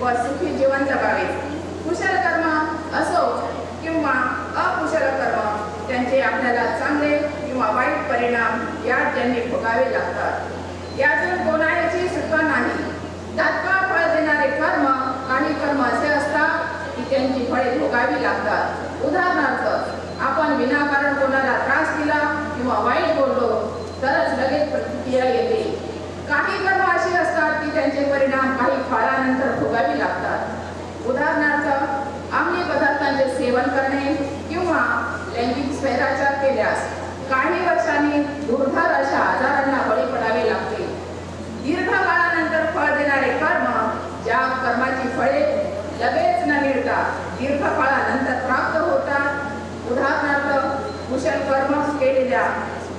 Speaker 9: व सुखी जीवन जगावे. कुशल कर्म असो किंवा अकुशल कर्म त्यांचे आपल्याला चांगले किंवा वाईट परिणाम यात त्यांनी भोगावे लागतात. यातून कोणाची सुटका नाही. तात्काळ फळ देणारे कर्म काही कर्म असे असतात की त्यांची फळे भोगावी लागतात. उदाहरणार्थ आपण विनाकारण कोणाला त्रास दिला किंवा वाईट बोललो तरच लगेच प्रतिक्रिया येते. काही कर्म अशी असतात की त्यांचे परिणाम काही काळानंतर भोगावी लागतात. उदाहरणार्थ अंमली पदार्थांचे सेवन करणे किंवा लैंगिक स्वैराचार केल्यास काही वर्षांनी दुर्धर अशा आजारांना बळी पडावे लागते. दीर्घ काळानंतर फळ देणारे कर्म, ज्या कर्माची फळे लगेच न मिळता दीर्घ काळानंतर प्राप्त होतात. उदाहरणार्थ कुशल कर्म केलेल्या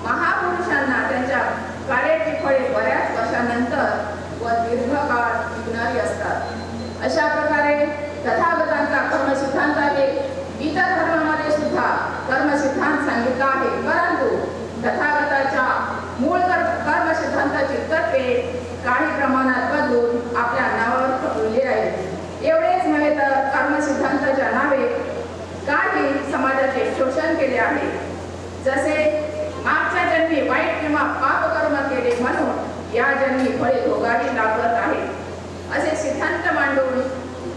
Speaker 9: महापुरुषांना त्यांच्या कार्याची फळे बऱ्याच वर्षानंतर व दीर्घकाळ टिकणारी असतात. अशा प्रकारे तथागतांचा कर्मसिद्धांत आहे. इतर धर्मामध्ये सुद्धा कर्मसिद्धांत सांगितला आहे, परंतु तथागताच्या मूळ कर्मसिद्धांताची तत्वे काही प्रमाणात बदलून आपल्या नावावर ठेवली आहेत. एवढेच नव्हे तर कर्मसिद्धांताच्या नावे काही समाजाचे शोषण केले आहे. जसे मागच्या जन्मी वाईट किंवा पापकर्म केले म्हणून या जन्मी फळे भोगावी लागत आहे असे सिद्धांत मांडून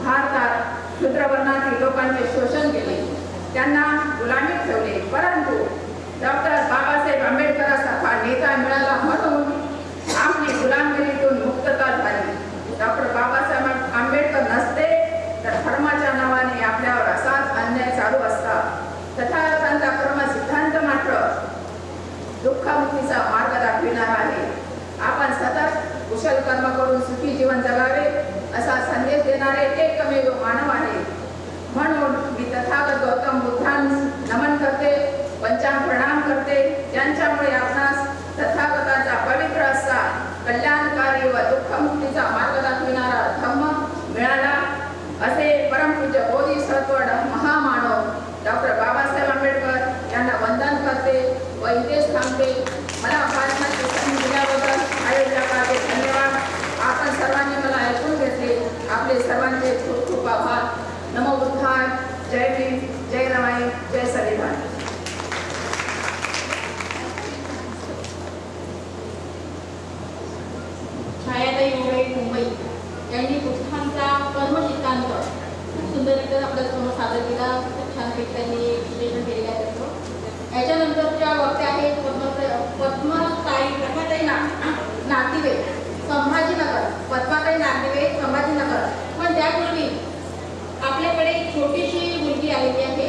Speaker 9: भारतात शूद्रवर्णातील लोकांचे शोषण केले, त्यांना गुलामीत ठेवले. परंतु डॉक्टर बाबासाहेब आंबेडकरांसारखा नेता मिळाला म्हणून आपली गुलामगिरीतून मुक्तता झाली. डॉक्टर बाबासाहेब आंबेडकर नसते तर धर्माच्या नावाने आपल्यावर असाच अन्याय चालू असता. तथागतांचा कर्म सिद्धांत मात्र दुःखमुक्तीचा मार्ग दाखविणारा आहे. आपण सतत कुशल कर्म करून सुखी जीवन जगावे असा संदेश देणारे एकमेव मानव आहे. म्हणून मी तथागत गौतम बुद्धांस नमन करते, पंचांग प्रणाम करते, ज्यांच्यामुळे आपणास तथागतांचा पवित्र असा कल्याणकारी व दुःखमुक्तीचा मार्ग दाखविणारा धम्म मिळाला असे परमपूज्य बोधिसत्व महामानव डॉक्टर बाबासाहेब आंबेडकर यांना वंदन करते व इथेच थांबते. मला भाषणाची संधी दिल्याबद्दल आयोजकाचे धन्यवाद. आपण सर्वांनी मला ऐकून घेतले. आपले सर्वांचे खूप खूप आभार. नमो बुद्धाय. जय भीम, जय रमाई, जय संविधान.
Speaker 6: छायाताई मोरे, मुंबई यांनी बुद्धांचा कर्मसिद्धांत खूप सुंदररीत्या आपल्या समोर सादर केला. खूप छानपैकी त्यांनी विश्लेषण केलेलं आहे त्याचं. याच्यानंतरच्या वक्त्या आहेत पद्मताई प्रभाताई नागदिवे, संभाजीनगर. पद्माताई नागदिवे, संभाजीनगर. पण त्यापूर्वी आपल्याकडे एक छोटीशी मुलगी आलेली आहे.